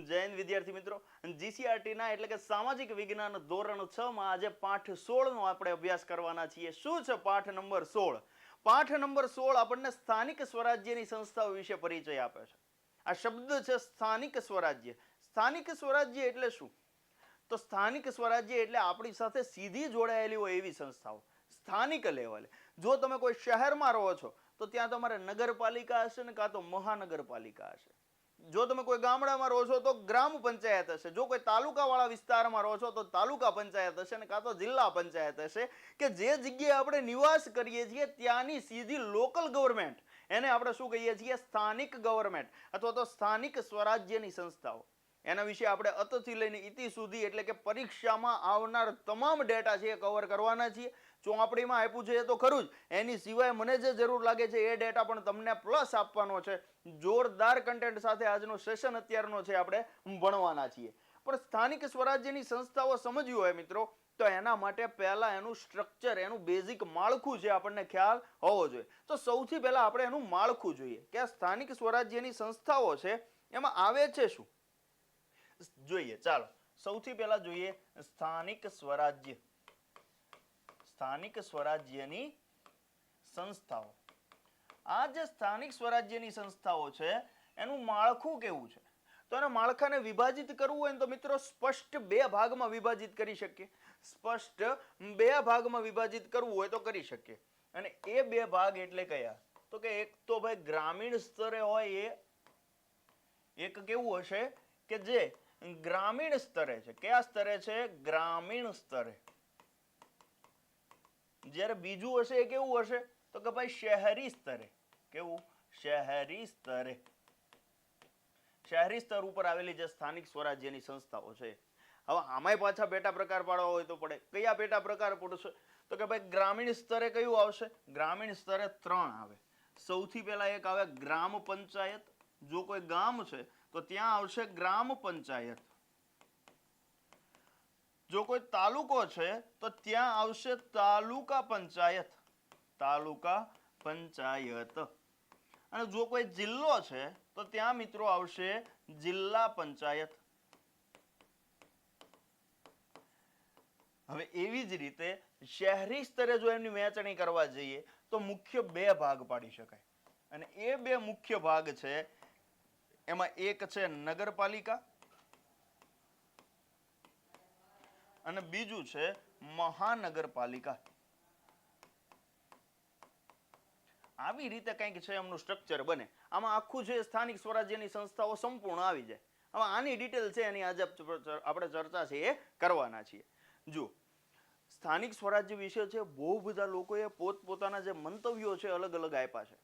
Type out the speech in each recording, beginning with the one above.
જૈન વિદ્યાર્થી મિત્રો, જીસીઆરટીના એટલે કે સામાજિક વિજ્ઞાન ધોરણ 6 માં આજે પાઠ 16 નો આપણે અભ્યાસ કરવાના છીએ. શું છે પાઠ નંબર 16? પાઠ નંબર 16 આપણને સ્થાનિક સ્વરાજ્યની સંસ્થાઓ વિશે પરિચય આપે છે. આ શબ્દ છે સ્થાનિક સ્વરાજ્ય. સ્થાનિક સ્વરાજ્ય એટલે શું? તો સ્થાનિક સ્વરાજ્ય એટલે આપણી સાથે સીધી જોડાયેલી હોય એવી સંસ્થાઓ. સ્થાનિક લેવલે જો તમે કોઈ શહેરમાં રહો છો તો ત્યાં તમારે નગરપાલિકા હશે ને કાં તો મહાનગરપાલિકા હશે. જો તમે કોઈ ગામડામાં રહો છો તો ગ્રામ પંચાયત હશે. જો કોઈ તાલુકાવાળા વિસ્તારમાં રહો છો તો તાલુકા પંચાયત હશે ને કાં તો જિલ્લા પંચાયત હશે. કે જે જગ્યાએ આપણે નિવાસ કરીએ છીએ ત્યાંની સીધી લોકલ ગવર્મેન્ટ, એને આપણે શું કહીએ છીએ? સ્થાનિક ગવર્મેન્ટ અથવા તો સ્થાનિક સ્વરાજ્યની સંસ્થાઓ. એના વિશે આપણે અતથી લઈને ઇતિ સુધી એટલે કે પરીક્ષામાં આવનાર તમામ ડેટા છે એ કવર કરવાના છીએ. ચોપડીમાં આપ્યું છે એ તો ખરું જ, એની સિવાય મને જે જરૂર લાગે છે એ ડેટા પણ તમને પ્લસ આપવાનો છે. જોરદાર કન્ટેન્ટ સાથે આજનો સેશન અત્યારનો છે આપણે ભણવાના છીએ. પણ સ્થાનિક સ્વરાજ્યની સંસ્થાઓ સમજવી હોય મિત્રો તો એના માટે પહેલા એનું સ્ટ્રક્ચર, એનું બેઝિક માળખું છે આપણને ખ્યાલ હોવો જોઈએ. તો સૌથી પહેલા આપણે એનું માળખું જોઈએ કે આ સ્થાનિક સ્વરાજ્યની સંસ્થાઓ છે એમાં આવે છે શું જોઈએ. ચાલો સૌથી પહેલા જોઈએ સ્થાનિક સ્વરાજ્ય. સ્થાનિક સ્વરાજ્યની સંસ્થાઓ. આ જે સ્થાનિક સ્વરાજ્યની સંસ્થાઓ છે એનું માળખું કેવું છે? તો એના માળખાને વિભાજિત કરવું હોય ને તો મિત્રો સ્પષ્ટ બે ભાગમાં વિભાજિત કરી શકીએ. સ્પષ્ટ બે ભાગમાં વિભાજિત કરવું હોય તો કરી શકીએ. અને એ બે ભાગ એટલે કયા? તો કે એક તો ભાઈ ગ્રામીણ સ્તરે હોય એ એક કેવું હશે કે જે ગ્રામીણ સ્તરે છે. કયા સ્તરે છે? ગ્રામીણ સ્તરે. જ્યારે બીજું હશે એ કેવું હશે? તો કે ભાઈ શહેરી સ્તરે. કેવું? શહેરી સ્તરે. શહેરી સ્તર ઉપર આવેલી જે સ્થાનિક સ્વરાજ્યની સંસ્થાઓ છે. હવે આમાંય પાછા પેટા પ્રકાર પાડવા હોય તો પડે. કયા પેટા પ્રકાર પડશે? તો કે ભાઈ ગ્રામીણ સ્તરે કયું આવશે? ગ્રામીણ સ્તરે 3 આવે. સૌથી પહેલા એક આવે ગ્રામ પંચાયત. જો કોઈ ગામ છે તો ત્યાં આવશે ગ્રામ પંચાયત. જો કોઈ તાલુકો છે તો ત્યાં આવશે તાલુકા પંચાયત. તાલુકા પંચાયત. અને જો કોઈ જિલ્લો છે તો ત્યાં મિત્રો આવશે જિલ્લા પંચાયત. હવે એવી જ રીતે શહેરી સ્તરે જો એમની વહેંચણી કરવા જઈએ તો મુખ્ય બે ભાગ પાડી શકાય. અને એ બે મુખ્ય ભાગ છે એમાં એક છે નગરપાલિકા અને બીજું છે મહાનગરપાલિકા. આવી રીતે કંઈક છે એમનું સ્ટ્રક્ચર બને. આમાં આખું છે સ્થાનિક સ્વરાજ્યની સંસ્થાઓ સંપૂર્ણ આવી જાય. હવે આની ડિટેલ છે એની આજે આપણે ચર્ચા છે એ કરવાના છીએ. જો સ્થાનિક સ્વરાજ્ય વિશે છે બહુ બધા લોકોએ પોતપોતાના જે મંતવ્યો છે અલગ અલગ આપ્યા છે.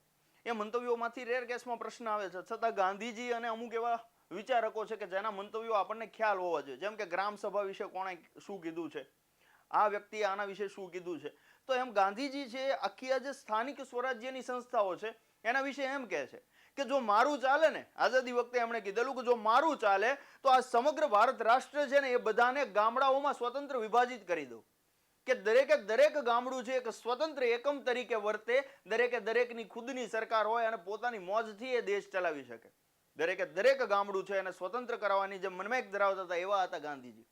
એ મંતવ્યોમાંથી રેર કેસમાં પ્રશ્ન આવે છે, છતાં ગાંધીજી અને અમુક એવા વિચારકો છે કે જેના મંતવ્યો આપણને ખ્યાલ હોવા જોઈએ. જેમ કે ગ્રામ સભા વિશે કોણે શું કીધું છે, આ વ્યક્તિએ આના વિશે શું કીધું છે. તો એમ ગાંધીજી છે આખી આ જે સ્થાનિક સ્વરાજ્યની સંસ્થાઓ છે એના વિશે એમ કહે છે કે જો મારું ચાલે ને, આઝાદી વખતે એમણે કીધેલું કે જો મારું ચાલે તો આ સમગ્ર ભારત રાષ્ટ્ર છે ને એ બધાને ગામડાઓમાં સ્વતંત્ર વિભાજિત કરી દઉં. કે દરેકે દરેક ગામડું છે એક સ્વતંત્ર એકમ તરીકે વર્તે. દરેકે દરેકની ખુદની સરકાર હોય અને પોતાની મોજથી એ દેશ ચલાવી શકે. દરેકે દરેક ગામડું છે એને સ્વતંત્ર કરાવવાની જે મનમેક ધરાવતા હતા એવા હતા ગાંધીજી.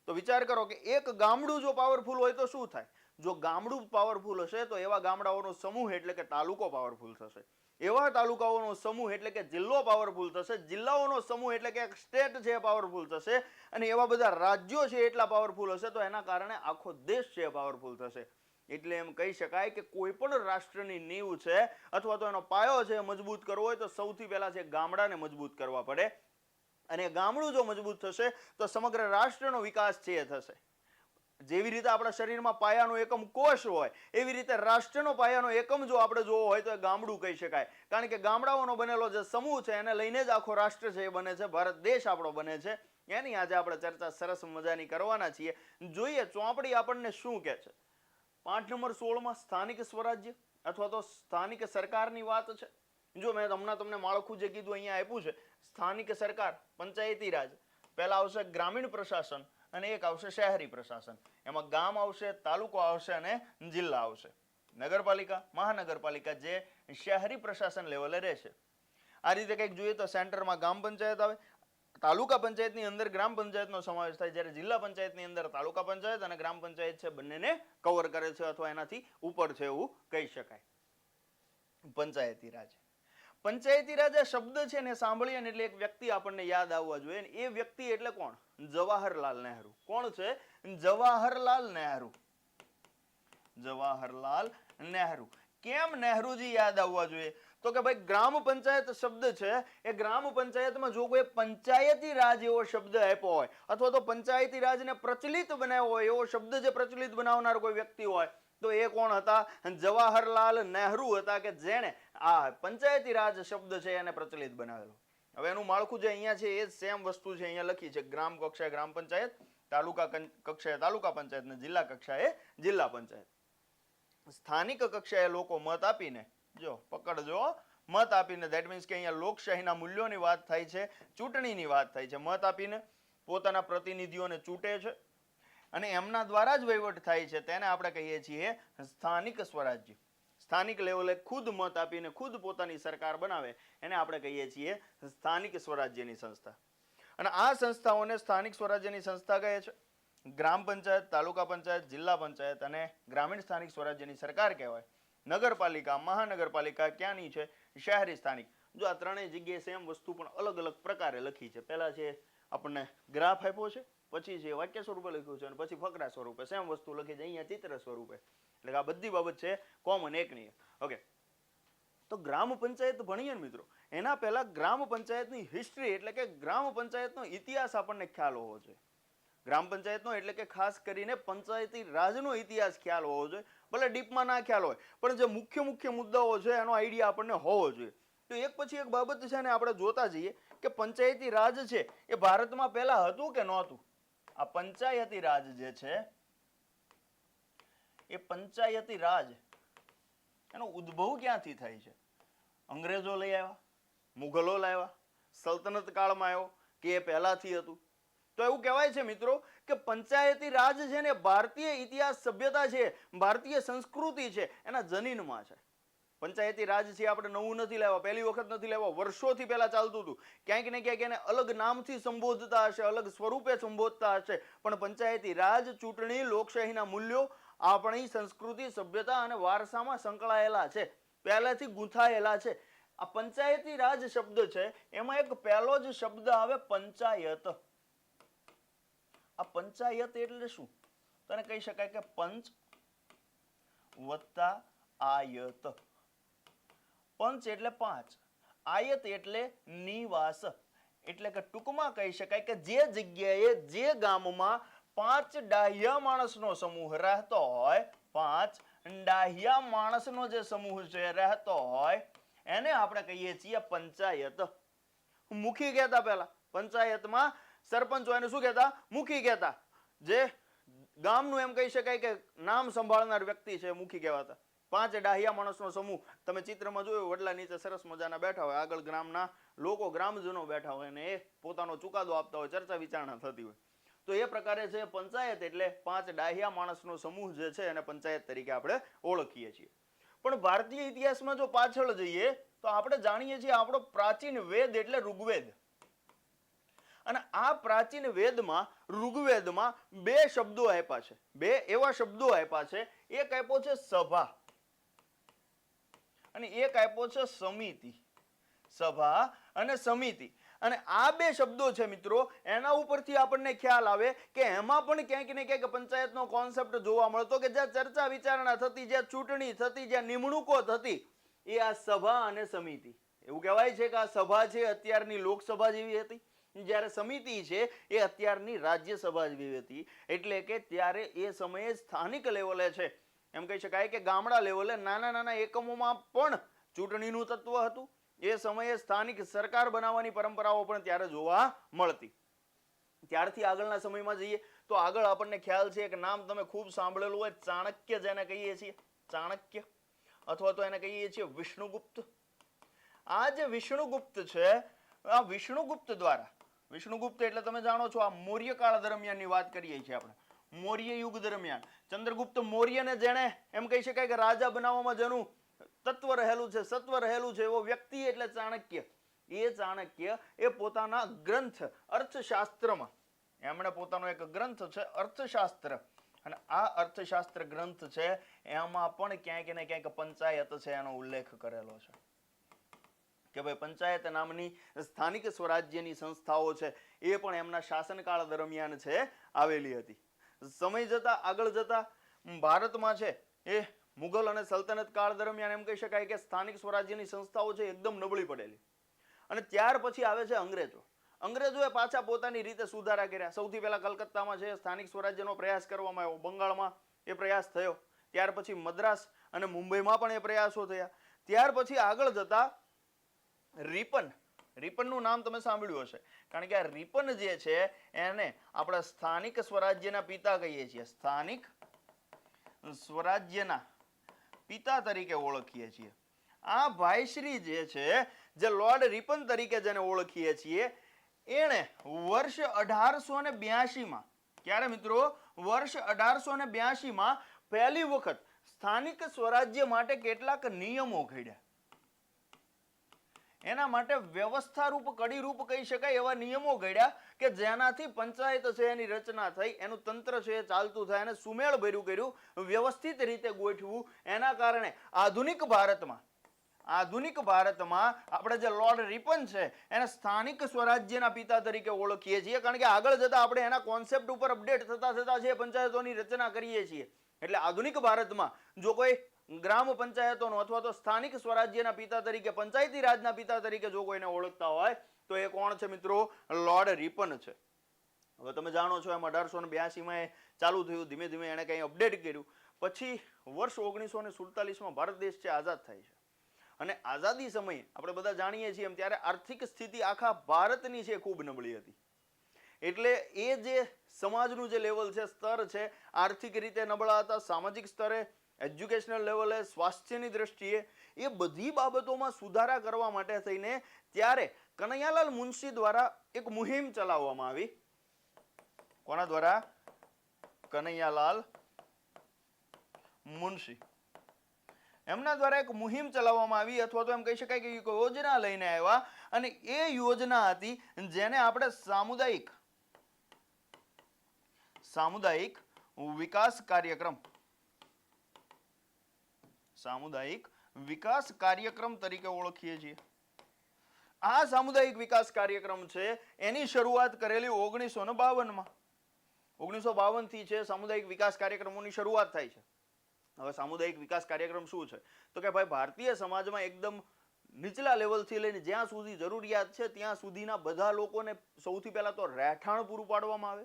તો વિચાર કરો કે એક ગામડું જો પાવરફુલ હોય તો શું થાય? જો ગામડું પાવરફુલ હશે તો એવા ગામડાઓનો સમૂહ એટલે કે તાલુકો પાવરફુલ થશે. એવા તાલુકાઓનો સમૂહ એટલે કે જિલ્લો પાવરફુલ થશે. જિલ્લાઓનો સમૂહ એટલે કે સ્ટેટ છે એ પાવરફુલ થશે. અને એવા બધા રાજ્યો છે એટલા પાવરફુલ હશે તો એના કારણે આખો દેશ છે એ પાવરફુલ થશે. એટલે એમ કહી શકાય કે કોઈ પણ રાષ્ટ્રની નીંવ છે અથવા તો એનો પાયો છે મજબૂત કરવો હોય તો સૌથી પહેલા છે ગામડાને મજબૂત કરવા પડે. અને ગામડું જો મજબૂત થશે તો સમગ્ર રાષ્ટ્રનો વિકાસ છે એ થશે. જેવી રીતે આપણા શરીરમાં પાયાનો એકમ કોષ હોય એવી રીતે રાષ્ટ્રનો પાયાનો એકમ જો આપણે જોવો હોય તો એ ગામડું કહી શકાય. કારણ કે ગામડાઓનો બનેલો જે સમૂહ છે એને લઈને જ આખો રાષ્ટ્ર છે એ બને છે, ભારત દેશ આપણો બને છે. એની આજે આપણે ચર્ચા સરસ મજાની કરવાના છીએ. જોઈએ ચોપડી આપણને શું કહે છે. પાઠ નંબર 16 સ્થાનિક સ્વરાજ્ય અથવા તો સ્થાનિક સરકારની વાત છે. જો મેં તમને માળખું જે કીધું અહીંયા આપ્યું છે, સ્થાનિક સરકાર, પંચાયતી રાજ. પહેલા આવશે ગ્રામીણ પ્રશાસન અને એક આવશે શહેરી પ્રશાસન. એમાં ગામ આવશે, તાલુકો આવશે અને જિલ્લા આવશે. નગરપાલિકા, મહાનગરપાલિકા જે શહેરી પ્રશાસન લેવલે રહેશે. આ રીતે કંઈક જોઈએ તો સેન્ટરમાં ગ્રામ પંચાયત આવે, તાલુકા પંચાયતની અંદર ગ્રામ પંચાયતનો સમાવેશ થાય, જ્યારે જિલ્લા પંચાયતની અંદર તાલુકા પંચાયત અને ગ્રામ પંચાયત છે બંનેને કવર કરે છે અથવા એનાથી ઉપર છે એવું કહી શકાય. પંચાયતી રાજ. પંચાયતી રાજ આ શબ્દ છે ને સાંભળીએ ને એટલે એક વ્યક્તિ આપણને યાદ આવવા જોઈએ. એ વ્યક્તિ એટલે કોણ? જવાહરલાલ નહેરુ. કોણ છે? જવાહરલાલ નહેરુ. જવાહરલાલ નહેરુ. કેમ નહેરુજી યાદ આવવા જોઈએ? તો કે ભાઈ ગ્રામ પંચાયત શબ્દ છે એ ગ્રામ પંચાયતમાં જો કોઈ પંચાયતી રાજ એવો શબ્દ આપ્યો હોય અથવા તો પંચાયતી રાજને પ્રચલિત બનાવ્યો હોય એવો શબ્દ જે પ્રચલિત બનાવનાર કોઈ વ્યક્તિ હોય તો એ કોણ હતા? જવાહરલાલ નહેરુ હતા, કે જેણે આ પંચાયતી રાજ શબ્દ છે એને પ્રચલિત બનાવેલો. હવે એનું માળખું જે અહીંયા છે એ સેમ વસ્તુ છે અહીંયા લખી છે. ગ્રામ કક્ષાએ ગ્રામ પંચાયત, તાલુકા કક્ષાએ તાલુકા પંચાયત ને જિલ્લા કક્ષાએ જિલ્લા પંચાયત. સ્થાનિક કક્ષાએ લોકો મત આપીને, જો પકડજો, મત આપીને, ધેટ મીન્સ કે અહીંયા લોકશાહીના મૂલ્યોની વાત થાય છે, ચૂંટણીની વાત થાય છે. મત આપીને પોતાના પ્રતિનિધિઓને ચૂંટે છે અને એમના દ્વારા જ વહીવટ થાય છે. તેને આપણે કહીએ છીએ સ્થાનિક સ્વરાજ્ય. સ્થાનિક લેવલે ખુદ મત આપીને ખુદ પોતાની સરકાર બનાવે એને આપણે કહીએ છીએ સ્થાનિક સ્વરાજ્યની સંસ્થા. અને આ સંસ્થાઓને સ્થાનિક સ્વરાજ્યની સંસ્થા કહે છે. ગ્રામ પંચાયત, તાલુકા પંચાયત, જિલ્લા પંચાયત અને ગ્રામીણ સ્થાનિક સ્વરાજ્યની સરકાર કહેવાય. નગરપાલિકા, મહાનગરપાલિકા ક્યાંની છે? શહેરી સ્થાનિક. જો આ ત્રણેય જગ્યાએ સેમ વસ્તુ પણ અલગ અલગ પ્રકારે લખી છે. પહેલા છે આપણને ગ્રાફ આપ્યો છે, પછી છે વાક્ય સ્વરૂપે લખ્યું છે અને પછી ફકરા સ્વરૂપે સેમ વસ્તુ લખી છે અહીંયા ચિત્ર સ્વરૂપે. એટલે આ બધી બાબત છે કોમન એકની. ઓકે, તો ગ્રામ પંચાયત ભણીએ ને મિત્રો, એના પહેલા ગ્રામ પંચાયતની હિસ્ટ્રી એટલે કે ગ્રામ પંચાયતનો ઇતિહાસ આપણને ખ્યાલ હોવો જોઈએ. ગ્રામ પંચાયતનો એટલે કે ખાસ કરીને પંચાયતી રાજનો ઇતિહાસ ખ્યાલ હોવો જોઈએ. ભલે ડીપમાં ના ખ્યાલ હોય પણ જે મુખ્ય મુદ્દાઓ છે એનો આઈડિયા આપણને હોવો જોઈએ. તો એક પછી એક બાબત છે ને આપણે જોતા જઈએ કે પંચાયતી રાજ છે એ ભારતમાં પહેલા હતું કે નહોતું? આ પંચાયતી રાજ જે છે એ પંચાયતી રાજ એનો ઉદ્ભવ ક્યાંથી થાય છે? અંગ્રેજો લઈ આવ્યા, મુઘલો લાવ્યા, સલ્તનત કાળમાં આવ્યો કે એ પહેલાથી હતું? તો એવું કહેવાય છે મિત્રો કે પંચાયતી રાજ છે ને ભારતીય ઇતિહાસ, સભ્યતા છે, ભારતીય સંસ્કૃતિ છે એના જનીનમાં છે. પંચાયતી રાજ છે આપણે નવું નથી લાવ્યા, પહેલી વખત નથી લાવ્યા, વર્ષોથી પહેલા ચાલતું હતું. ક્યાંક ને ક્યાંક એને અલગ નામથી સંબોધતા હશે, અલગ સ્વરૂપે સંબોધતા હશે, પણ પંચાયતી રાજ, ચૂંટણી, લોકશાહીના મૂલ્યો આપણી સંસ્કૃતિ, સભ્યતા અને વારસામાં સંકળાયેલા છે, પહેલાથી ગૂંથાયેલા છે. આ પંચાયતી રાજ શબ્દ છે એમાં એક પહેલો જ શબ્દ આવે પંચાયત. આ પંચાયત એટલે શું? તને કહી શકાય કે પંચ વત્તા આયત. પંચ એટલે પાંચ, આયત એટલે નિવાસ. એટલે કે ટૂંકમાં કહી શકાય કે જે જગ્યાએ, જે ગામમાં 5 ડાહ્યા માણસનો સમૂહ રહેતો હોય, 5 ડાહ્યા માણસનો જે સમૂહ છે રહેતો હોય એને આપણે કહીએ છીએ પંચાયત. મુખી કહેતા પહેલા પંચાયતમાં સરપંચ હોય એને શું કહેતા? મુખી કહેતા. જે ગામનું એમ કહી શકાય કે નામ સંભાળનાર વ્યક્તિ છે મુખી કહેવાતા. 5 ડાહ્યા માણસનો સમૂહ તમે ચિત્રમાં જોયું, વડલા નીચે સરસ મજાના બેઠા હોય, આગળ ગ્રામના લોકો, ગ્રામજનો બેઠા હોય અને એ પોતાનો ચુકાદો આપતા હોય, ચર્ચા વિચારણા થતી હોય. તો એ પ્રકારે છે પંચાયત એટલે 5 ડાહ્યા માણસનો સમૂહ જે છે એને પંચાયત તરીકે આપણે ઓળખીએ છીએ. પણ ભારતીય ઇતિહાસમાં જો પાછળ જઈએ તો આપણે જાણીએ છીએ આપણો પ્રાચીન વેદ એટલે ઋગ્વેદ. અને આ પ્રાચીન વેદમાં, ઋગ્વેદમાં 2 શબ્દો આપ્યા છે. 2 એવા શબ્દો આપ્યા છે. એક આપ્યો છે સભા અને એક આપ્યો છે સમિતિ. સભા અને સમિતિ. અને આ 2 શબ્દો છે મિત્રો, એના ઉપરથી આપણને ખ્યાલ આવે કે એમાં પણ ક્યાંક ને ક્યાંક પંચાયતનો કોન્સેપ્ટ જોવા મળતો, કે જ્યાં ચર્ચા વિચારણા થતી, જ્યાં ચૂંટણી થતી, જ્યાં નિમણૂકો થતી, એ આ સભા અને સમિતિ. એવું કહેવાય છે કે આ સભા છે અત્યારની લોકસભા જેવી હતી, જ્યારે સમિતિ છે એ અત્યારની રાજ્યસભા જેવી હતી. એટલે કે ત્યારે એ સમયે સ્થાનિક લેવલે છે, એમ કહી શકાય કે ગામડા લેવલે નાના નાના એકમોમાં પણ ચૂંટણીનું તત્વ હતું. એ સમયે સ્થાનિક સરકાર બનાવવાની પરંપરાઓ પણ ત્યારે જોવા મળતી. ત્યારથી આગળના સમયમાં જઈએ તો આગળ આપણને ખ્યાલ છે, એક નામ તમે ખૂબ સાંભળેલું હોય, ચાણક્ય, જેને કહીએ છીએ ચાણક્ય, અથવા તો એને કહીએ છીએ વિષ્ણુગુપ્ત. આ જે વિષ્ણુગુપ્ત છે, આ વિષ્ણુગુપ્ત દ્વારા, વિષ્ણુગુપ્ત એટલે તમે જાણો છો આ મૌર્ય કાળ દરમિયાનની વાત કરીએ છીએ આપણે, મૌર્ય યુગ દરમિયાન ચંદ્રગુપ્ત મૌર્યને જેણે એમ કહી શકાય કે રાજા બનાવવામાં જેનું તત્વ રહેલું છે, સત્વ રહેલું છે, એવો વ્યક્તિ એટલે ચાણક્ય. એ ચાણક્ય એ પોતાના ગ્રંથ અર્થશાસ્ત્રમાં એમણે પોતાનો એક ગ્રંથ છે અર્થશાસ્ત્ર, અને આ અર્થશાસ્ત્ર ગ્રંથ છે એમાં પણ ક્યાંક ને ક્યાંક પંચાયત છે એનો ઉલ્લેખ કરેલો છે કે ભાઈ પંચાયત નામની સ્થાનિક સ્વરાજ્યની સંસ્થાઓ છે એ પણ એમના શાસનકાળ દરમિયાન છે આવેલી હતી. સમય જતા આગળ જતા ભારતમાં છે એ મુઘલ અને સલ્તનત કાળ દરમિયાન એમ કહી શકાય કે સ્થાનિક સ્વરાજ્યની સંસ્થાઓ છે એકદમ નબળી પડેલી, અને ત્યાર પછી આવે છે અંગ્રેજો. અંગ્રેજોએ પાછા પોતાની રીતે સુધારા કર્યા. સૌથી પહેલા કલકત્તામાં છે સ્થાનિક સ્વરાજ્યનો પ્રયાસ કરવામાં આવ્યો, બંગાળમાં એ પ્રયાસ થયો, ત્યાર પછી મદ્રાસ અને મુંબઈમાં પણ એ પ્રયાસો થયા. ત્યાર પછી આગળ જતા રીપનનું નામ તમે સાંભળ્યું હશે, કારણ કે આ રીપન જે છે એને આપણે સ્થાનિક સ્વરાજ્યના પિતા કહીએ છીએ, સ્થાનિક સ્વરાજ્યના પિતા તરીકે ઓળખીએ છીએ. આ ભાઈશ્રી જે છે, જે લોર્ડ રીપન તરીકે જેને ઓળખીએ છીએ, એણે વર્ષ 1882માં, ક્યારે મિત્રો? વર્ષ 1882માં પહેલી વખત સ્થાનિક સ્વરાજ્ય માટે કેટલાક નિયમો ઘડ્યા. એના માટે વ્યવસ્થારૂપ કડીરૂપ કહી શકાય એવા નિયમો ઘડ્યા કે જેનાથી પંચાયત છે એની રચના થઈ, એનું તંત્ર છે એ ચાલતું થાય, અને સુમેળ ભર્યું કર્યું, વ્યવસ્થિત રીતે ગોઠવું. એના કારણે આધુનિક ભારતમાં આપણે જે લોર્ડ રીપન છે એને સ્થાનિક સ્વરાજ્યના પિતા તરીકે ઓળખીએ છીએ, કારણ કે આગળ જતા આપણે એના કોન્સેપ્ટ ઉપર અપડેટ થતા જે પંચાયતોની રચના કરીએ છીએ. એટલે આધુનિક ભારતમાં જો કોઈ ગ્રામ પંચાયતોનો અથવા તો સ્થાનિક સ્વરાજ્યના પિતા તરીકે, પંચાયતી રાજના પિતા તરીકે જો કોઈને ઓળખતા હોય તો એ કોણ છે મિત્રો? લોર્ડ રીપન છે. હવે તમે જાણો છો એમ 1882માં એ ચાલુ થયું, ધીમે ધીમે એને કંઈ અપડેટ કર્યું. પછી વર્ષ 1947માં ભારત દેશ છે આઝાદ થાય છે, અને આઝાદી સમયે આપણે બધા જાણીએ છીએ એમ ત્યારે આર્થિક સ્થિતિ આખા ભારતની છે ખૂબ નબળી હતી. એટલે એ જે સમાજનું જે લેવલ છે, સ્તર છે, આર્થિક રીતે નબળા હતા, સામાજિક સ્તરે, એજ્યુકેશનલ લેવલે, સ્વાસ્થ્યની દ્રષ્ટિએ, એ બધી બાબતોમાં સુધારા કરવા માટે થઈને ત્યારે કનૈયાલાલ મુનશી દ્વારા એક મુહિમ ચલાવવામાં આવી. કોના દ્વારા? કનૈયાલાલ મુનશી. એમના દ્વારા એક મુહિમ ચલાવવામાં આવી, અથવા તો એમ કહી શકાય કે એક યોજના લઈને આવ્યા, અને એ યોજના હતી જેને આપણે સામુદાયિક વિકાસ કાર્યક્રમ તરીકે ઓળખીએ છીએ. આ સામુદાયિક વિકાસ કાર્યક્રમ છે એની શરૂઆત કરેલી 1952માં. 1952 થી છે સામુદાયિક વિકાસ કાર્યક્રમોની શરૂઆત થાય છે. હવે સામુદાયિક વિકાસ કાર્યક્રમ શું છે? તો કે ભાઈ ભારતીય સમાજમાં એકદમ નીચલા લેવલથી લઈને જ્યાં સુધી જરૂરિયાત છે ત્યાં સુધીના બધા લોકોને સૌથી પહેલા તો રહેઠાણ પૂરું પાડવામાં આવે.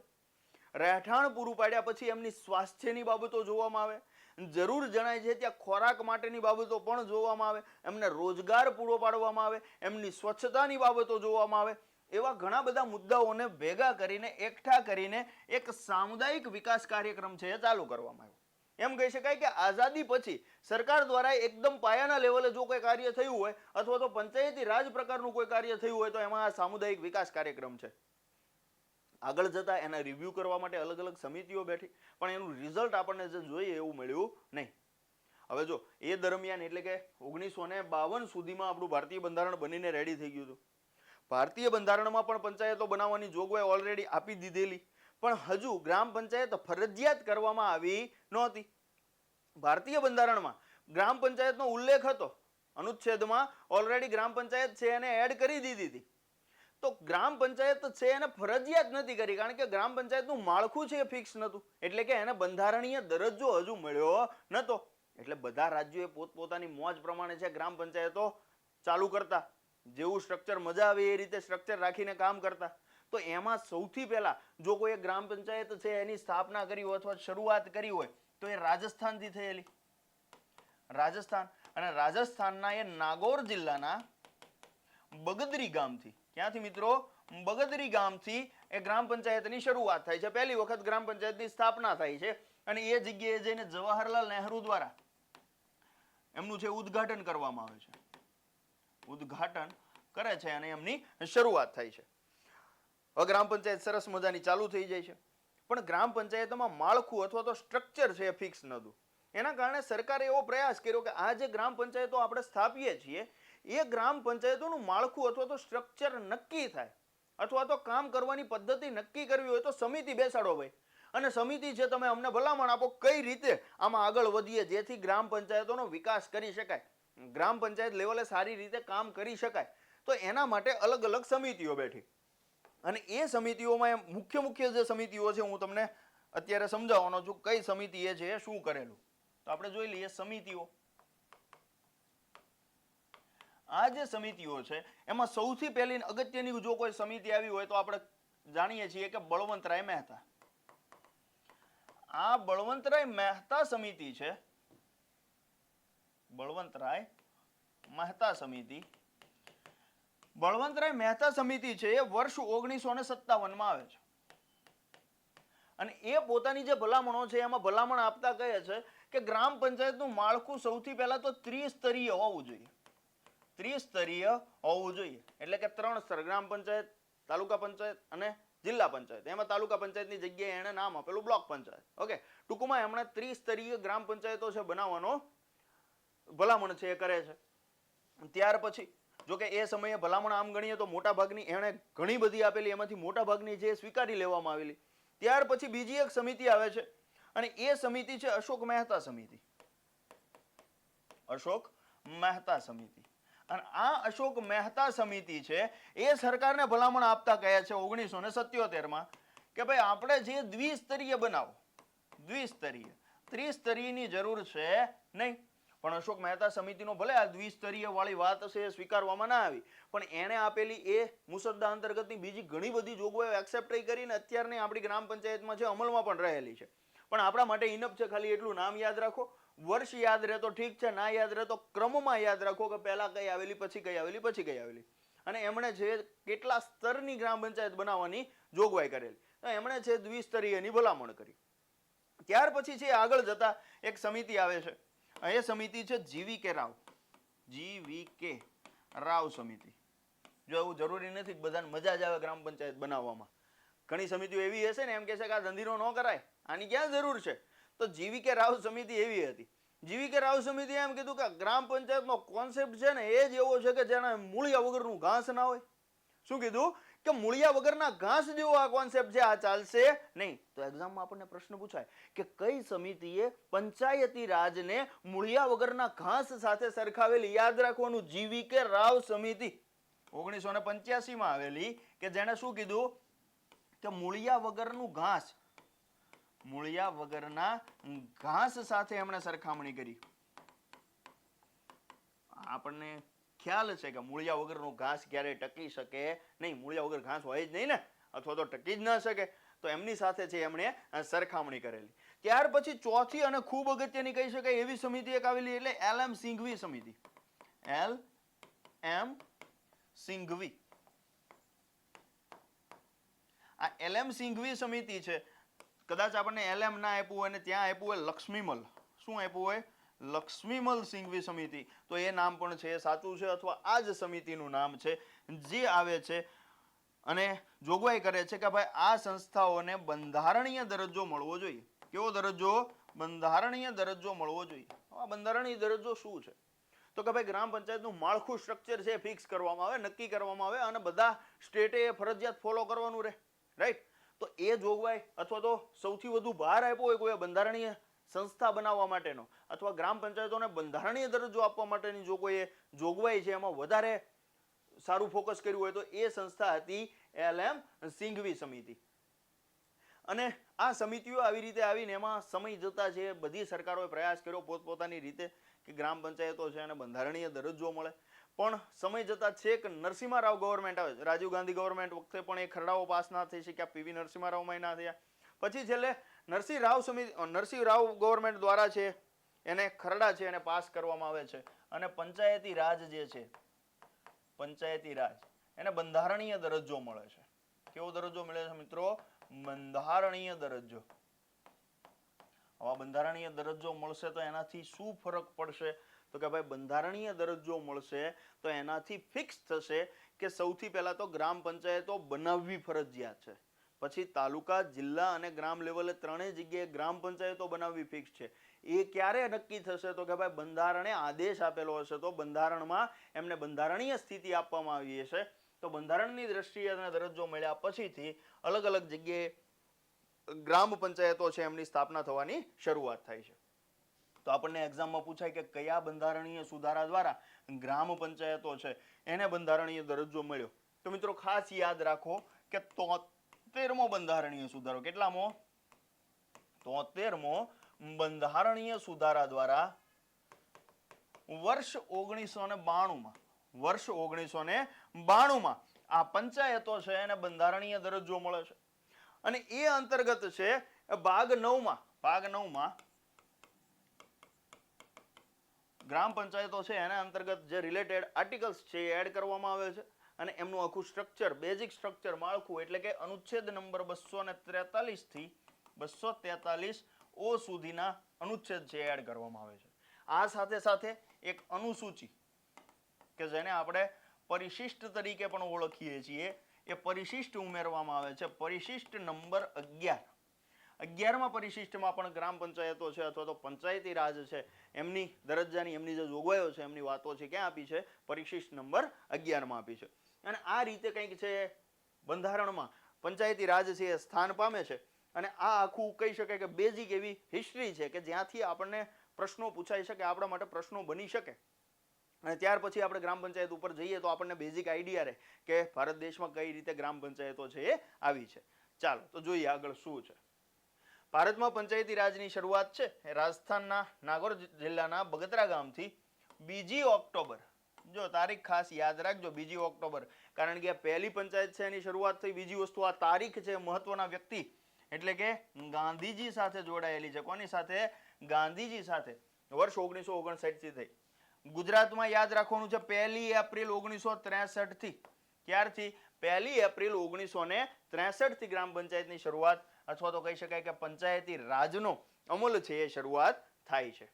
રહેઠાણ પૂરું પાડ્યા પછી એમની સ્વાસ્થ્યની બાબતો જોવામાં આવે, જરૂર જણાય છે ત્યાં ખોરાક માટેની બાબતો પણ જોવામાં આવે, એમને રોજગાર પૂરો પાડવામાં આવે, એમની સ્વચ્છતાની બાબતો જોવામાં આવે. એવા ઘણા બધા મુદ્દાઓને ભેગા કરીને, એકઠા કરીને એક સામુદાયિક વિકાસ કાર્યક્રમ છે એ ચાલુ કરવામાં આવ્યો. એમ કહી શકાય કે આઝાદી પછી સરકાર દ્વારા એકદમ પાયાના લેવલે જો કોઈ કાર્ય થયું હોય, અથવા તો પંચાયતી રાજ પ્રકારનું કોઈ કાર્ય થયું હોય, તો એમાં આ સામુદાયિક વિકાસ કાર્યક્રમ છે. આગળ જતા એના રિવ્યુ કરવા માટે અલગ અલગ સમિતિઓ બેઠી, પણ એનું રિઝલ્ટ આપણને જે જોઈએ એવું મળ્યું નહીં. હવે જો એ દરમિયાન એટલે કે 1952 સુધીમાં આપણું ભારતીય બંધારણ બનીને રેડી થઈ ગયું હતું. ભારતીય બંધારણમાં પણ પંચાયતો બનાવવાની જોગવાઈ ઓલરેડી આપી દીધેલી, પણ હજુ ગ્રામ પંચાયત ફરજિયાત કરવામાં આવી નહોતી. ભારતીય બંધારણમાં ગ્રામ પંચાયતનો ઉલ્લેખ હતો, અનુચ્છેદમાં ઓલરેડી ગ્રામ પંચાયત છે એને એડ કરી દીધી હતી. તો ગ્રામ પંચાયત છે એને ફરજિયાત નથી કરી, કારણ કે ગ્રામ પંચાયતનું માળખું છે એ ફિક્સ નહોતું, એટલે કે એને બંધારણીય દરજ્જો હજુ મળ્યો નહોતો. એટલે બધા રાજ્યોએ પોતપોતાની મોજ પ્રમાણે છે ગ્રામ પંચાયતો ચાલુ કરતા, જેવું સ્ટ્રક્ચર મજા આવે એ રીતે સ્ટ્રક્ચર રાખીને કામ કરતા. તો એમાં સૌથી પહેલા જો કોઈ ગ્રામ પંચાયત છે એની સ્થાપના કરી હોય અથવા શરૂઆત કરી હોય તો એ રાજસ્થાનથી થયેલી. રાજસ્થાન, અને રાજસ્થાનના એ નાગૌર જિલ્લાના બગદરી ગામથી. ક્યાંથી મિત્રો? બગદરી ગામથી એ ગ્રામ પંચાયતની શરૂઆત થાય છે. પહેલી વખત ગ્રામ પંચાયતની સ્થાપના થાય છે, અને એ જગ્યાએ જઈને જવાહરલાલ નહેરુ દ્વારા એમનું છે ઉદ્ઘાટન કરવામાં આવે છે. ઉદ્ઘાટન કરે છે અને એમની શરૂઆત થાય છે. હવે ગ્રામ પંચાયત સરસ મજાની ચાલુ થઈ જાય છે, પણ ગ્રામ પંચાયતમાં માળખું અથવા તો સ્ટ્રક્ચર છે ફિક્સ નહોતું. એના કારણે સરકારે એવો પ્રયાસ કર્યો કે આ જે ગ્રામ પંચાયતો આપણે સ્થાપીએ છીએ એ ગ્રામ પંચાયતોનું માળખું અથવા તો સ્ટ્રક્ચર નક્કી થાય અથવા તો કામ કરવાની પદ્ધતિ નક્કી કરવી હોય તો સમિતિ બેસાડો ભાઈ, અને સમિતિ છે તમે અમને ભલામણ આપો કઈ રીતે આમાં આગળ વધીએ જેથી ગ્રામ પંચાયતોનો વિકાસ કરી શકાય, ગ્રામ પંચાયત લેવલે સારી રીતે કામ કરી શકાય. તો એના માટે અલગ અલગ સમિતિઓ બેઠી, અને એ સમિતિઓમાં મુખ્ય જે સમિતિઓ છે હું તમને અત્યારે સમજાવવાનો છું કઈ સમિતિ એ છે શું કરેલું. તો આપણે જોઈ લઈએ સમિતિઓ. આ જે સમિતિઓ છે એમાં સૌથી પહેલી અગત્યની જો કોઈ સમિતિ આવી હોય તો આપણે જાણીએ છીએ કે બળવંતરાય મહેતા. આ બળવંતરાય મહેતા સમિતિ છે, બળવંતરાય મહેતા સમિતિ. બળવંતરાય મહેતા સમિતિ છે એ વર્ષ 1957 માં આવે છે, અને એ પોતાની જે ભલામણો છે એમાં ભલામણ આપતા કહે છે કે ગ્રામ પંચાયતનું માળખું સૌથી પહેલા તો ત્રિસ્તરીય હોવું જોઈએ. ત્રિસ્તરીય હોવું જોઈએ એટલે કે 3 સ્તર, ગ્રામ પંચાયત, તાલુકા પંચાયત અને જિલ્લા પંચાયત. એમાં તાલુકા પંચાયતની જગ્યાએ એને નામ આપેલું બ્લોક પંચાયત. ઓકે, ટૂંકમાં એમણે ત્રિસ્તરીય ગ્રામ પંચાયતો છે બનાવવાનો ભલામણ છે એ કરે છે. ત્યાર પછી જો કે એ સમયે ભલામણ આમ ગણીએ તો મોટા ભાગની એણે ઘણી બધી આપેલી, એમાંથી મોટા ભાગની જે સ્વીકારી લેવામાં આવેલી. ત્યાર પછી બીજી એક સમિતિ આવે છે અને એ સમિતિ છે અશોક મહેતા સમિતિ. અશોક મહેતા સમિતિ. અને આ અશોક મહેતા સમિતિ છે એ સરકારને ભલામણ આપતા કહે છે 1977 માં કે ભાઈ આપણે જે દ્વિસ્તરીય બનાવો, દ્વિસ્તરીય, ત્રિસ્તરીયની જરૂર છે નહીં. પણ અશોક મહેતા સમિતિનો ભલે આ દ્વિસ્તરીય વાળી વાત છે સ્વીકારવામાં ના આવી, પણ એને આપેલી એ મુસદ્દા અંતર્ગતની બીજી ઘણી બધી જોગવાઈઓ એક્સેપ્ટ કરીને અત્યારની આપણી ગ્રામ પંચાયતમાં છે અમલમાં પણ રહેલી છે. પણ આપણા માટે ઇનફ છે ખાલી એટલું નામ યાદ રાખો, વર્ષ યાદ રહે તો ઠીક છે, ના યાદ રહે તો ક્રમમાં યાદ રાખો કે પહેલા કઈ આવેલી, પછી કઈ આવેલી, પછી કઈ આવેલી. અને એમણે છે કેટલા સ્તરની ગ્રામ પંચાયત બનાવવાની જોગવાઈ કરેલી, એમણે છે દ્વિસ્તરીયની ભલામણ કરી. ત્યાર પછી છે આગળ જતા એક સમિતિ આવે છે, એ સમિતિ છે GVK રાવ, GVK રાવ સમિતિ. જો એવું જરૂરી નથી કે બધાને મજા જ આવે ગ્રામ પંચાયત બનાવવામાં. ઘણી સમિતિઓ એવી હશે ને એમ કે છે કે આ ધંધીનો ન કરાય, આની ક્યાં જરૂર છે. તો GVK રાવ સમિતિ એવી હતી. GVK રાવ સમિતિ એમ કીધું કે ગ્રામ પંચાયતનો કોન્સેપ્ટ છે ને એ જ એવો છે કે જેના મૂળિયા વગરનું ઘાસ ના હોય. શું કીધું કે મૂળિયા વગરના ઘાસ જેવો આ કોન્સેપ્ટ છે, આ ચાલશે નહીં. તો એક્ઝામમાં આપણને પ્રશ્ન પૂછાય કે કઈ સમિતિએ પંચાયતી રાજને મૂળિયા વગરના ઘાસ સાથે સરખાવેલી? યાદ રાખવાનું, GVK રાવ સમિતિ 1985 માં આવેલી કે જેને શું કીધું કે મૂળિયા વગરનું ઘાસ, મૂળિયા વગરના ઘાસ સાથે એમણે સરખામણી કરી. આપણને ખ્યાલ છે કે મૂળિયા વગરનું ઘાસ ક્યારે ટકી શકે નહીં, મૂળિયા વગર ઘાસ હોય જ નહીં ને, અથવા તો ટકી જ ન શકે. તો એમની સાથે છે એમણે સરખામણી કરેલી. ત્યાર પછી ચોથી અને ખૂબ અગત્યની કહી શકાય એવી સમિતિ એક આવેલી એટલે LM સિંઘવી સમિતિ. LM સિંઘવી. આ LM સિંઘવી સમિતિ છે, કદાચ આપણને LM ના આપ્યું હોય ને ત્યાં આપ્યું હોય લક્ષ્મીમલ. શું આપ્યું હોય? લક્ષ્મીમલ સિંઘવી સમિતિ. તો એ નામ પણ છે સાચું છે, અથવા આ જ સમિતિનું નામ છે જે આવે છે અને જોગવાઈ કરે છે કે ભાઈ આ સંસ્થાઓને બંધારણીય દરજ્જો મળવો જોઈએ. કેવો દરજ્જો? બંધારણીય દરજ્જો મળવો જોઈએ. આ બંધારણીય દરજ્જો શું છે? તો કે ભાઈ ગ્રામ પંચાયતનું માળખું સ્ટ્રક્ચર છે ફિક્સ કરવામાં આવે, નક્કી કરવામાં આવે, અને બધા સ્ટેટે ફરજિયાત ફોલો કરવાનું રહે, રાઈટ? તો એ જોગવાઈ અથવા તો સૌથી વધુ ભાર આપ્યો હોય કોઈ બંધારણીય સંસ્થા બનાવવા માટેનો અથવા ગ્રામ પંચાયતોને બંધારણીય દરજ્જો આપવા માટેની જો કોઈ જોગવાઈ છે એમાં વધારે સારું ફોકસ કર્યું હોય તો એ સંસ્થા હતી LM સિંઘવી સમિતિ. અને આ સમિતિઓ આવી રીતે આવીને એમાં સમય જતા છે બધી સરકારોએ પ્રયાસ કર્યો પોતપોતાની રીતે કે ગ્રામ પંચાયતો છે અને બંધારણીય દરજ્જો મળે. પણ સમય જતા છેક નરસિંહ રાવ ગવર્મેન્ટ આવે છે, રાજીવ ગાંધી ગવર્મેન્ટ વખતે પણ એ ખરડાઓ પાસ ના થઈ શક્યા, PV નરસિંહ રાવમાં ના થયા. પછી છેલ્લે નરસિંહ રાવ ગવર્મેન્ટ દ્વારા છે એને ખરડા છે એને પાસ કરવામાં આવે છે, અને પંચાયતી રાજ જે છે, પંચાયતી રાજ એને બંધારણીય દરજ્જો મળે છે. કેવો દરજ્જો મળે છે મિત્રો? બંધારણીય દરજ્જો. આવા બંધારણીય દરજ્જો મળશે તો એનાથી શું ફરક પડશે? તો કે ભાઈ બંધારણીય દરજ્જો મળશે તો એનાથી ફિક્સ થશે કે સૌથી પહેલા તો ગ્રામ પંચાયતો બનાવવી ફરજિયાત છે. પછી તાલુકા, જિલ્લા અને ગ્રામ લેવલે ત્રણેય જગ્યાએ ગ્રામ પંચાયતો બનાવવી ફિક્સ છે. એ ક્યારે નક્કી થશે? તો કે ભાઈ બંધારણે આદેશ આપેલો હશે, તો બંધારણમાં એમને બંધારણીય સ્થિતિ આપવામાં આવી હશે, તો બંધારણની દ્રષ્ટિએ એને દરજ્જો મળ્યા પછીથી અલગ અલગ જગ્યાએ ગ્રામ પંચાયતો છે એમની સ્થાપના થવાની શરૂઆત થાય છે. તો આપણને એક્ઝામમાં પૂછાય કે કયા બંધારણીય સુધારા દ્વારા ગ્રામ પંચાયતો છે એને બંધારણીય દરજ્જો મળ્યો? તો મિત્રો ખાસ યાદ રાખો કે 73મો બંધારણીય સુધારો. કેટલામો? 73મો બંધારણીય સુધારા દ્વારા વર્ષ 1992માં આ પંચાયતો છે એને બંધારણીય દરજ્જો મળે છે. અને એ અંતર્ગત છે ભાગ 9માં ગ્રામ પંચાયતો છે એના અંતર્ગત જે રિલેટેડ આર્ટિકલ્સ છે એ એડ કરવામાં આવે છે અને એમનું આખું સ્ટ્રક્ચર, બેઝિક સ્ટ્રક્ચર, માળખું એટલે કે અનુચ્છેદ નંબર 243 થી 243 ઓ સુધીના અનુચ્છેદ છે એડ કરવામાં આવે છે. આ સાથે સાથે એક અનુસૂચિ કે જેને આપણે પરિશિષ્ટ તરીકે પણ ઓળખીએ છીએ, એ પરિશિષ્ટ ઉમેરવામાં આવે છે. પરિશિષ્ટ નંબર 11માં પરિશિષ્ટમાં પણ ગ્રામ પંચાયતો છે અથવા તો પંચાયતી રાજ છે એમની દરજ્જાની, એમની જે જોગવાઈઓ છે, એમની વાતો છે, ક્યાં આપી છે? પરિશિષ્ટ નંબર 11માં આપી છે. અને આ રીતે કંઈક છે બંધારણમાં પંચાયતી રાજ છે એ સ્થાન પામે છે. અને આ આખું કહી શકાય કે બેઝિક એવી હિસ્ટ્રી છે કે જ્યાંથી આપણને પ્રશ્નો પૂછાઈ શકે, આપણા માટે પ્રશ્નો બની શકે. અને ત્યાર પછી આપણે ગ્રામ પંચાયત ઉપર જઈએ તો આપણને બેઝિક આઈડિયા રહે કે ભારત દેશમાં કઈ રીતે ગ્રામ પંચાયતો છે એ આવી છે. ચાલો તો જોઈએ આગળ શું છે. ભારતમાં પંચાયતી રાજની શરૂઆત છે એ રાજસ્થાનના નાગોર જિલ્લાના બગતરા ગામથી 2 ઓક્ટોબર, જો તારીખ ખાસ યાદ રાખજો, 2 ઓક્ટોબર, કારણ કે પહેલી પંચાયત છે એની શરૂઆત થઈ. બીજી વસ્તુ, આ તારીખ છે મહત્વના વ્યક્તિ એટલે કે ગાંધીજી સાથે જોડાયેલી છે. કોની સાથે? ગાંધીજી સાથે. વર્ષ 1959 થી થઈ. ગુજરાતમાં યાદ રાખવાનું છે 1 એપ્રિલ 1963 થી. ક્યારથી? 1 એપ્રિલ 1963 થી ગ્રામ પંચાયતની શરૂઆત અથવા તો કહી શકાય કે પંચાયતી રાજનો અમલ છે એ શરૂઆત થાય છે.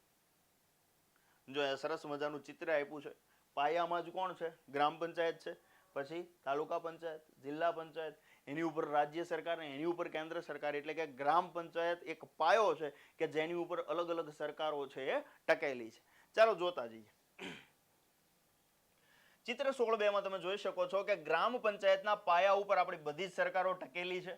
જો એ સરસ મજાનું ચિત્ર આપ્યું છે. પાયામાં જ કોણ છે? ગ્રામ પંચાયત છે. પછી તાલુકા પંચાયત, જિલ્લા પંચાયત, એની ઉપર રાજ્ય સરકાર અને એની ઉપર કેન્દ્ર સરકાર, એટલે કે ગ્રામ પંચાયત એક પાયો છે કે જેની ઉપર અલગ અલગ સરકારો છે એ ટકેલી છે. ચાલો જોતા જઈએ. ચિત્ર 16:2માં તમે જોઈ શકો છો કે ગ્રામ પંચાયતના પાયા ઉપર આપણી બધી જ સરકારો ટકેલી છે.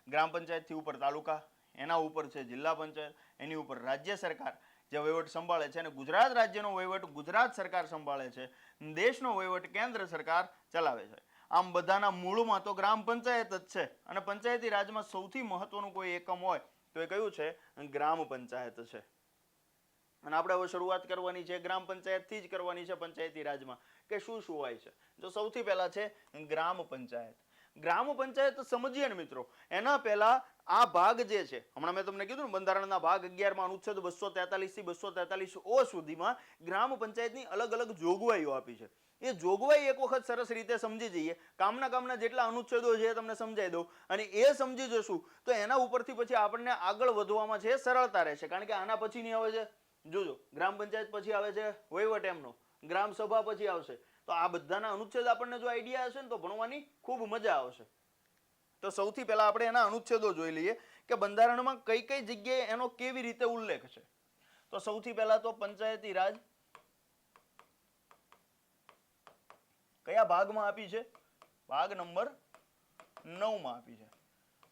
ગ્રામ પંચાયતથી ઉપર તાલુકા, એના ઉપર છે જિલ્લા પંચાયત, એની ઉપર રાજ્ય સરકાર જે વહીવટ સંભાળે છે, અને ગુજરાત રાજ્યનો વહીવટ ગુજરાત સરકાર સંભાળે છે, દેશનો વહીવટ કેન્દ્ર સરકાર ચલાવે છે. આમ બધાના મૂળમાં તો ગ્રામ પંચાયત જ છે. અને પંચાયતી રાજમાં સૌથી મહત્વનું કોઈ એકમ હોય તો એ કયું છે? ગ્રામ પંચાયત છે. અને આપણે હવે શરૂઆત કરવાની છે ગ્રામ પંચાયતથી જ કરવાની છે પંચાયતી રાજમાં, કે શું શું હોય છે. જો સૌથી પહેલા છે ગ્રામ પંચાયત. ગ્રામ પંચાયત સમજીએ ને મિત્રો, એના પહેલા આ ભાગ જે છે, હમણાં મેં તમને કીધું ને બંધારણના ભાગ 11માં અનુચ્છેદ 243 થી 243 ઓ સુધીમાં ગ્રામ પંચાયતની અલગ અલગ જોગવાઈઓ આપી છે. એ જોગવાઈ એક વખત સરસ રીતે સમજી જઈએ, કામના જેટલા અનુચ્છેદો છે એ તમને સમજાઈ દઉં, અને એ સમજી જશું તો એના ઉપરથી પછી આપણને આગળ વધવામાં છે સરળતા રહેશે. કારણ કે આના પછીની આવે છે, જોજો, ગ્રામ પંચાયત પછી આવે છે વહીવટ એમનો, ગ્રામ સભા પછી આવશે. તો આ બધાના અનુચ્છેદ આપણને જો આઈડિયા હશે ને તો ભણવાની ખૂબ મજા આવશે. તો સૌથી પહેલા આપણે એના અનુચ્છેદો જોઈ લઈએ કે બંધારણમાં કઈ કઈ જગ્યાએ એનો કેવી રીતે ઉલ્લેખ છે. તો સૌથી પહેલા તો પંચાયતી રાજ કયા ભાગમાં આપી છે? ભાગ નંબર 9માં આપી છે.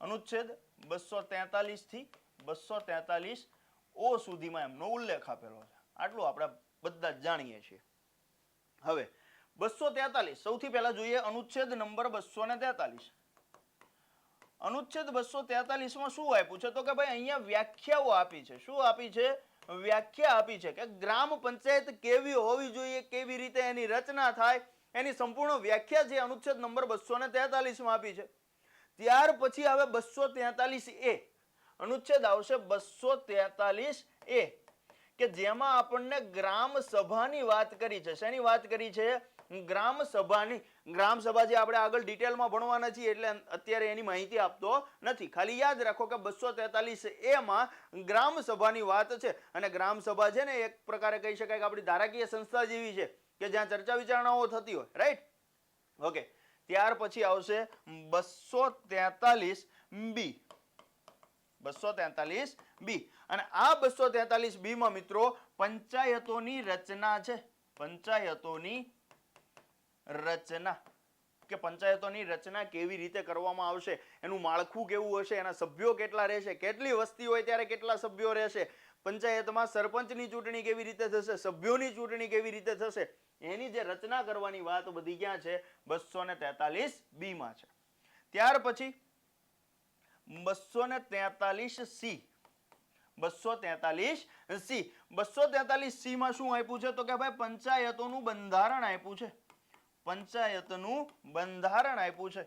અનુચ્છેદ 243 થી 243 ઓ સુધીમાં એમનો ઉલ્લેખ આપેલો છે. આટલું આપણે બધા જ જાણીએ છીએ. હવે 243 સૌથી પહેલા જોઈએ અનુચ્છેદ નંબર 243. અનુચ્છેદ 243માં શું આપ્યું છે? તો કે ભાઈ અહીંયા વ્યાખ્યાઓ આપી છે. શું આપી છે? વ્યાખ્યા આપી છે કે ગ્રામ પંચાયત કેવી હોવી જોઈએ, કેવી રીતે એની રચના થાય, એની સંપૂર્ણ વ્યાખ્યા છે અનુચ્છેદ નંબર 243માં આપી છે. ત્યાર પછી આવે 243A. અનુચ્છેદ આવશે 243A કે જેમાં આપણને ગ્રામ સભાની વાત કરી છે. શેની વાત કરી છે? ગ્રામ સભાની. ગ્રામ સભા જે આપણે આગળ ડિટેલમાં ભણવાના છીએ એટલે અત્યારે એની માહિતી આપતો નથી. ખાલી યાદ રાખો કે 243A માં ગ્રામ સભાની વાત છે. અને ગ્રામ સભા છે ને એક પ્રકારે કહી શકાય કે આપણી ધારાકીય સંસ્થા જેવી છે કે જ્યાં ચર્ચા વિચારણાઓ થતી હોય, રાઈટ? ઓકે. ત્યાર પછી આવશે 243 બી, 243 બી. અને આ 243 બી માં મિત્રો પંચાયતોની રચના છે, પંચાયતોની રચના, કે પંચાયતોની રચના કેવી રીતે કરવામાં આવશે, એનું માળખું કેવું હશે, એના સભ્યો કેટલા રહેશે, કેટલી વસ્તી હોય ત્યારે કેટલા સભ્યો રહેશે, પંચાયતમાં સરપંચની ચૂંટણી કેવી રીતે થશે, સભ્યોની ચૂંટણી કેવી રીતે થશે, એની જે રચના કરવાની વાત બધી ક્યાં છે, 243 બી માં છે. ત્યાર પછી 243 સી, 243 સી, 243 સી માં શું આપ્યું છે, તો કે ભાઈ પંચાયતોનું બંધારણ આપ્યું છે, પંચાયતનું બંધારણ આપ્યું છે.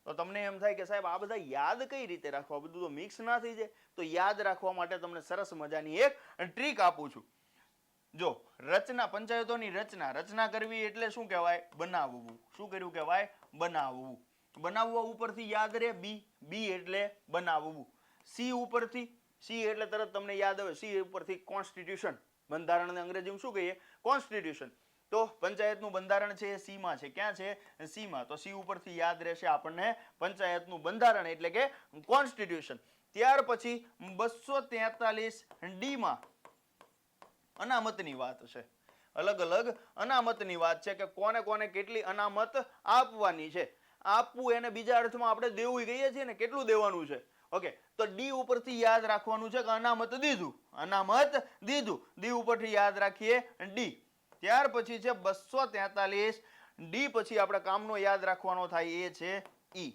તો તમને એમ થાય કે સાહેબ આ બધા યાદ કઈ રીતે રાખવા, બધું તો મિક્સ ના થઈ જાય, તો યાદ રાખવા માટે તમને સરસ મજાની એક ટ્રીક આપું છું. જો રચના, પંચાયતોની રચના, રચના કરવી એટલે શું કહેવાય, બનાવવું. શું કર્યું કહેવાય, બનાવવું. બનાવવા ઉપરથી યાદ રહે બી, બી એટલે બનાવવું. સી ઉપરથી, સી એટલે તરત તમને યાદ આવે, સી ઉપરથી કોન્સ્ટિટ્યુશન, બંધારણને અંગ્રેજીમાં શું કહીએ, કોન્સ્ટિટ્યુશન. તો પંચાયતનું બંધારણ છે એ સી માં છે, ક્યાં છે, સી માં. તો સી ઉપરથી યાદ રહેશે આપણને પંચાયતનું બંધારણ એટલે કે કોન્સ્ટિટ્યુશન. ત્યાર પછી 243 ડી માં અનામતની વાત છે, અલગ અલગ અનામતની વાત છે કે કોને કોને કેટલી અનામત આપવાની છે. આપવું એને બીજા અર્થમાં આપણે દેવું કહીએ છીએ ને, કેટલું દેવાનું છે. ઓકે, તો ડી ઉપરથી યાદ રાખવાનું છે કે અનામત દીધું, અનામત દીધું, ડી ઉપરથી યાદ રાખીએ ડી. ત્યાર પછી છે 243 ડી પછી આપણે કામનો યાદ રાખવાનો થાય એ છે ઈ.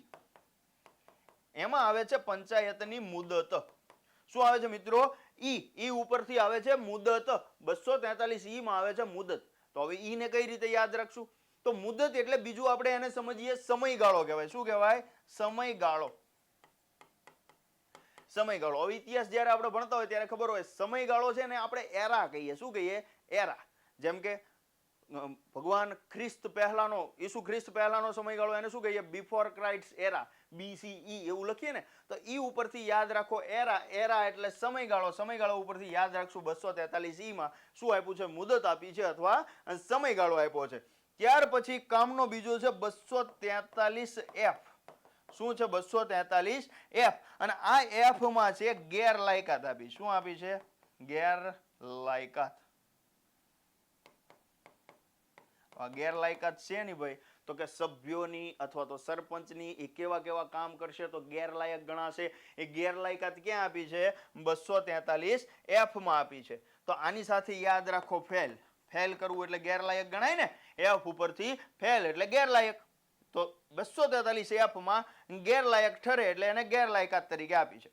એમાં આવે છે પંચાયતની મુદત. શું આવે છે મિત્રો, ઈ ઉપરથી આવે છે મુદત. 243 ઈ માં આવે છે મુદત. તો હવે ઈ ને કઈ રીતે યાદ રાખશું, તો મુદત એટલે બીજું આપણે એને સમજીએ સમયગાળો કહેવાય. શું કહેવાય, સમયગાળો. સમયગાળો. હવે ઇતિહાસ જ્યારે આપણે ભણતા હોય ત્યારે ખબર હોય સમયગાળો છે ને આપણે એરા કહીએ. શું કહીએ, એરા. જેમ કે ભગવાન ખ્રિસ્ત પહેલાનો, ઈસુ ખ્રિસ્ત પહેલાનો સમયગાળો એને શું કહીએ, બિફોર ક્રાઇસ્ટ એરા, BCE એવું લખીએ ને, તો ઈ ઉપરથી યાદ રાખો એરા, એરા એટલે સમયગાળો, સમયગાળો ઉપરથી યાદ રાખશું 243 ઈ માં શું આપ્યું છે, મુદત આપી છે અથવા સમયગાળો આપ્યો છે. ત્યાર પછી કામનો બીજો છે 243 એફ. શું છે 243 એફ, અને આ એફ માં છે ગેરલાયકાત આપી. શું આપી છે, ગેરલાયકાત. ગેરલાયકાત છે ની ભાઈ, તો કે સભ્યોની અથવા તો સરપંચની એ કેવા કેવા કામ કરશે તો ગેરલાયક ગણાશે. એ ગેરલાયકાત ક્યાં આપી છે, 243 એફ માં આપી છે. તો આની સાથે યાદ રાખો ફેલ. ફેલ કરવું એટલે ગેરલાયક ગણાય ને, એફ ઉપરથી ફેલ એટલે ગેરલાયક. તો 243 એફ માં ગેરલાયક ઠરે એટલે એને ગેરલાયકાત તરીકે આપી છે.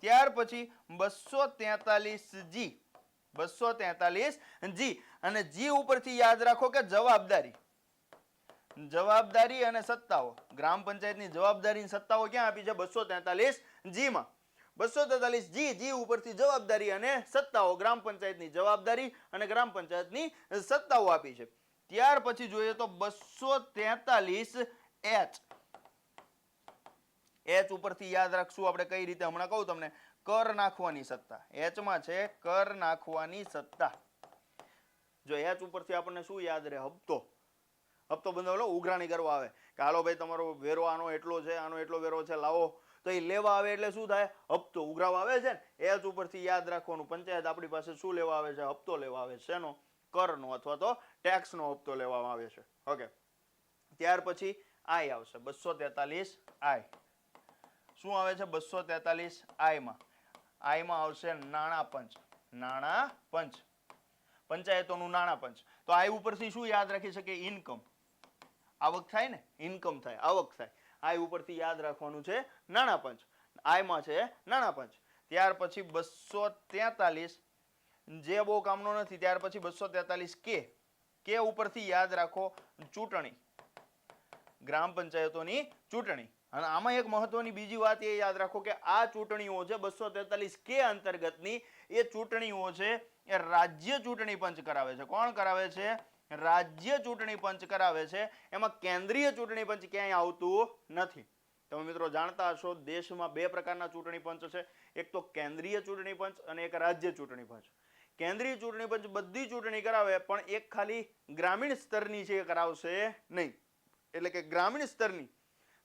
ત્યાર પછી 243 જી, 243 જી, અને જી ઉપરથી યાદ રાખો કે જવાબદારી. જવાબદારી અને સત્તાઓ, ગ્રામ પંચાયતની જવાબદારી સત્તાઓ ક્યાં આપી છે, 243 જી માં. 243 જી, જી ઉપરથી જવાબદારી અને સત્તાઓ, ગ્રામ પંચાયતની જવાબદારી અને ગ્રામ પંચાયતની સત્તાઓ આપી છે. ત્યાર પછી જોઈએ તો 243 એચ. એચ ઉપરથી યાદ રાખશું આપણે કઈ રીતે, હમણાં કહું તમને, કર નાખવાની સત્તા. એચ માં છે કર નાખવાની સત્તા. જો એચ ઉપરથી આપણને શું યાદ રહે, હપ્તો. હપ્તો બંધાવેલો, ઉઘરાણી કરવા આવે કે હાલો ભાઈ તમારો વેરો આનો એટલો છે, આનો એટલો વેરો છે, લાવો. તો એ લેવા આવે એટલે શું થાય, હપ્તો ઉઘરાવા આવે છે ને. એચ ઉપરથી યાદ રાખવાનું, પંચાયત આપણી પાસે શું લેવા આવે છે, હપ્તો લેવા આવે છે. શેનો, કરનો અથવા તો ટેક્સનો હપ્તો લેવામાં આવે છે. ઓકે, ત્યાર પછી આઈ આવશે 243 આઈ. શું આવે છે 243 આઈ માં, આઈ માં આવશે નાણાં પંચ. નાણાં પંચ, પંચાયતોનું નાણાં પંચ. તો આઈ ઉપરથી શું યાદ રાખી શકે, ઇન્કમ. આવક થાય ને, ઇન્કમ થાય, આવક થાય. આઈ ઉપરથી યાદ રાખવાનું છે નાણાં પંચ. આઈ માં છે નાણાં પંચ. ત્યાર પછી 243 જે બહુ કામનો નથી. ત્યાર પછી 243 કે. કે ઉપરથી યાદ રાખો ચૂંટણી, ગ્રામ પંચાયતોની ચૂંટણી. અને આમાં એક મહત્વની બીજી વાત એ યાદ રાખો કે આ ચૂંટણીઓ છે 243 કે અંતર્ગતની, એ ચૂંટણીઓ છે એ રાજ્ય ચૂંટણી પંચ કરાવે છે. કોણ કરાવે છે, રાજ્ય ચૂંટણી પંચ કરાવે છે. એમાં કેન્દ્રીય ચૂંટણી પંચ ક્યાંય આવતું નથી. તમે મિત્રો જાણતા હશો દેશમાં બે પ્રકારના ચૂંટણી પંચ છે, એક તો કેન્દ્રીય ચૂંટણી પંચ અને એક રાજ્ય ચૂંટણી પંચ. કેન્દ્રીય ચૂંટણી પંચ બધી ચૂંટણી કરાવે, પણ એક ખાલી ગ્રામીણ સ્તરની છે એ કરાવશે નહીં. એટલે કે ગ્રામીણ સ્તરની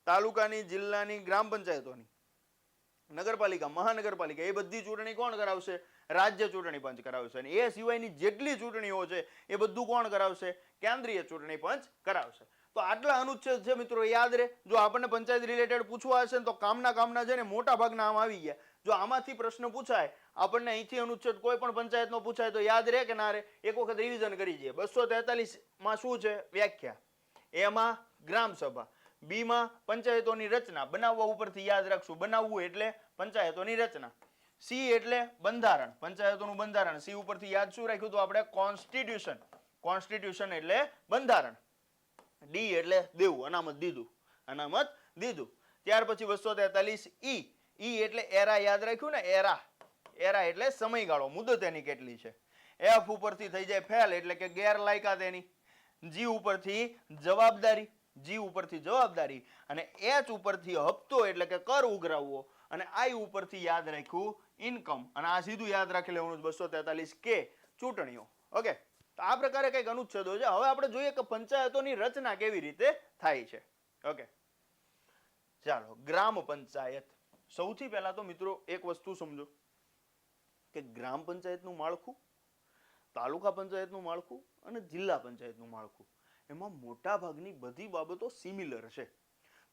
તાલુકાની, જિલ્લાની, ગ્રામ પંચાયતોની, નગરપાલિકા, મહાનગરપાલિકા, એ બધી ચૂંટણી કોણ કરાવશે? રાજ્ય ચૂંટણી પંચ કરાવશે. અને એ સિવાયની જેટલી ચૂંટણીઓ છે એ બધું કોણ કરાવશે? કેન્દ્રીય ચૂંટણી પંચ કરાવશે. તો આટલા અનુચ્છેદ છે મિત્રો, યાદ રહે. જો આપણને પંચાયત રિલેટેડ પૂછવા હશે ને તો કામના છે ને મોટા ભાગના આમ આવી ગયા. જો આમાંથી પ્રશ્ન પૂછાય, આપણને અહીંથી અનુચ્છેદ કોઈ પણ પંચાયતનો પૂછાય તો યાદ રહે કે ના રહે? એક વખત રિવિઝન કરી જઈએ. 243 માં શું છે? વ્યાખ્યા. એમાં ગ્રામ સભા. બી માં પંચાયતોની રચના. બનાવવા ઉપરથી યાદ રાખશું. બનાવવું એટલે પંચાયતોની રચના. સી એટલે બંધારણ, પંચાયતોનું બંધારણ. સી ઉપરથી યાદ શું રાખ્યું તો આપણે? કોન્સ્ટિટ્યુશન. કોન્સ્ટિટ્યુશન એટલે બંધારણ. ડી એટલે દેવું, અનામત દીધું, અનામત દીધું. ત્યાર પછી 243 ઈ. ઈ એટલે એરા, યાદ રાખ્યું ને? એરા. એરા એટલે સમયગાળો, મુદત એની કેટલી છે. એફ ઉપરથી થઈ જાય ફેલ એટલે કે ગેરલાયકાત એની. જી ઉપરથી જવાબદારી, જી ઉપરથી જવાબદારી. અને એચ ઉપરથી હપ્તો એટલે કે કર ઉઘરાવવો. અને આઈ ઉપરથી યાદ રાખ્યું ઇન્કમ. અને આ સીધું યાદ રાખી લેવાનું 243 કે ચૂંટણીઓ. ઓકે, તો આ પ્રકારે કંઈક અનુચ્છેદો છે. હવે આપણે જોઈએ કે પંચાયતોની રચના કેવી રીતે થાય છે. ઓકે, ચાલો. ગ્રામ પંચાયત. સૌથી પહેલા તો મિત્રો એક વસ્તુ સમજો કે ગ્રામ પંચાયતનું માળખું, તાલુકા પંચાયતનું માળખું અને જિલ્લા પંચાયતનું માળખું, એમાં મોટા ભાગની બધી બાબતો સિમિલર છે.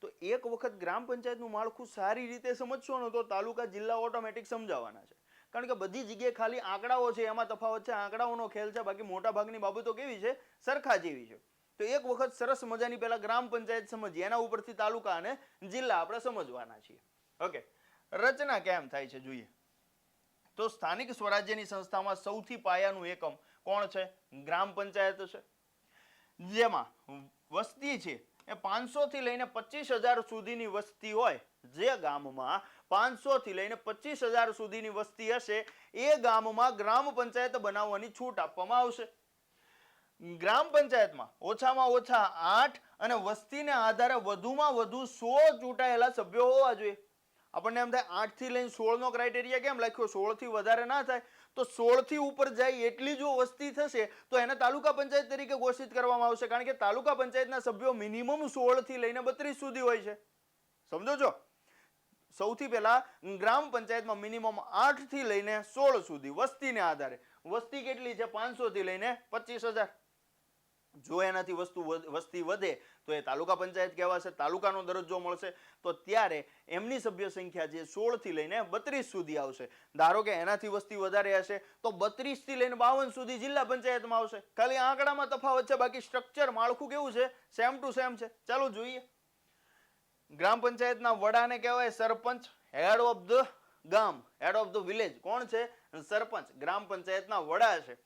તો એક વખત ગ્રામ પંચાયતનું માળખું સારી રીતે સમજશો ને તો તાલુકા, જિલ્લા ઓટોમેટિક સમજાવવાના છે. કારણ કે બધી જગ્યાએ ખાલી આંકડાઓ છે, એમાં તફાવત છે, આંકડાઓનો ખેલ છે. બાકી મોટા ભાગની બાબતો કેવી છે? સરખા જેવી છે. તો એક વખત સરસ મજાની પહેલા ગ્રામ પંચાયત સમજીએ, એના ઉપરથી તાલુકા અને જિલ્લા આપણે સમજવાના છીએ. ઓકે, રચના કેમ થાય છે જોઈએ તો સ્થાનિક સ્વરાજ્યની સંસ્થામાં સૌથી પાયાનું એકમ કોણ છે? ગ્રામ પંચાયત છે. જેમાં વસ્તી છે એ 500 થી લઈને 25,000 સુધીની વસ્તી હોય. જે ગામમાં 500 થી લઈને 25,000 સુધીની વસ્તી હશે એ ગામમાં ગ્રામ પંચાયત બનાવવાની છૂટ આપવામાં આવશે. ગ્રામ પંચાયતમાં ઓછામાં ઓછા 8 અને વસ્તીને આધારે વધુમાં વધુ 100 ચૂંટાયેલા સભ્યો હોવા જોઈએ. આપણને એમ થાય 8 થી લઈને 16 નો ક્રાઇટેરિયા કેમ લખ્યો? 16 થી વધારે ના થાય. તો 16 થી ઉપર જાય એટલી જો વસ્તી થશે તો એને તાલુકા પંચાયત તરીકે ઘોષિત કરવામાં આવશે. કારણ કે તાલુકા પંચાયતના સભ્યો મિનિમમ 16 થી લઈને 32 સુધી હોય છે. સમજો છો? સૌથી પહેલા ગ્રામ પંચાયતમાં મિનિમમ 8 થી લઈને 16 સુધી વસ્તીને આધારે. વસ્તી કેટલી છે? 500 થી લઈને 25,000. જો એનાથી વસ્તી વધે તો એ તાલુકા પંચાયત કહેવાશે, તાલુકાનો દરજ્જો મળશે. તો ત્યારે એમની સભ્ય સંખ્યા જે 16 થી લઈને 32 સુધી આવશે. ધારો કે એનાથી વસ્તી વધારે હશે તો 32 થી લઈને 52 સુધી જિલ્લા પંચાયતમાં આવશે. ખાલી આંકડામાં તફાવત છે, બાકી સ્ટ્રક્ચર, માળખું કેવું છે? સેમ ટુ સેમ છે. ચાલો જોઈએ. ગ્રામ પંચાયતના વડાને કહેવાય સરપંચ. હેડ ઓફ ધ ગામ, હેડ ઓફ ધ વિલેજ કોણ છે? સરપંચ. ગ્રામ પંચાયતના વડા છે,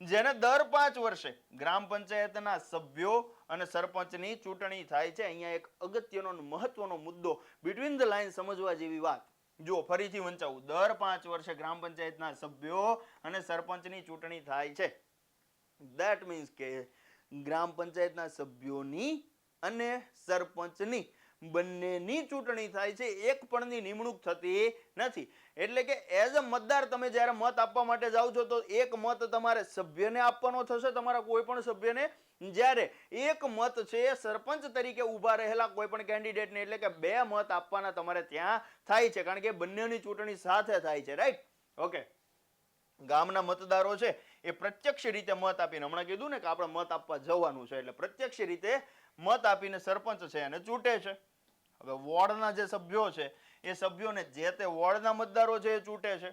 જેને દર 5 વર્ષે ગ્રામ પંચાયતના સભ્યો અને સરપંચની ચૂંટણી થાય છે. અહીંયા એક અગત્યનો મહત્વનો મુદ્દો, બિટવીન ધ લાઈન સમજવા જેવી વાત. જો ફરીથી વંચાવું, દર 5 વર્ષે ગ્રામ પંચાયતના સભ્યો અને સરપંચની ચૂંટણી થાય છે. ધેટ મીન્સ કે ગ્રામ પંચાયતના સભ્યોની અને સરપંચની બંનેની ચૂંટણી થાય છે. એક પણની નિમણૂક થતી નથી. એટલે કે એઝ અ મતદાર તમે જ્યારે મત આપવા માટે જાઓ છો તો એક મત તમારે સભ્યને આપવાનો થશે, તમારા કોઈ પણ સભ્યને. જ્યારે એક મત છે એ સરપંચ તરીકે ઊભા રહેલા કોઈ પણ કેન્ડિડેટને, એટલે કે 2 મત આપવાના તમારે ત્યાં થાય છે. કારણ કે બંનેની ચૂંટણી સાથે થાય છે. રાઈટ? ઓકે. ગામના મતદારો છે એ પ્રત્યક્ષ રીતે મત આપીને, હમણાં કીધું ને કે આપણે મત આપવા જવાનું છે, એટલે પ્રત્યક્ષ રીતે મત આપીને સરપંચ છે અને ચૂંટે છે. હવે વોર્ડના જે સભ્યો છે એ સભ્યોને જે તે વોર્ડના મતદારો છે એ ચૂંટે છે.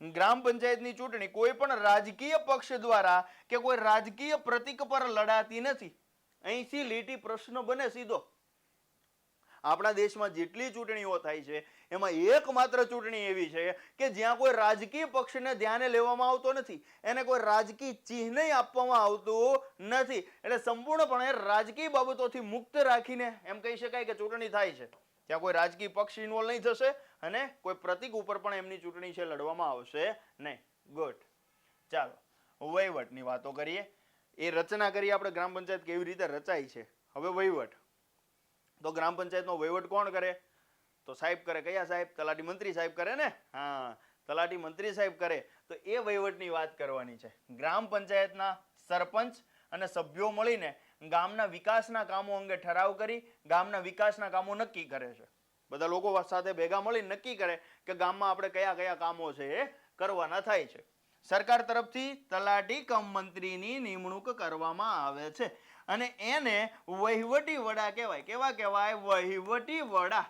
ગ્રામ પંચાયતની ચૂંટણી કોઈ પણ રાજકીય પક્ષ દ્વારા કે કોઈ રાજકીય પ્રતીક પર લડાતી નથી. અહીંથી લીટી પ્રશ્ન બને સીધો. આપણા દેશમાં જેટલી ચૂંટણીઓ થાય છે એમાં એકમાત્ર ચૂંટણી એવી છે કે જ્યાં કોઈ રાજકીય પક્ષને ધ્યાને લેવામાં આવતો નથી, એને કોઈ રાજકીય ચિહ્ન આપવામાં આવતું નથી. એટલે સંપૂર્ણપણે રાજકીય બાબતોથી મુક્ત રાખીને એમ કહી શકાય કે ચૂંટણી થાય છે. ત્યાં કોઈ રાજકીય પક્ષ ઇન્વોલ્વ નહીં થશે અને કોઈ પ્રતીક ઉપર પણ એમની ચૂંટણી છે લડવામાં આવશે નહીં. ગુડ. ચાલો વહીવટની વાતો કરીએ. એ રચના કરીએ આપણે, ગ્રામ પંચાયત કેવી રીતે રચાય છે. હવે વહીવટ. તો ગ્રામ પંચાયતનો વહીવટ કોણ કરે? તો સાહેબ કરે. કયા સાહેબ? તલાટી મંત્રી સાહેબ કરે ને. હા, તલાટી મંત્રી સાહેબ કરે. તો એ વહીવટની વાત કરવાની છે. ગ્રામ પંચાયતના સરપંચ અને સભ્યો મળીને ગામના વિકાસના કામો અંગે ઠરાવ કરી ગામના વિકાસના કામો નક્કી કરે છે. બધા લોકો સાથે ભેગા મળી નક્કી કરે કે ગામમાં આપણે કયા કયા કામો છે એ કરવાના થાય છે. સરકાર તરફથી તલાટી કમ મંત્રીની નિમણૂક કરવામાં આવે છે અને એને વહીવટી વડા કહેવાય. કેવા કહેવાય? વહીવટી વડા.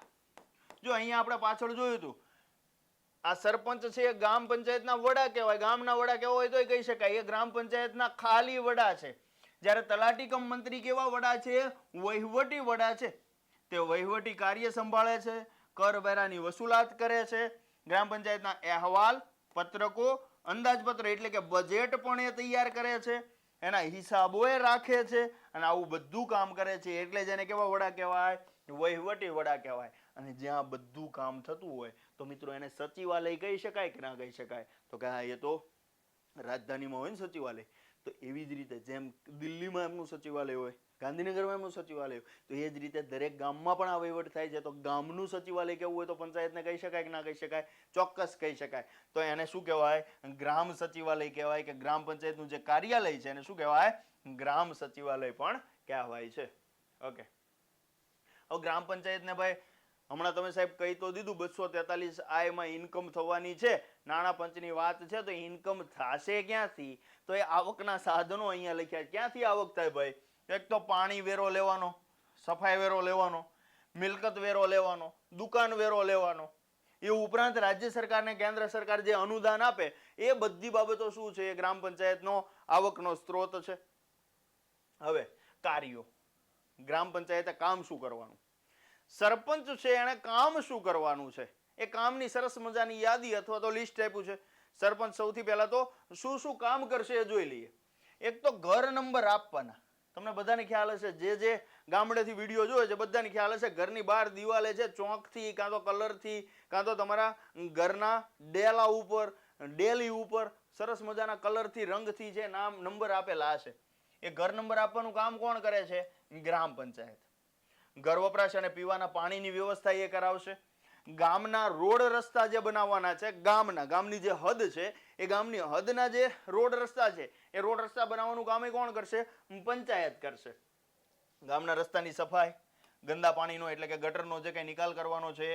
જો અહીંયા આપણે પાછળ જોયું હતું, આ સરપંચ છે એ ગ્રામ પંચાયતના વડા કહેવાય. ગામના વડા કેવા હોય તો કહી શકાય એ ગ્રામ પંચાયતના ખાલી વડા છે. જ્યારે તલાટી કમ મંત્રી કેવા વડા છે? વહીવટી વડા છે. તે વહીવટી કાર્ય સંભાળે છે, કરવેરાની વસૂલાત કરે છે, ગ્રામ પંચાયતના અહેવાલ, પત્રકો, અંદાજપત્ર એટલે કે બજેટ પણ એ તૈયાર કરે છે, એના હિસાબો એ રાખે છે અને આવું બધું કામ કરે છે. એટલે જેને કેવા વડા કહેવાય? વહીવટી વડા કહેવાય. અને જ્યાં બધું કામ થતું હોય તો મિત્રો એને સચિવાલય કહી શકાય કે ના કહી શકાય? તો કે હા, એ તો રાજધાનીમાં હોય ને સચિવાલય. તો એવી જ રીતે જેમ દિલ્હીમાં એમનું સચિવાલય હોય, ગાંધીનગરમાં એમનું સચિવાલય હોય, તો એ જ રીતે દરેક ગામમાં પણ આ વહીવટ થાય છે. તો ગામનું સચિવાલય કેવું હોય તો પંચાયતને કહી શકાય કે ના કહી શકાય? ચોક્કસ કહી શકાય. તો એને શું કહેવાય? ગ્રામ સચિવાલય કહેવાય. કે ગ્રામ પંચાયતનું જે કાર્યાલય છે એને શું કહેવાય? ગ્રામ સચિવાલય પણ કહેવાય છે. ઓકે, હવે ગ્રામ પંચાયતને ભાઈ હમણાં તમે સાહેબ કહી તો દીધું 243 આયમાં ઇન્કમ થવાની છે, નાણાં પંચની વાત છે. તો ઇન્કમ થશે ક્યાંથી? તો એ આવકના સાધનો અહીંયા લખ્યા. ક્યાંથી આવક થાય ભાઈ? એક તો પાણી વેરો લેવાનો, સફાઈ વેરો લેવાનો, મિલકત વેરો લેવાનો, દુકાન વેરો લેવાનો. એ ઉપરાંત રાજ્ય સરકાર ને કેન્દ્ર સરકાર જે અનુદાન આપે એ બધી બાબતો શું છે? એ ગ્રામ પંચાયતનો આવકનો સ્ત્રોત છે. હવે કાર્યો, ગ્રામ પંચાયતે કામ શું કરવાનું? સરપંચ છે એને કામ શું કરવાનું છે એ કામની સરસ મજાની યાદી અથવા તો લિસ્ટ આપ્યું છે. સરપંચ સૌથી પહેલા તો શું શું કામ કરશે એ જોઈ લઈએ. એક તો ઘર નંબર આપવાના. તમને બધાને ખ્યાલ હશે, જે ગામડેથી વિડીયો જોયો છે બધાને ખ્યાલ હશે, ઘરની બહાર દિવાલે છે ચોકથી કાં તો કલરથી કાં તો તમારા ઘરના ડેલા ઉપર, ડેલી ઉપર સરસ મજાના કલરથી, રંગથી છે નામ નંબર આપેલા હશે. એ ઘર નંબર આપવાનું કામ કોણ કરે છે? ગ્રામ પંચાયત. ઘર વપરાશ અને પીવાના પાણીની વ્યવસ્થા એ કરાવશે. ગામના રોડ રસ્તા જે બનાવવાના છે, ગામની જે હદ છે એ ગામની હદના જે રોડ રસ્તા છે એ રોડ રસ્તા બનાવવાનું કામ એ કોણ કરશે? પંચાયત કરશે. ગામના રસ્તાની સફાઈ, ગંદા પાણીનો એટલે કે ગટરનો જે કઈ નિકાલ કરવાનો છે,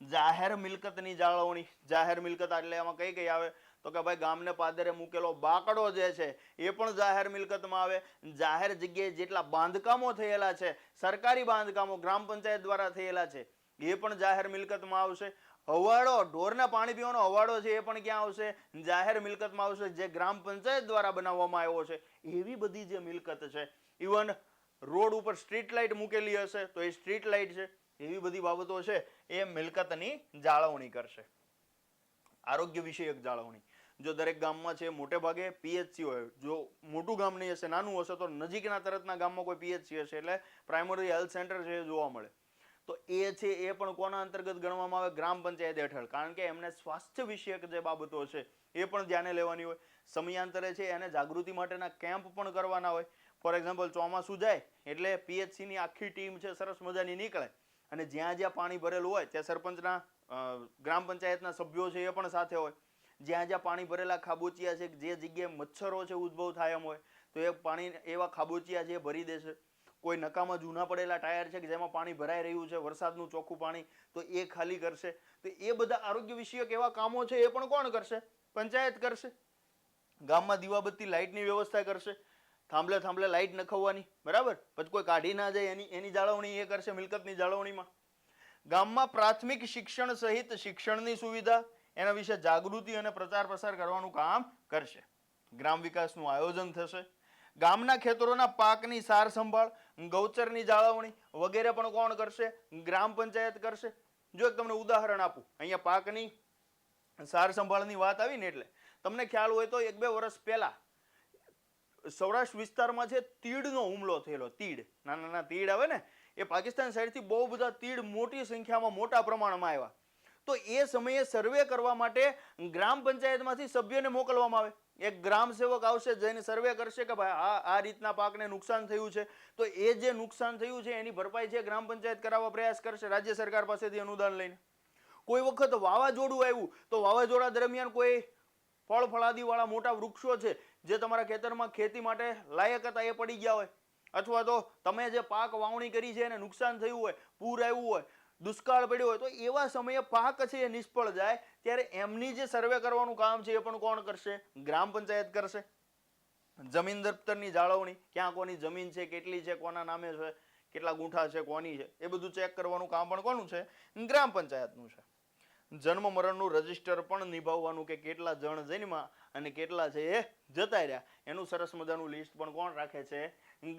જાહેર મિલકતની જાળવણી. જાહેર મિલકત એટલે એમાં કઈ કઈ આવે? તો કે ભાઈ ગામને પાદરે મૂકેલો બાકડો જે છે એ પણ જાહેર મિલકતમાં આવે. જાહેર જગ્યાએ જેટલા બાંધકામો થયેલા છે, સરકારી બાંધકામો ગ્રામ પંચાયત દ્વારા થયેલા છે, એ પણ જાહેર મિલકતમાં આવશે. હવાડો, ઢોરના પાણી પીવાનો હવાડો છે એ પણ ક્યાં આવશે? જાહેર મિલકતમાં આવશે, જે ગ્રામ પંચાયત દ્વારા બનાવવામાં આવ્યો છે. એવી બધી જે મિલકત છે, ઇવન રોડ ઉપર સ્ટ્રીટ લાઇટ મૂકેલી હશે તો એ સ્ટ્રીટ લાઇટ છે. એવી બધી બાબતો છે એ મિલકતની જાળવણી કરશે. આરોગ્ય વિષયક જાળવણી. જો દરેક ગામમાં છે મોટે ભાગે પીએચસી હોય. જો મોટું ગામ નહીં હશે, નાનું હશે તો નજીકના તરતના ગામમાં કોઈ પીએચસી હશે એટલે પ્રાઇમરી હેલ્થ સેન્ટર છે એ જોવા મળે. તો એ છે એ પણ કોના અંતર્ગત ગણવામાં આવે? ગ્રામ પંચાયત હેઠળ. કારણ કે એમને સ્વાસ્થ્ય વિષયક જે બાબતો છે એ પણ ધ્યાને લેવાની હોય. સમયાંતરે છે એને જાગૃતિ માટેના કેમ્પ પણ કરવાના હોય. ફોર એક્ઝામ્પલ ચોમાસું જાય એટલે પીએચસીની આખી ટીમ છે સરસ મજાની નીકળે અને જ્યાં જ્યાં પાણી ભરેલું હોય ત્યાં સરપંચના, ગ્રામ પંચાયતના સભ્યો છે એ પણ સાથે હોય. જ્યાં જ્યાં પાણી ભરેલા ખાબોચિયા છે, જે જગ્યાએ મચ્છરો છે ઉદ્ભવ થાય એમ હોય તો એ પાણી એવા ખાબોચિયા છે ભરી દેશે. કોઈ નકામાં જૂના પડેલા ટાયર છે કે જેમાં પાણી ભરાઈ રહ્યું છે, વરસાદનું ચોખ્ખું પાણી, તો એ ખાલી કરશે. તો એ બધા આરોગ્ય વિષયક એવા કામો છે એ પણ કોણ કરશે? પંચાયત કરશે. ગામમાં દીવાબત્તી લાઇટની વ્યવસ્થા કરશે. થાંભલે થાંભલે લાઇટ નખવવાની, બરાબર? પછી કોઈ કાઢી ના જાય એની જાળવણી એ કરશે મિલકતની જાળવણીમાં. ગામમાં પ્રાથમિક શિક્ષણ સહિત શિક્ષણની સુવિધા, એના વિશે જાગૃતિ અને પ્રચાર પ્રસાર કરવાનું કામ કરશે. ગ્રામ વિકાસનું આયોજન થશે. ગામના ખેતરોના પાકની સાર સંભાળ, ગૌચરની જાળવણી વગેરે પણ કોણ કરશે? ગ્રામ પંચાયત કરશે. જો એક તમને ઉદાહરણ આપું, અહીંયા પાકની સાર સંભાળની વાત આવી ને એટલે તમને ખ્યાલ હોય તો 1-2 વર્ષ પહેલા સૌરાષ્ટ્ર વિસ્તારમાં છે તીડનો હુમલો થયેલો. તીડ, નાના નાના તીડ આવે ને, એ પાકિસ્તાન સાઈડથી બહુ બધા તીડ મોટી સંખ્યામાં મોટા પ્રમાણમાં આવ્યા. તો એ સમયે સર્વે કરવા માટે ગ્રામ પંચાયતમાંથી સભ્યોને મોકલવામાં આવે. એક ગ્રામ સેવક આવશે જઈને સર્વે કરશે કે ભાઈ આ રીતના પાકને નુકસાન થયું છે, તો એ જે નુકસાન થયું છે એની ભરપાઈ છે ગ્રામ પંચાયત કરાવવા પ્રયાસ કરશે રાજ્ય સરકાર પાસેથી અનુદાન લઈને. કોઈ વખત વાવાઝોડું આવ્યું તો વાવાઝોડા દરમિયાન કોઈ ફળ ફળાદી વાળા મોટા વૃક્ષો છે જે તમારા ખેતરમાં ખેતી માટે લાયક હતા એ પડી ગયા હોય, અથવા તો તમે જે પાક વાવણી કરી છે એને નુકસાન થયું હોય, પૂર આવ્યું હોય, દુષ્કાળ પડ્યો હોય, તો એવા સમયે પાક છે એ નિષ્ફળ જાય ત્યારે એમની જે સર્વે કરવાનું કામ છે એ પણ કોણ કરશે? ગ્રામ પંચાયત કરશે. જમીન દફતરની જાળવણી, ક્યાં કોની જમીન છે, કેટલી છે, કોના નામે છે, કેટલા ગુંઠા છે, કોની છે, એ બધું ચેક કરવાનું કામ પણ કોનું છે? ગ્રામ પંચાયતનું છે. જન્મ મરણનું રજીસ્ટર પણ નિભાવવાનું, કે કેટલા જણ જન્મ્યા અને કેટલા છે એ જતા રહ્યા, એનું સરસ મજાનું લિસ્ટ પણ કોણ રાખે છે?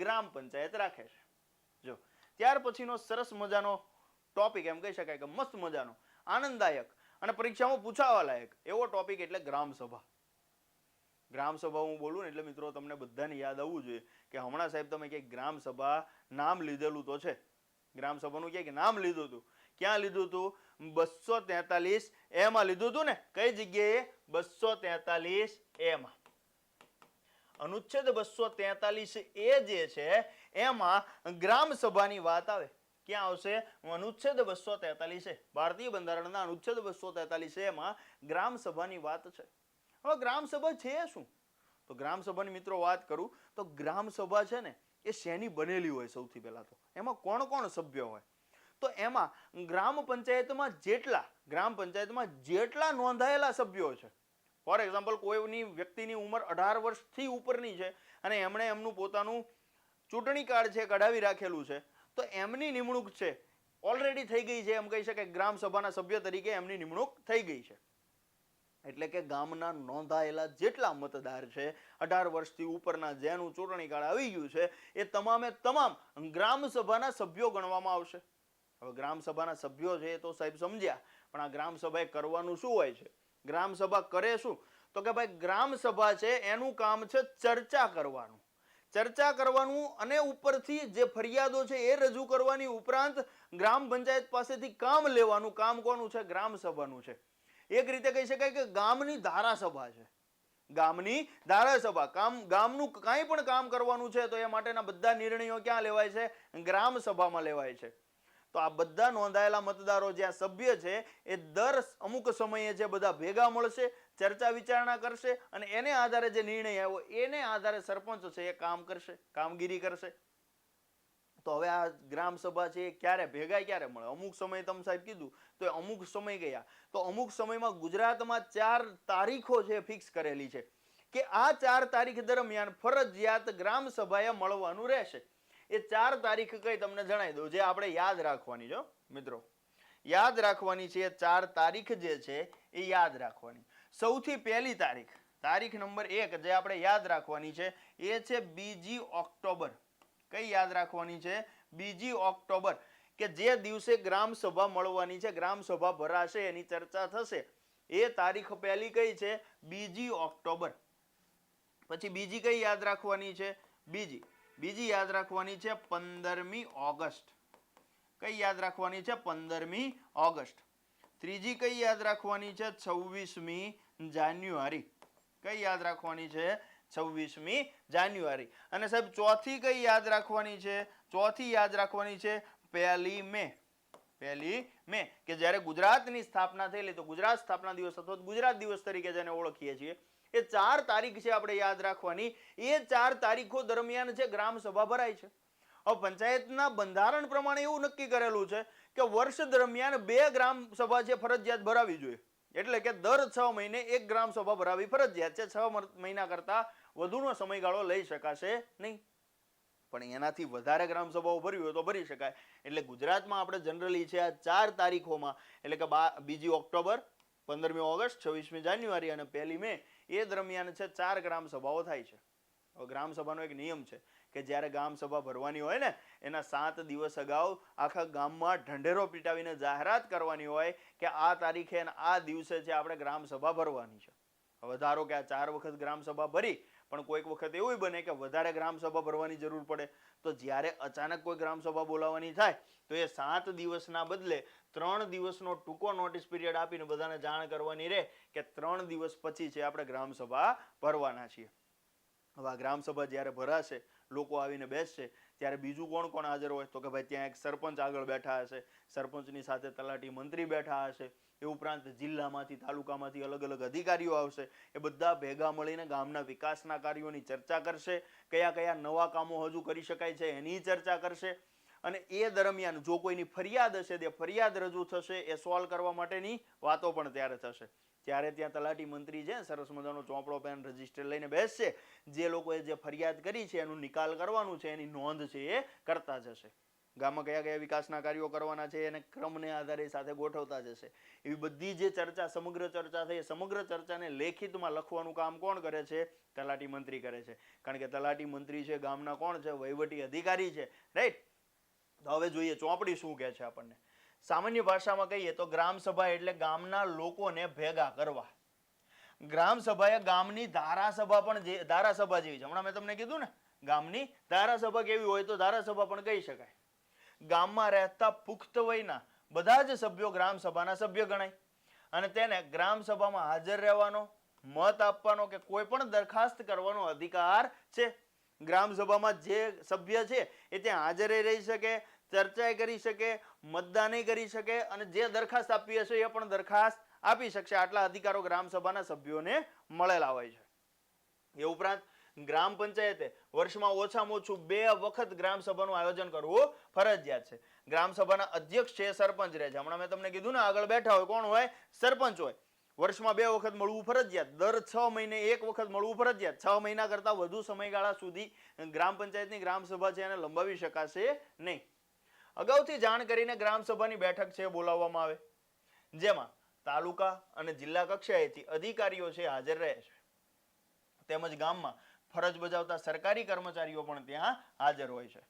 ગ્રામ પંચાયત રાખે છે. જો ત્યાર પછીનો સરસ મજાનો ટોપિક, એમ કહી શકાય કે મસ્ત મજાનો, આનંદદાયક અને પરીક્ષામાં પૂછાવા લાયક એવો ટોપિક એટલે ગ્રામ સભા. ગ્રામ સભા હું બોલું ને એટલે મિત્રો તમને બધાને યાદ આવવું જોઈએ કે હમણાં સાહેબ તમે ક્યાંક ગ્રામ સભા નામ લીધેલું તો છે. ગ્રામ સભાનું ક્યાંક નામ લીધું હતું. ક્યાં લીધું હતું? 243 એમાં લીધું હતું ને. કઈ જગ્યાએ? 243 એમાં. અનુચ્છેદ 243 એ જે છે એમાં ગ્રામ સભાની વાત આવે. ક્યાં આવશે? અનુચ્છેદ 243 ભારતીય બંધારણના અનુચ્છેદ 243 એમાં ગ્રામ સભાની વાત છે. હવે ગ્રામ સભા છે શું? તો ગ્રામ સભાની મિત્રો વાત કરું તો ગ્રામ સભા છે ને એ શેની બનેલી હોય? સૌથી પહેલા તો એમાં કોણ કોણ સભ્ય હોય? તો એમાં ગ્રામ પંચાયતમાં જેટલા નોંધાયેલા સભ્યો છે, ફોર એક્ઝામ્પલ કોઈની વ્યક્તિની ઉંમર 18 વર્ષથી ઉપરની છે અને એમણે એમનું પોતાનું ચૂંટણી કાર્ડ છે કઢાવી રાખેલું છે, તો એમની નિમણૂક છે ઓલરેડી થઈ ગઈ છે. એમ કહી શકાય ગ્રામ સભાના સભ્ય તરીકે એમની નિમણૂક થઈ ગઈ છે. એટલે કે ગામના નોંધાયેલા જેટલા મતદાર છે, 18 વર્ષથી ઉપરના જેનું ચૂંટણી કાર્ડ આવી ગયું છે, એ તમામે તમામ ગ્રામ સભાના સભ્યો ગણવામાં આવશે. હવે ગ્રામ સભાના સભ્યો છે એ તો સાહેબ સમજ્યા, પણ આ ગ્રામ સભાએ કરવાનું શું હોય છે? ગ્રામ સભા કરે શું? તો કે ભાઈ ગ્રામ સભા છે એનું કામ છે ચર્ચા કરવાનું. ચર્ચા કરવાનું અને ઉપરથી જે ફરિયાદો છે એ રજૂ કરવાની, ઉપરાંત ગ્રામ પંચાયત પાસેથી કામ લેવાનું. કામ કોનું છે? ગ્રામ સભાનું છે. એક રીતે કહી શકાય કે ગામની ધારાસભા છે. ગામની ધારાસભા. ગામનું કાંઈ પણ કામ કરવાનું છે તો એ માટેના બધા નિર્ણયો ક્યાં લેવાય છે? ગ્રામ સભામાં લેવાય છે. તો આ બધા નોંધાયેલા મતદારો જે સભ્ય છે એ દર અમુક સમયે જે બધા ભેગા મળશે, ચર્ચા વિચારણા કરશે અને એને આધારે જે નિર્ણય આવ્યો એને આધારે સરપંચ છે એ કામ કરશે, કામગીરી કરશે. તો હવે આ ગ્રામ સભા છે એ ક્યારે ભેગા ક્યારે મળે? અમુક સમય તમે સાહેબ કીધું તો અમુક સમય ગયા. તો અમુક સમયમાં ગુજરાતમાં 4 તારીખો છે ફિક્સ કરેલી છે કે આ 4 તારીખ દરમિયાન ફરજિયાત ગ્રામ સભાએ મળવાનું રહેશે. એ 4 તારીખ કઈ તમને જણાવી દઉં, જે આપણે યાદ રાખવાની. જો મિત્રો યાદ રાખવાની છે 4 તારીખ જે છે એ યાદ રાખવાની. સૌથી પહેલી તારીખ નંબર 1 જે આપણે યાદ રાખવાની છે એ છે 2 ઓક્ટોબર. કઈ યાદ રાખવાની છે? 2 ઓક્ટોબર, કે જે દિવસે ગ્રામ સભા મળવાની છે, ગ્રામ સભા ભરાશે, એની ચર્ચા થશે. એ તારીખ પહેલી કઈ છે? 2 ઓક્ટોબર. પછી બીજી કઈ યાદ રાખવાની છે? બીજી યાદ રાખવાની છે 15મી ઓગસ્ટ. કઈ યાદ રાખવાની છે? 15મી ઓગસ્ટ. ત્રીજી કઈ યાદ રાખવાની છે? 26મી જાન્યુઆરી. કઈ યાદ રાખવાની છે? 26મી જાન્યુઆરી. અને સાહેબ ચોથી કઈ યાદ રાખવાની છે? ચોથી યાદ રાખવાની છે 1લી મે. 1લી મે, કે જ્યારે ગુજરાતની સ્થાપના થયેલી, તો ગુજરાત સ્થાપના દિવસ અથવા ગુજરાત દિવસ તરીકે જેને ઓળખીએ છીએ, એ 4 તારીખ છે આપણે યાદ રાખવાની. એ 4 તારીખો દરમિયાન છે ગ્રામ સભા ભરાય છે. હવે પંચાયતના બંધારણ પ્રમાણે એવું નક્કી કરેલું છે કે વર્ષ દરમિયાન 2 ગ્રામ સભા છે ફરજિયાત ભરાવી જોઈએ. એટલે કે દર 6 મહિને 1 ગ્રામ સભા ભરાવી ફરજિયાત છે. 6 મહિના કરતા વધુનો સમયગાળો લઈ શકાશે નહીં. પણ એનાથી વધારે ગ્રામ સભાઓ ભરવી હોય તો ભરી શકાય. એટલે ગુજરાતમાં આપણે જનરલી છે આ 4 તારીખોમાં, એટલે કે 2 ઓક્ટોબર, 15મી ઓગસ્ટ, 26મી જાન્યુઆરી અને 1લી મે, એ દરમિયાન છે 4 ગ્રામ સભાઓ થાય છે. હવે ગ્રામ સભાનો એક નિયમ છે કે જ્યારે ગ્રામ સભા ભરવાની હોય ને એના 7 દિવસ અગાઉ આખા ગામમાં ઢંઢેરો પીટાવીને જાહેરાત કરવાની હોય કે આ તારીખે અને આ દિવસે છે આપણે ગ્રામ સભા ભરવાની છે. હવે ધારો કે આ 4 વખત ગ્રામ સભા ભરી, પણ કોઈક વખત એવું બને કે વધારે ગ્રામ સભા ભરવાની જરૂર પડે, તો જ્યારે અચાનક કોઈ ગ્રામ સભા બોલાવવાની થાય તો એ 7 દિવસના બદલે 3 દિવસનો ટૂંકો નોટિસ પીરિયડ આપીને બધાને જાણ કરવાની રહે કે 3 દિવસ પછી છે આપણે ગ્રામ સભા ભરવાના છીએ. હવે આ ગ્રામ સભા જ્યારે ભરાશે, લોકો આવીને બેસશે, ત્યારે બીજું કોણ કોણ હાજર હોય તો કે ભાઈ ત્યાં એક સરપંચ આગળ બેઠા હશે, સરપંચની સાથે તલાટી મંત્રી બેઠા હશે, એ ઉપરાંત જિલ્લામાંથી તાલુકામાંથી અલગ અલગ અધિકારીઓ આવશે. એ બધા ભેગા મળીને ગામના વિકાસના કાર્યોની ચર્ચા કરશે, કયા કયા નવા કામો હજુ કરી શકાય છે એની ચર્ચા કરશે. અને એ દરમિયાન જો કોઈની ફરિયાદ હશે તે ફરિયાદ રજૂ થશે, એ સોલ્વ કરવા માટેની વાતો પણ ત્યારે થશે. ત્યારે ત્યાં તલાટી મંત્રી છે સરસ મજાનો ચોપડો પેન રજીસ્ટર લઈને બેસશે, જે લોકોએ જે ફરિયાદ કરી છે એનું નિકાલ કરવાનું છે, એની નોંધ છે એ કરતા જશે. ગામમાં કયા કયા વિકાસના કાર્યો કરવાના છે એને ક્રમને આધારે સાથે ગોઠવતા જશે. એવી બધી જે ચર્ચા, સમગ્ર ચર્ચા થઈ, સમગ્ર ચર્ચાને લેખિતમાં લખવાનું કામ કોણ કરે છે? તલાટી મંત્રી કરે છે. કારણ કે તલાટી મંત્રી છે ગામના કોણ છે? વહીવટી અધિકારી છે, રાઈટ? તો હવે જોઈએ ચોપડી શું કહે છે આપણને. સામાન્ય ભાષામાં કહીએ તો ગ્રામ સભા એટલે ગામના લોકોને ભેગા કરવા. ગ્રામ સભા એ ગામની ધારાસભા પણ ધારાસભા જેવી છે. હમણાં મેં તમને કીધું ને, ગામની ધારાસભા કેવી હોય તો ધારાસભા પણ કહી શકાય. ગામમાં રહેતા પુખ્ત વયના બધા જ સભ્યો ગ્રામ સભાના સભ્ય ગણાય અને તેને ગ્રામ સભામાં હાજર રહેવાનો, મત આપવાનો કે કોઈ પણ દરખાસ્ત કરવાનો અધિકાર છે. ગ્રામ સભામાં જે સભ્ય છે એ ત્યાં હાજર રહી શકે, ચર્ચા કરી શકે, મતદાન કરી શકે અને જે દરખાસ્ત આપી હશે એ પણ દરખાસ્ત આપી શકશે. આટલા અધિકારો ગ્રામ સભાના સભ્યોને મળેલા હોય છે. એ ઉપરાંત ગ્રામ પંચાયતે વર્ષમાં ઓછામાં ઓછું 2 વખત ગ્રામ સભાનું આયોજન કરવું ફરજિયાત છે. ગ્રામ સભાના અધ્યક્ષ છે સરપંચ રહે છે. હમણાં મેં તમને કીધું ને, આગળ બેઠા હોય કોણ હોય? સરપંચ હોય. વર્ષમાં 2 વખત મળવું ફરજિયાત, દર 6 મહિને 1 વખત મળવું ફરજિયાત. 6 મહિના કરતા વધુ સમયગાળા સુધી ગ્રામ પંચાયતની ગ્રામ સભા છે એને લંબાવી શકાશે નહીં. અગાઉથી જાણ કરીને ગ્રામ સભાની બેઠક છે બોલાવવામાં આવે, જેમાં તાલુકા અને જિલ્લા કક્ષાએથી અધિકારીઓ છે હાજર રહે છે. તેમજ ગામમાં ફરજ બજાવતા સરકારી કર્મચારીઓ પણ ત્યાં હાજર હોય છે.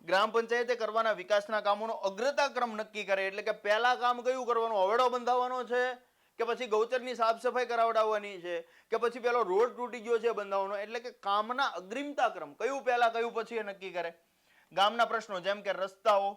ગ્રામ પંચાયતે કરવાના વિકાસના કામોનો અગ્રતા ક્રમ નક્કી કરે, એટલે કે પહેલા કામ કયું કરવાનું? હવેડો બંધાવવાનો છે કે પછી ગૌચરની સાફ સફાઈ કરાવડાવવાની છે કે પછી પેલો રોડ તૂટી ગયો છે બંધાવવાનો? એટલે કે કામના અગ્રિમતા ક્રમ કયું પહેલા કયું પછી એ નક્કી કરે. ગામના પ્રશ્નો જેમ કે રસ્તાઓ,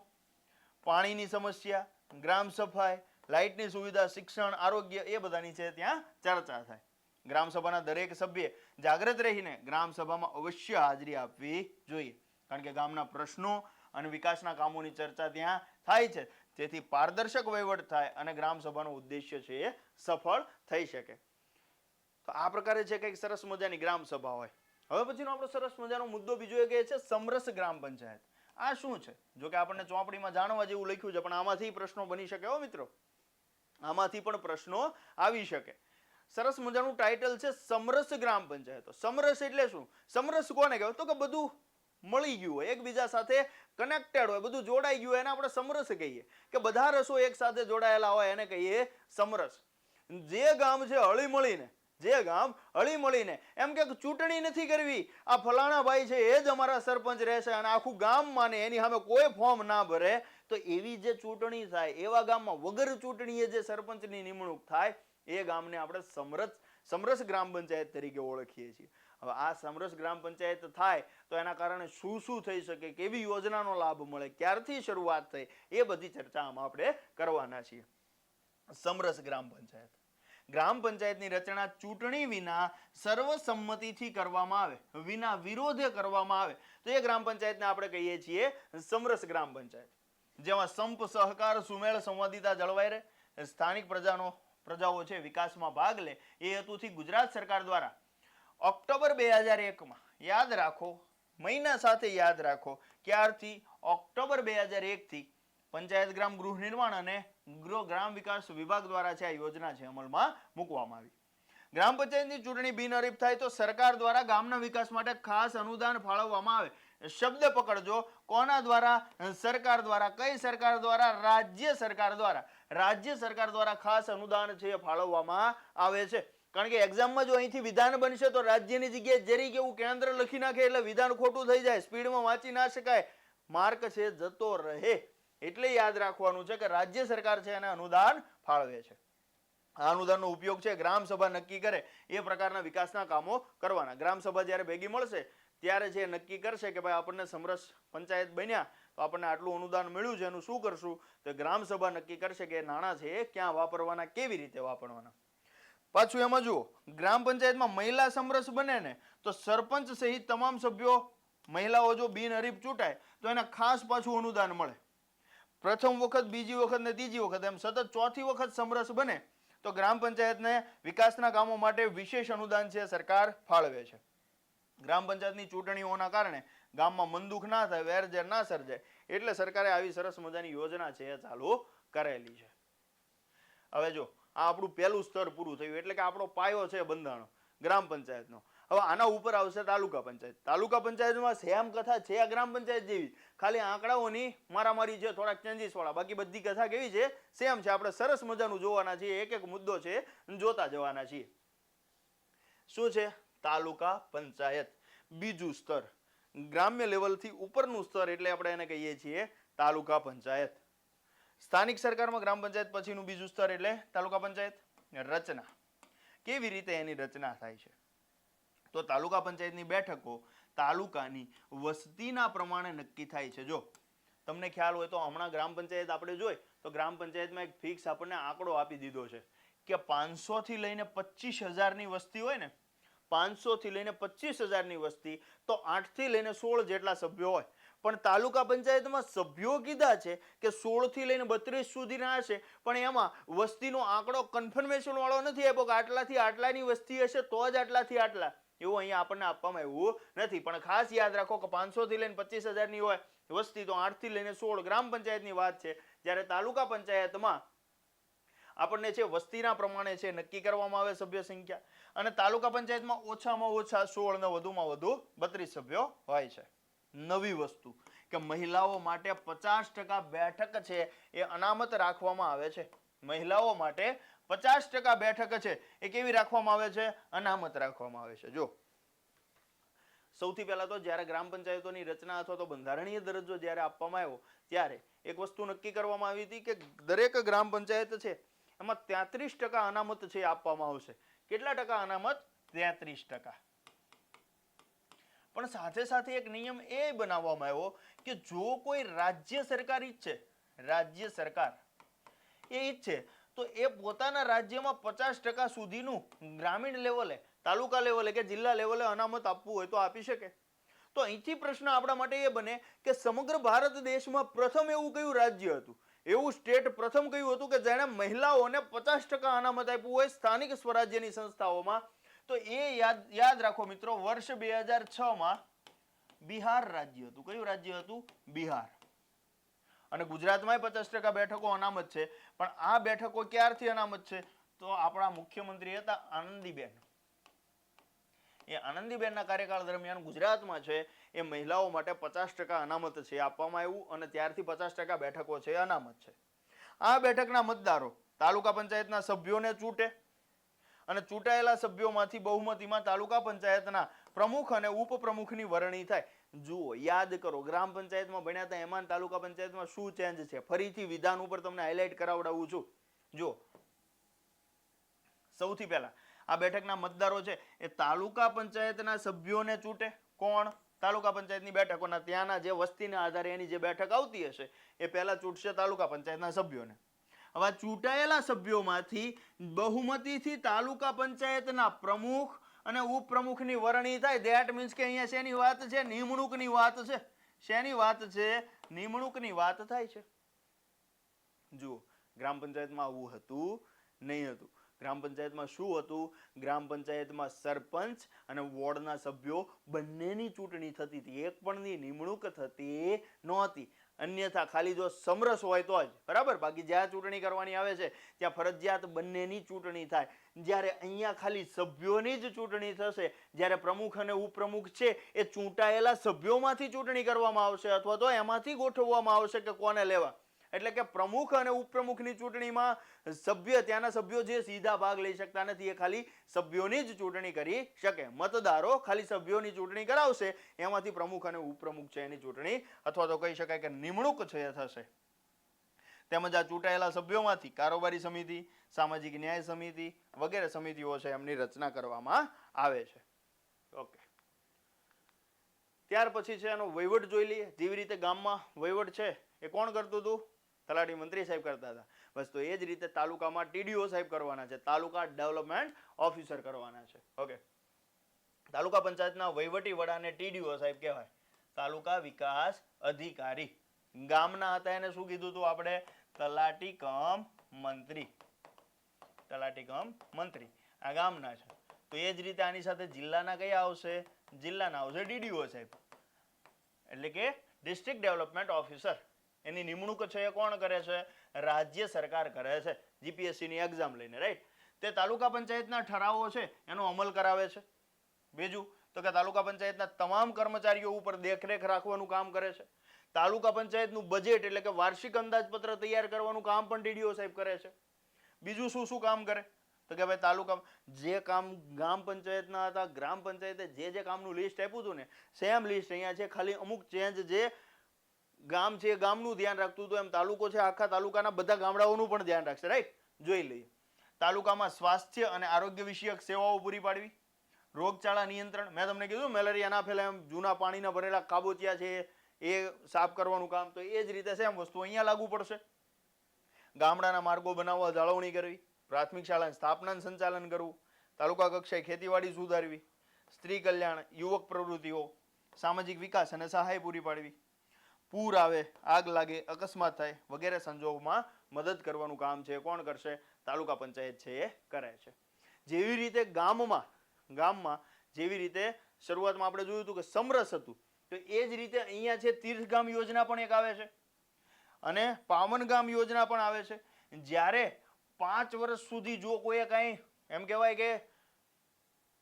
પાણીની સમસ્યા, ગ્રામ સફાઈ, લાઇટની સુવિધા, શિક્ષણ, આરોગ્ય, એ બધાની છે ત્યાં ચર્ચા થાય. ગ્રામ સભાના દરેક સભ્ય જાગૃત રહીને ગ્રામ સભામાં અવશ્ય હાજરી આપવી જોઈએ. કારણ કે ગામના પ્રશ્નો અને વિકાસના કામોની ચર્ચા ત્યાં થાય છે, જેથી પારદર્શક વહીવટ થાય અને ગ્રામ સભાનો ઉદ્દેશ્ય છે એ સફળ થઈ શકે. તો આ પ્રકારે છે કંઈક સરસ મજાની ગ્રામ સભા હોય. હવે પછીનો આપણો સરસ મજાનો મુદ્દો બીજો એક એ છે સમરસ ગ્રામ પંચાયત. આ શું છે? જો કે આપણને ચોપડીમાં જાણવા જેવું લખ્યું છે, પણ આમાંથી પ્રશ્નો બની શકે હો મિત્રો, આમાંથી પણ પ્રશ્નો આવી શકે. સરસ મજાનું ટાઇટલ છે સમરસ ગ્રામ પંચાયતો. સમરસ એટલે શું? સમરસ કોને કહેવાય? તો કે બધું મળી ગયું હોય, એકબીજા સાથે કનેક્ટેડ હોય, બધું જોડાઈ ગયું હોય, એને આપણે સમરસ કહીએ. કે બધા રસો એક સાથે જોડાયેલા હોય એને કહીએ સમરસ. જે ગામ છે હળી મળીને, જે ગામ હળી મળીને એમ કે ચૂંટણી નથી કરવી, આ ફલાણા ભાઈ છે એ જ અમારા સરપંચ રહેશે અને આખું ગામ માને, એની સામે કોઈ ફોર્મ ના ભરે, તો એવી જે ચૂંટણી થાય, એવા ગામમાં વગર ચૂંટણીએ જે સરપંચની નિમણૂક થાય, એ ગામને આપણે સમરસ ગ્રામ પંચાયત તરીકે ઓળખીએ છીએ. હવે આ સમરસ ગ્રામ પંચાયત થાય તો એના કારણે શું શું થઈ શકે, કેવી યોજનાનો લાભ મળે, ક્યારથી શરૂઆત થઈ, એ બધી ચર્ચા આમાં આપણે કરવાના છીએ. સમરસ ગ્રામ પંચાયત. ગ્રામ પંચાયતની રચના ચૂંટણી વિના સર્વસંમતિથી કરવામાં આવે, વિના વિરોધે કરવામાં આવે તો એ ગ્રામ પંચાયતને આપણે કહીએ છીએ સમરસ ગ્રામ પંચાયત. જેમાં સંપ, સહકાર, સુમેળ, સંવાદિતા જળવાઈ રહે, સ્થાનિક પ્રજાઓ છે વિકાસમાં ભાગ લે, એ હેતુથી ગુજરાત સરકાર દ્વારા ઓક્ટોબર 2001માં, યાદ રાખો, મહિના સાથે યાદ રાખો, ક્યારથી? ઓક્ટોબર 2001 થી પંચાયત ગ્રામ ગૃહ નિર્માણ અને ગ્રામ વિકાસ વિભાગ દ્વારા છે આ યોજના છે અમલમાં મૂકવામાં આવી. ગ્રામ પંચાયતની ચૂંટણી બિનહરીફ થાય તો સરકાર દ્વારા ગામના વિકાસ માટે ખાસ અનુદાન ફાળવવામાં આવે. શબ્દ પકડજો, કોના દ્વારા? સરકાર દ્વારા. કઈ સરકાર દ્વારા? રાજ્ય સરકાર દ્વારા. રાજ્ય સરકાર દ્વારા ખાસ અનુદાન છે ફાળવવામાં આવે છે. કારણ કે એક્ઝામમાં જો અહીંથી વિધાન બનશે તો રાજ્યની જગ્યાએ જરી કેવું કેન્દ્ર લખી નાખે એટલે વિધાન ખોટું થઈ જાય, સ્પીડમાં વાંચી ના શકાય, માર્ક છે જતો રહે. એટલે યાદ રાખવાનું છે કે રાજ્ય સરકાર છે એને અનુદાન ફાળવે છે. આ અનુદાનનો ઉપયોગ છે ગ્રામ સભા નક્કી કરે એ પ્રકારના વિકાસના કામો કરવાના. ગ્રામ સભા જ્યારે ભેગી મળશે ત્યારે છે નક્કી કરશે કે ભાઈ આપણને સમરસ પંચાયત બન્યા તો આપણને આટલું અનુદાન મળ્યું છે, એનું શું કરશું? તો ગ્રામ સભા નક્કી કરશે કે નાણાં છે એ ક્યાં વાપરવાના, કેવી રીતે વાપરવાના. પાછું એમાં જુઓ, ગ્રામ પંચાયતમાં મહિલા સમરસ બને ને તો સરપંચ સહિત તમામ સભ્યો મહિલાઓ જો બિનહરીફ ચૂંટાય તો એને ખાસ પાછું અનુદાન મળે. પ્રથમ વખત, બીજી વખત ને ત્રીજી વખત એમ સતત ચોથી વખત સમરસ બને તો ગ્રામ પંચાયતને વિકાસના કામો માટે વિશેષ અનુદાન છે સરકાર ફાળવે છે. ગ્રામ પંચાયતની ચૂંટણીઓના કારણે ગામમાં મનદુખ ના થાય, વેરઝેર ના સર્જાય એટલે સરકારે આવી સરસ મજાની યોજના છે એ ચાલુ કરેલી છે. હવે જો આ આપણું પહેલું સ્તર પૂરું થયું એટલે કે આપણો પાયો છે બંધાણો ગ્રામ પંચાયતનો. હવે આના ઉપર આવશે તાલુકા પંચાયત. તાલુકા પંચાયતમાં સેમ કથા છે આ ગ્રામ પંચાયત જેવી, ખાલી આંકડાઓની મારામારી છે, થોડાક ચેન્જીસ વાળા. બાકી બધી કથા કેવી છે? સેમ છે. આપણે સરસ મજાનું જોવાના છીએ, એક એક મુદ્દો છે જોતા જવાના છીએ. શું છે? તાલુકા પંચાયત બીજું સ્તર, ગ્રામ્ય લેવલથી ઉપરનું સ્તર એટલે આપણે એને કહીએ છીએ તાલુકા પંચાયત. સ્થાનિક સરકારમાં ગ્રામ પંચાયત પછીનું બીજું સ્તર એટલે તાલુકા પંચાયત. રચના, કેવી રીતે એની રચના થાય છે? તો તાલુકા પંચાયતની બેઠકો તાલુકાની વસ્તીના પ્રમાણે નક્કી થાય છે. જો તમને ખ્યાલ હોય તો હમણાં ગ્રામ પંચાયત આપણે જોઈ તો ગ્રામ પંચાયતમાં એક ફિક્સ આપણને આંકડો આપી દીધો છે કે 500 થી લઈને 25,000 વસ્તી હોય ને, 500 થી લઈને 25,000 વસ્તી તો 8 થી લઈને 16 જેટલા સભ્યો હોય. પણ તાલુકા પંચાયતમાં સભ્યો કીધા છે કે 16 થી લઈને 32 સુધીના હશે, પણ એમાં વસ્તીનો આંકડો કન્ફર્મેશન વાળો નથી આપ્યો કે આટલાથી આટલાની વસ્તી હશે તો જ આટલાથી આટલા, એવું અહીંયા આપણને આપવામાં આવ્યું નથી. પણ ખાસ યાદ રાખો કે 500 થી લઈને 25,000 હોય વસ્તી તો 8 થી લઈને 16 ગ્રામ પંચાયતની વાત છે. જ્યારે તાલુકા પંચાયતમાં આપણને છે વસ્તીના પ્રમાણે છે નક્કી કરવામાં આવે સભ્ય સંખ્યા, અને તાલુકા પંચાયતમાં ઓછામાં ઓછા 16 ને વધુમાં વધુ 32 સભ્યો હોય છે. નવી વસ્તુ કે મહિલાઓ માટે 50% બેઠક છે એ અનામત રાખવામાં આવે છે. મહિલાઓ માટે 50% બેઠક છે એ કેવી રાખવામાં આવે છે? અનામત રાખવામાં આવે છે. જો સૌથી પહેલા તો જ્યારે ગ્રામ પંચાયતોની રચના અથવા તો બંધારણીય દરજ્જો જ્યારે આપવામાં આવ્યો ત્યારે એક વસ્તુ નક્કી કરવામાં આવી હતી કે દરેક ગ્રામ પંચાયત છે એમાં 33% અનામત છે આપવામાં આવશે. કેટલા ટકા અનામત? 33%. પણ સાથે સાથે એક નિયમ એ બનાવવામાં આવ્યો કે જો કોઈ રાજ્ય સરકાર ઈચ્છે, રાજ્ય સરકાર એ ઈચ્છે તો એ પોતાના રાજ્યમાં 50% સુધીનું ગ્રામીણ લેવલે, તાલુકા લેવલે કે જિલ્લા લેવલે અનામત આપવું હોય તો આપી શકે. તો અહીંથી પ્રશ્ન આપણા માટે એ બને કે સમગ્ર ભારત દેશમાં પ્રથમ એવું કયું રાજ્ય હતું, એવું સ્ટેટ પ્રથમ કયું હતું કે જેણે મહિલાઓને 50% અનામત આપ્યું હોય સ્થાનિક સ્વરાજ્યની સંસ્થાઓમાં? તો એ યાદ રાખો મિત્રો, વર્ષ 2006 બિહાર રાજ્ય હતું. કયું રાજ્ય હતું? બિહાર. અને ગુજરાતમાં 50% બેઠકો અનામત છે. પણ આ બેઠકો ક્યારથી અનામત છે? તો આપણા મુખ્યમંત્રી હતા આનંદીબેન. એ આનંદીબેનના કાર્યકાળ દરમિયાન ગુજરાતમાં છે એ મહિલાઓ માટે 50% અનામત છે આપવામાં આવ્યું, અને ત્યારથી 50% બેઠકો છે અનામત છે. આ બેઠકના મતદારો તાલુકા પંચાયતના સભ્યોને ચૂંટે, અને ચૂંટાયેલા સભ્યોમાંથી બહુમતીમાં તાલુકા પંચાયતના પ્રમુખ અને ઉપપ્રમુખની વરણી થાય. જુઓ, યાદ કરો, ગ્રામ પંચાયતમાં ભણ્યા હતા એમાં તાલુકા પંચાયતમાં શું ચેન્જ છે? ફરીથી વિધાન ઉપર તમને હાઇલાઇટ કરાવડાવું છું. જો સૌથી પહેલા આ બેઠકના મતદારો છે એ તાલુકા પંચાયતના સભ્યોને ચૂંટે. કોણ? તાલુકા પંચાયતની બેઠકોના ત્યાંના જે વસ્તીના આધારે એની જે બેઠક આવતી હશે એ પહેલા ચૂંટશે તાલુકા પંચાયતના સભ્યોને. હવે ચૂંટાયેલા સભ્યોમાંથી બહુમતીથી તાલુકા પંચાયતના પ્રમુખ અને ઉપપ્રમુખની વરણી થાય. ધેટ મીન્સ કે અહીંયા શેની વાત છે? નિમણૂકની વાત છે. શેની વાત છે? નિમણૂકની વાત થાય છે. જુઓ, ગ્રામ પંચાયતમાં આવું હતું નહીં હતું. ગ્રામ પંચાયતમાં શું હતું? ગ્રામ પંચાયતમાં સરપંચ અને વોર્ડના સભ્યો બંનેની ચૂંટણી થતી હતી, એક પણની નિમણૂક થતી નહોતી. અન્યથા ખાલી જો સમરસ હોય તો જ, બરાબર, બાકી જ્યાં ચૂંટણી કરવાની આવે છે ત્યાં ફરજિયાત બંનેની ચૂંટણી થાય. જ્યારે અહીંયા ખાલી સભ્યોની જ ચૂંટણી થશે, જ્યારે પ્રમુખ અને ઉપપ્રમુખ છે એ ચૂંટાયેલા સભ્યોમાંથી ચૂંટણી કરવામાં આવશે અથવા તો એમાંથી ગોઠવવામાં આવશે કે કોને લેવા. એટલે કે પ્રમુખ અને ઉપપ્રમુખની ચૂંટણીમાં ત્યાંના સભ્યો જે સીધા ભાગ લઈ શકતા નથી, એ ખાલી સભ્યોની જ ચૂંટણી કરી શકે. મતદારો ખાલી સભ્યોની ચૂંટણી કરાવશે, એમાંથી પ્રમુખ અને ઉપપ્રમુખ છે એની ચૂંટણી અથવા તો કહી શકાય કે નિમણૂક છે એ થશે. તેમજ આ ચૂંટાયેલા સભ્યોમાંથી કારોબારી સમિતિ, સામાજિક ન્યાય સમિતિ વગેરે સમિતિઓ છે એમની રચના કરવામાં આવે છે. ઓકે, ત્યાર પછી છે એનો વહીવટ જોઈ લઈએ. જેવી રીતે ગામમાં વહીવટ છે એ કોણ કરતું હતું? તલાટી મંત્રી સાહેબ કરતા હતા. બસ તો એ જ રીતે તાલુકામાં ટીડીઓ સાહેબ કરવાના છે, તાલુકા ડેવલપમેન્ટ ઓફિસર કરવાના છે. ઓકે, તાલુકા પંચાયતના વહીવટી વડાને ટીડીઓ સાહેબ કહેવાય. તાલુકા વિકાસ અધિકારી. ગામના હતા એને શું કીધું હતું આપણે? તલાટી કમ મંત્રી. તલાટી કમ મંત્રી આ ગામના છે. તો એ જ રીતે આની સાથે જિલ્લાના કયા આવશે? જિલ્લાના આવશે ડીડીઓ સાહેબ, એટલે કે ડિસ્ટ્રિક્ટ ડેવલપમેન્ટ ઓફિસર. એની નિમણૂક છે એ કોણ કરે છે? રાજ્ય સરકાર કરે છે જીપીએસસી ની એક્ઝામ લઈને, રાઈટ. તે તાલુકા પંચાયતના ઠરાવો છે એનો અમલ કરાવે છે. બીજું તો કે તાલુકા પંચાયતના તમામ કર્મચારીઓ ઉપર દેખરેખ રાખવાનું કામ કરે છે. તાલુકા પંચાયતનું બજેટ એટલે કે વાર્ષિક અંદાજપત્ર તૈયાર કરવાનું કામ પણ ડીડીઓ સાહેબ કરે છે. બીજું શું શું કામ કરે? તો કે ભાઈ તાલુકા જે કામ ગ્રામ પંચાયતના હતા, ગ્રામ પંચાયતે જે કામનું લિસ્ટ આપ્યું હતું ને સેમ લિસ્ટ અહીંયા છે, ખાલી અમુક ચેન્જ. જે ગામ છે ગામનું ધ્યાન રાખતું હતું, એમ તાલુકો છે આખા તાલુકાના બધા ગામડાઓનું પણ ધ્યાન રાખશે, રાઈટ. જોઈ લઈએ. તાલુકામાં સ્વાસ્થ્ય અને આરોગ્ય વિષયક સેવાઓ પૂરી પાડવી. રોગચાળા નિયંત્રણ, મેં તમને કીધું મેલેરિયા ના ફેલાય એમ જૂના પાણીના ભરેલા ખાબોચિયા છે એ સાફ કરવાનું કામ. તો એ જ રીતે સેમ વસ્તુ અહીંયા લાગુ પડશે. ગામડાના માર્ગો બનાવવા, જાળવણી કરવી. પ્રાથમિક શાળાની સ્થાપના સંચાલન કરવું. તાલુકા કક્ષાએ ખેતીવાડી સુધારવી. સ્ત્રી કલ્યાણ, યુવક પ્રવૃત્તિઓ, સામાજિક વિકાસ અને સહાય પૂરી પાડવી. પૂર આવે, આગ લાગે, અકસ્માત થાય વગેરે સંજોગોમાં મદદ કરવાનું કામ છે કોણ કરશે? તાલુકા પંચાયત છે એ કરે છે. જેવી રીતે ગામમાં જેવી રીતે શરૂઆતમાં આપણે જોયું હતું કે સમરસ હતું, તો એ જ રીતે અહીંયા છે તીર્થગામ યોજના પણ એક આવે છે અને પાવનગામ યોજના પણ આવે છે. જ્યારે 5 વર્ષ સુધી જો કોઈ કાંઈ એમ કહેવાય કે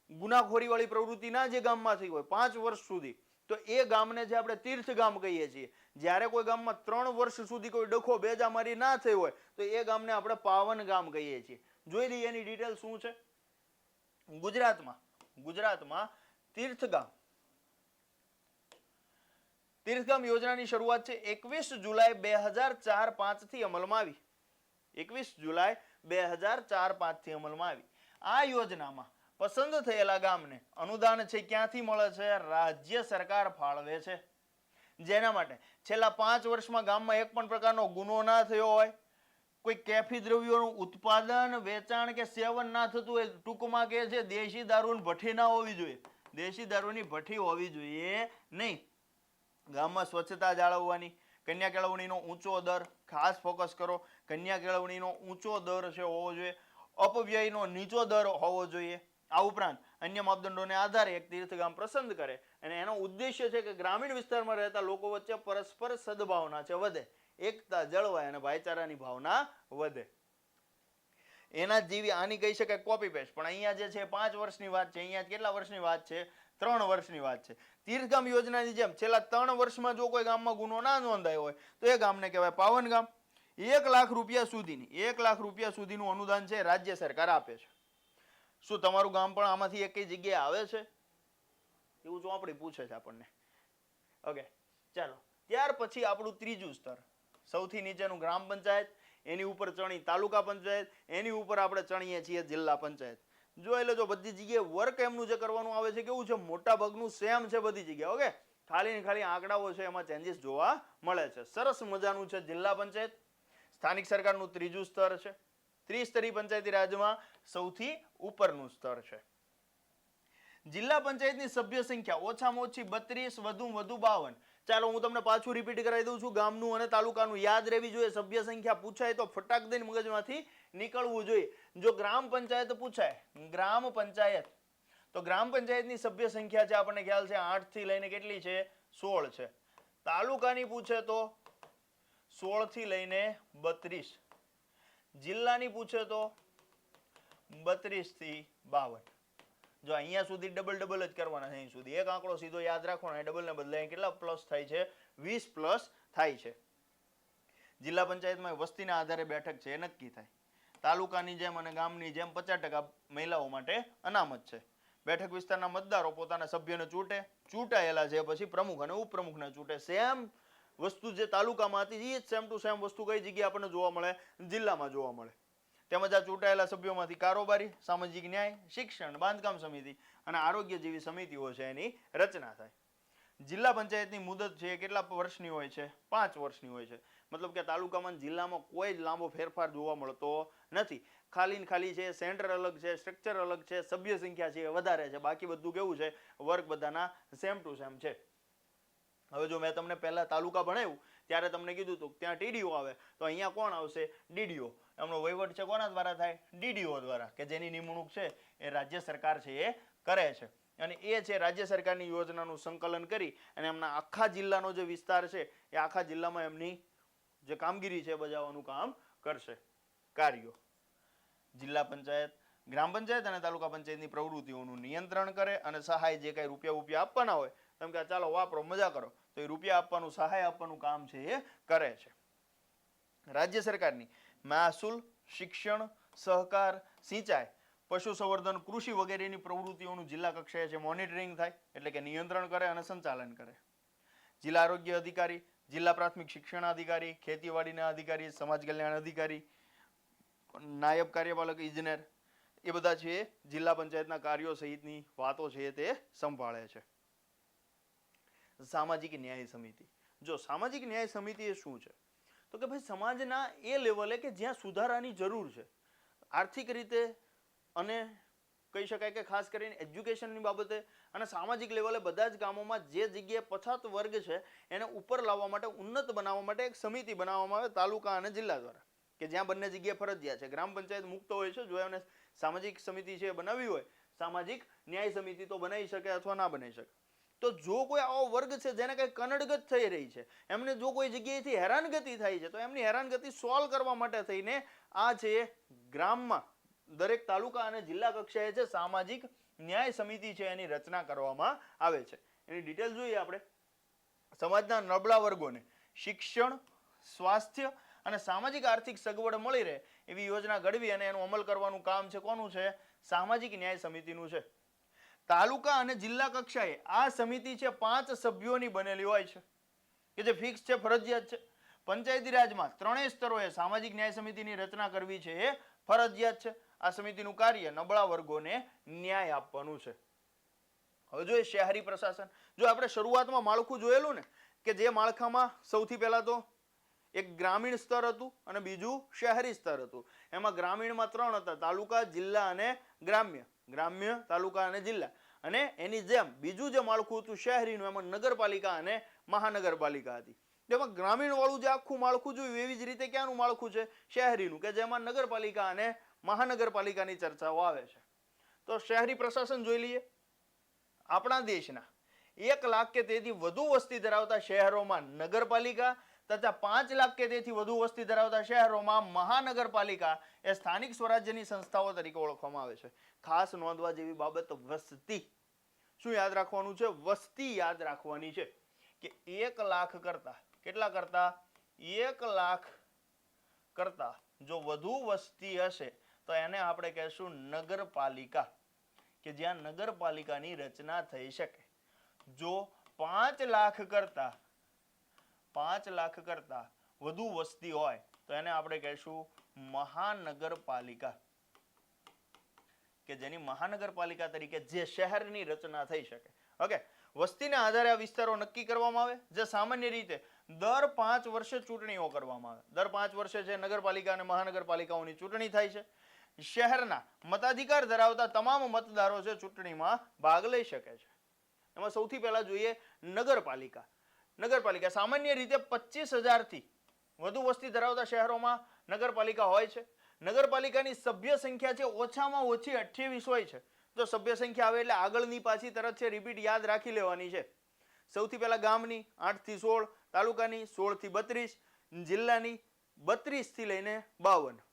ગુનાખોરી વાળી પ્રવૃત્તિ ના જે ગામમાં થઈ હોય 5 વર્ષ સુધી, તો એ ગામને જે આપણે તીર્થગામ કહીએ છીએ. જ્યારે કોઈ ગામમાં 3 વર્ષ સુધી કોઈ ડખો બેજામારી ના થઈ હોય તો એ ગામને આપણે પાવન ગામ કહીએ છીએ. જોઈ લઈએ એની ડિટેલ શું છે. ગુજરાતમાં તીર્થગામ યોજનાની શરૂઆત છે 21 જુલાઈ 2004-5 થી અમલમાં આવી. 21 જુલાઈ 2004-5 થી અમલમાં આવી. આ યોજનામાં પસંદ થયેલા ગામને અનુદાન છે ક્યાંથી મળે છે? રાજ્ય સરકાર ફાળવે છે. જેના માટે છેલ્લા 5 વર્ષમાં ગામમાં એક પણ પ્રકારનો ગુનો ના થયો હોય, કોઈ કેફી દ્રવ્યોનું ઉત્પાદન, વેચાણ કે સેવન ના થતું હોય, ટૂંકમાં કે છે દેશી દારૂની ભઠ્ઠી ના હોવી જોઈએ. દેશી દારૂની ભઠ્ઠી હોવી જોઈએ નહીં. ગામમાં સ્વચ્છતા જાળવવાની, કન્યા કેળવણીનો ઊંચો દર, ખાસ ફોકસ કરો. કન્યા કેળવણીનો ઊંચો દર છે હોવો જોઈએ. અપવ્યયનો નીચો દર હોવો જોઈએ. આ ઉપરાંત અન્ય માપદંડોને આધારે એક તીર્થગામ પસંદ કરે અને એનો ઉદ્દેશ્ય છે કે ગ્રામીણ વિસ્તારમાં રહેતા લોકો વચ્ચે પરસ્પર સદભાવના છે વધે, એકતા જળવાય અને ભાઈચારાની ભાવના વધે. એના જેવી આની કહી શકાય કોપી પેસ્ટ. પણ અહીંયા જે છે 5 વર્ષની વાત છે, અહીંયા કેટલા વર્ષની વાત છે? 3 વર્ષની વાત છે. તીર્થગામ યોજનાની જેમ છેલ્લા 3 વર્ષમાં જો કોઈ ગામમાં ગુનો ના નોંધાયો હોય તો એ ગામને કહેવાય પાવન ગામ. 1 લાખ રૂપિયા સુધીનું અનુદાન છે રાજ્ય સરકાર આપે છે. શું તમારું ગામ પણ આમાંથી એક જગ્યાએ આવે છે? એવું ચોપડી પૂછે છે આપણને. ઓકે, ચાલો. ત્યાર પછી આપણું ત્રીજું સ્તર, સૌથી નીચેનું ગ્રામ પંચાયત, એની ઉપર ચણી તાલુકા પંચાયત, એની ઉપર આપણે ચણીએ છીએ જિલ્લા પંચાયત. જોઈ લેજો બધી જગ્યાએ વર્ક એમનું જે કરવાનું આવે છે કેવું છે? મોટા ભાગનું સેમ છે બધી જગ્યાએ. ઓકે, ખાલી ને ખાલી આંકડાઓ છે એમાં ચેન્જીસ જોવા મળે છે. સરસ મજાનું છે જિલ્લા પંચાયત. સ્થાનિક સરકારનું ત્રીજું સ્તર છે. ત્રિસ્તરીય પંચાયતી રાજમાં સૌથી ઉપરનું સ્તર છે. જિલ્લા પંચાયતની સભ્ય સંખ્યા ઓછામાં ઓછી 32, વધુમાં વધુ 52. ચાલો હું તમને પાછું રિપીટ કરાવી દઉં છું. ગામનું અને તાલુકાનું યાદ રહેવી જોઈએ. સભ્ય સંખ્યા પૂછાય તો ફટાક દઈને મગજમાંથી નીકળવું જોઈએ. જો ગ્રામ પંચાયત પૂછાય, ગ્રામ પંચાયત, તો ગ્રામ પંચાયતની સભ્ય સંખ્યા છે આપણને ખ્યાલ છે 8 થી લઈને કેટલી છે? 16 છે. તાલુકાની પૂછે તો 16 થી લઈને 32. જિલ્લાની પૂછે તો 32 થી 52. જો અહીંયા સુધી ડબલ જ કરવાના છે. અહીં સુધી એક આંકડો સીધો યાદ રાખવાનો, ડબલ ને બદલે કેટલા પ્લસ થાય છે? 20 પ્લસ થાય છે. જિલ્લા પંચાયતમાં વસ્તીના આધારે બેઠક છે એ નક્કી થાય. તાલુકાની જેમ અને ગામની જેમ 50% મહિલાઓ માટે અનામત છે. બેઠક વિસ્તારના મતદારો પોતાના સભ્યોને ચૂંટાયેલા છે પછી પ્રમુખ અને ઉપપ્રમુખને ચૂંટે. સેમ વસ્તુ જે તાલુકામાં હતી એ જ સેમ ટુ સેમ વસ્તુ કઈ જગ્યાએ આપણને જોવા મળે? જિલ્લામાં જોવા મળે. તેમજ આ ચૂંટાયેલા સભ્યોમાંથી કારોબારી, સામાજિક ન્યાય, શિક્ષણ, બાંધકામ સમિતિ અને આરોગ્ય જેવી સમિતિઓ છે એની રચના થાય. જિલ્લા પંચાયતની મુદત છે કેટલા વર્ષની હોય છે? 5 વર્ષની હોય છે. મતલબ કે તાલુકામાં જિલ્લામાં કોઈ જ લાંબો ફેરફાર જોવા મળતો નથી. ખાલી ને ખાલી છે, સેન્ટર અલગ છે, સ્ટ્રક્ચર અલગ છે, સભ્ય સંખ્યા છે એ વધારે છે. બાકી બધું કેવું છે? વર્ક બધાના સેમ ટુ સેમ છે. હવે જો મેં તમને પહેલા તાલુકા ભણાવ્યું ત્યારે તમને કીધું હતું ત્યાં ટીડીઓ આવે, તો અહીંયા કોણ આવશે? ડીડીઓ. એમનો વહીવટ છે કોના દ્વારા થાય? ડીડીઓ દ્વારા, કે જેની નિમણૂક છે એ રાજ્ય સરકાર છે એ કરે છે. અને એ છે રાજ્ય સરકારની યોજનાનું સંકલન કરી અને એમના આખા જિલ્લાનો જે વિસ્તાર છે એ આખા જિલ્લામાં એમની જે કામગીરી છે બજાવવાનું કામ કરશે. કાર્યો: જિલ્લા પંચાયત, ગ્રામ પંચાયત અને તાલુકા પંચાયતની પ્રવૃત્તિઓનું નિયંત્રણ કરે અને સહાય જે કઈ રૂપિયા આપવાના હોય, તમે કે ચાલો વાપરો મજા કરો, તો એ રૂપિયા આપવાનું, સહાય આપવાનું કામ છે એ કરે છે. રાજ્ય સરકારની મહેસૂલ, શિક્ષણ, સહકાર, સિંચાઈ, પશુ સંવર્ધન, કૃષિ વગેરેની પ્રવૃત્તિઓનું જિલ્લા કક્ષાએ છે મોનિટરિંગ થાય, એટલે કે નિયંત્રણ કરે અને સંચાલન કરે. જિલ્લા આરોગ્ય અધિકારી, જિલ્લા પ્રાથમિક શિક્ષણ અધિકારી, ખેતીવાડીના અધિકારી, સમાજ કલ્યાણ અધિકારી, નાયબ કાર્યપાલક ઇજનેર, એ બધા છે જિલ્લા પંચાયતના કાર્યો સહિતની વાતો છે તે સંભાળે છે. સામાજિક ન્યાય સમિતિ. જો સામાજિક ન્યાય સમિતિ એ શું છે? તો કે ભાઈ સમાજના એ લેવલે કે જ્યાં સુધારાની જરૂર છે, આર્થિક રીતે અને કહી શકાય કે ખાસ કરીને એજ્યુકેશનની બાબતે અને સામાજિક લેવલે બધા જ ગામોમાં જે જગ્યાએ પછાત વર્ગ છે એને ઉપર લાવવા માટે, ઉન્નત બનાવવા માટે એક સમિતિ બનાવવામાં આવે તાલુકા અને જિલ્લા દ્વારા, કે જ્યાં બંને જગ્યાએ ફરજિયાત છે. ગ્રામ પંચાયત મુક્ત હોય છે, જો એમને સામાજિક સમિતિ છે બનાવી હોય, સામાજિક ન્યાય સમિતિ તો બનાવી શકે અથવા ના બનાવી શકે. તો જો કોઈ આવો વર્ગ છે જેને કઈ કનડગત થઈ રહી છે, એમને જો કોઈ જગ્યાએથી હેરાનગતિ થાય છે, તો એમની હેરાનગતિ સોલ્વ કરવા માટે થઈને આ છે ગ્રામમાં દરેક તાલુકા અને જિલ્લા કક્ષાએ છે સામાજિક ન્યાય સમિતિ છે એની રચના કરવામાં આવે છે. એની ડિટેલ જોઈએ આપણે. સમાજના નબળા વર્ગોને શિક્ષણ, સ્વાસ્થ્ય અને સામાજિક આર્થિક સગવડ મળી રહે એવી યોજના ઘડવી અને એનું અમલ કરવાનું કામ છે કોનું છે? સામાજિક ન્યાય સમિતિનું છે. તાલુકા અને જિલ્લા કક્ષાએ આ સમિતિ છે 5 સભ્યોની બનેલી હોય છે, કે જે ફિક્સ છે, ફરજિયાત છે. પંચાયતી રાજમાં 3 સ્તરોએ સામાજિક ન્યાય સમિતિની રચના કરવી છે એ ફરજિયાત છે. આ સમિતિનું કાર્ય નબળા વર્ગોને ન્યાય આપવાનું છે. હવે જોઈએ શહેરી પ્રશાસન. જો આપણે શરૂઆતમાં માળખું જોયેલું ને, કે જે માળખામાં સૌથી પહેલા તો એક ગ્રામીણ સ્તર હતું અને બીજું શહેરી સ્તર હતું. એમાં ગ્રામીણમાં 3 હતા, તાલુકા, જિલ્લા અને ગ્રામ્ય. ગ્રામ્ય, તાલુકા અને જિલ્લા. અને એની જેમ બીજું જે માળખું હતું શહેરીનું, એમાં નગરપાલિકા અને મહાનગરપાલિકા હતી. જેમાં ગ્રામીણ વાળું જે આખું માળખું જોયું એવી જ રીતે ક્યાંનું માળખું છે? શહેરીનું, કે જેમાં નગરપાલિકા અને મહાનગરપાલિકાની ચર્ચાઓ આવે છે. તો શહેરી પ્રશાસન જોઈ લઈએ. આપણા દેશના 1 લાખ કે તેથી વધુ વસ્તી ધરાવતા શહેરોમાં નગરપાલિકા તથા 5 લાખ કે તેથી વધુ વસ્તી ધરાવતા શહેરોમાં મહાનગરપાલિકા એ સ્થાનિક સ્વરાજ્યની સંસ્થાઓ તરીકે ઓળખવામાં આવે છે. ખાસ નોંધવા જેવી બાબત વસ્તી. શું યાદ રાખવાનું છે? વસ્તી યાદ રાખવાની છે, કે 1 લાખ કરતા, કેટલા કરતા? 1 લાખ કરતા જો વધુ વસ્તી હશે તો એને આપણે કહેશું નગરપાલિકા, કે જ્યાં નગરપાલિકાની રચના થઈ શકે. જો 5 લાખ કરતા વધુ વસ્તી હોય તો એને આપણે કહેશું મહાનગરપાલિકા, કે જેની મહાનગરપાલિકા તરીકે જે શહેરની રચના થઈ શકે. ઓકે, વસ્તીના આધારે આ વિસ્તારો નક્કી કરવામાં આવે, જે સામાન્ય રીતે દર 5 વર્ષે ચૂંટણીઓ કરવામાં આવે. દર 5 વર્ષે છે નગરપાલિકા અને મહાનગરપાલિકાઓની ચૂંટણી થાય છે. શહેરના મતાધિકાર ધરાવતા તમામ મતદારો છે ચૂંટણીમાં ભાગ લઈ શકે છે. એમાં સૌથી પહેલા જોઈએ નગરપાલિકા. નગરપાલિકા સામાન્ય રીતે 25,000 થી વધુ વસ્તી ધરાવતા શહેરોમાં નગરપાલિકા હોય છે. નગરપાલિકાની સભ્ય સંખ્યા છે ઓછામાં ઓછી 28 હોય છે. જો સભ્ય સંખ્યા આવે એટલે આગળની પાછી તરત છે રિપીટ યાદ રાખી લેવાની છે. સૌથી પહેલા ગામની 8 થી 16, તાલુકાની 16 થી 32, જિલ્લાની 32 થી લઈને 52.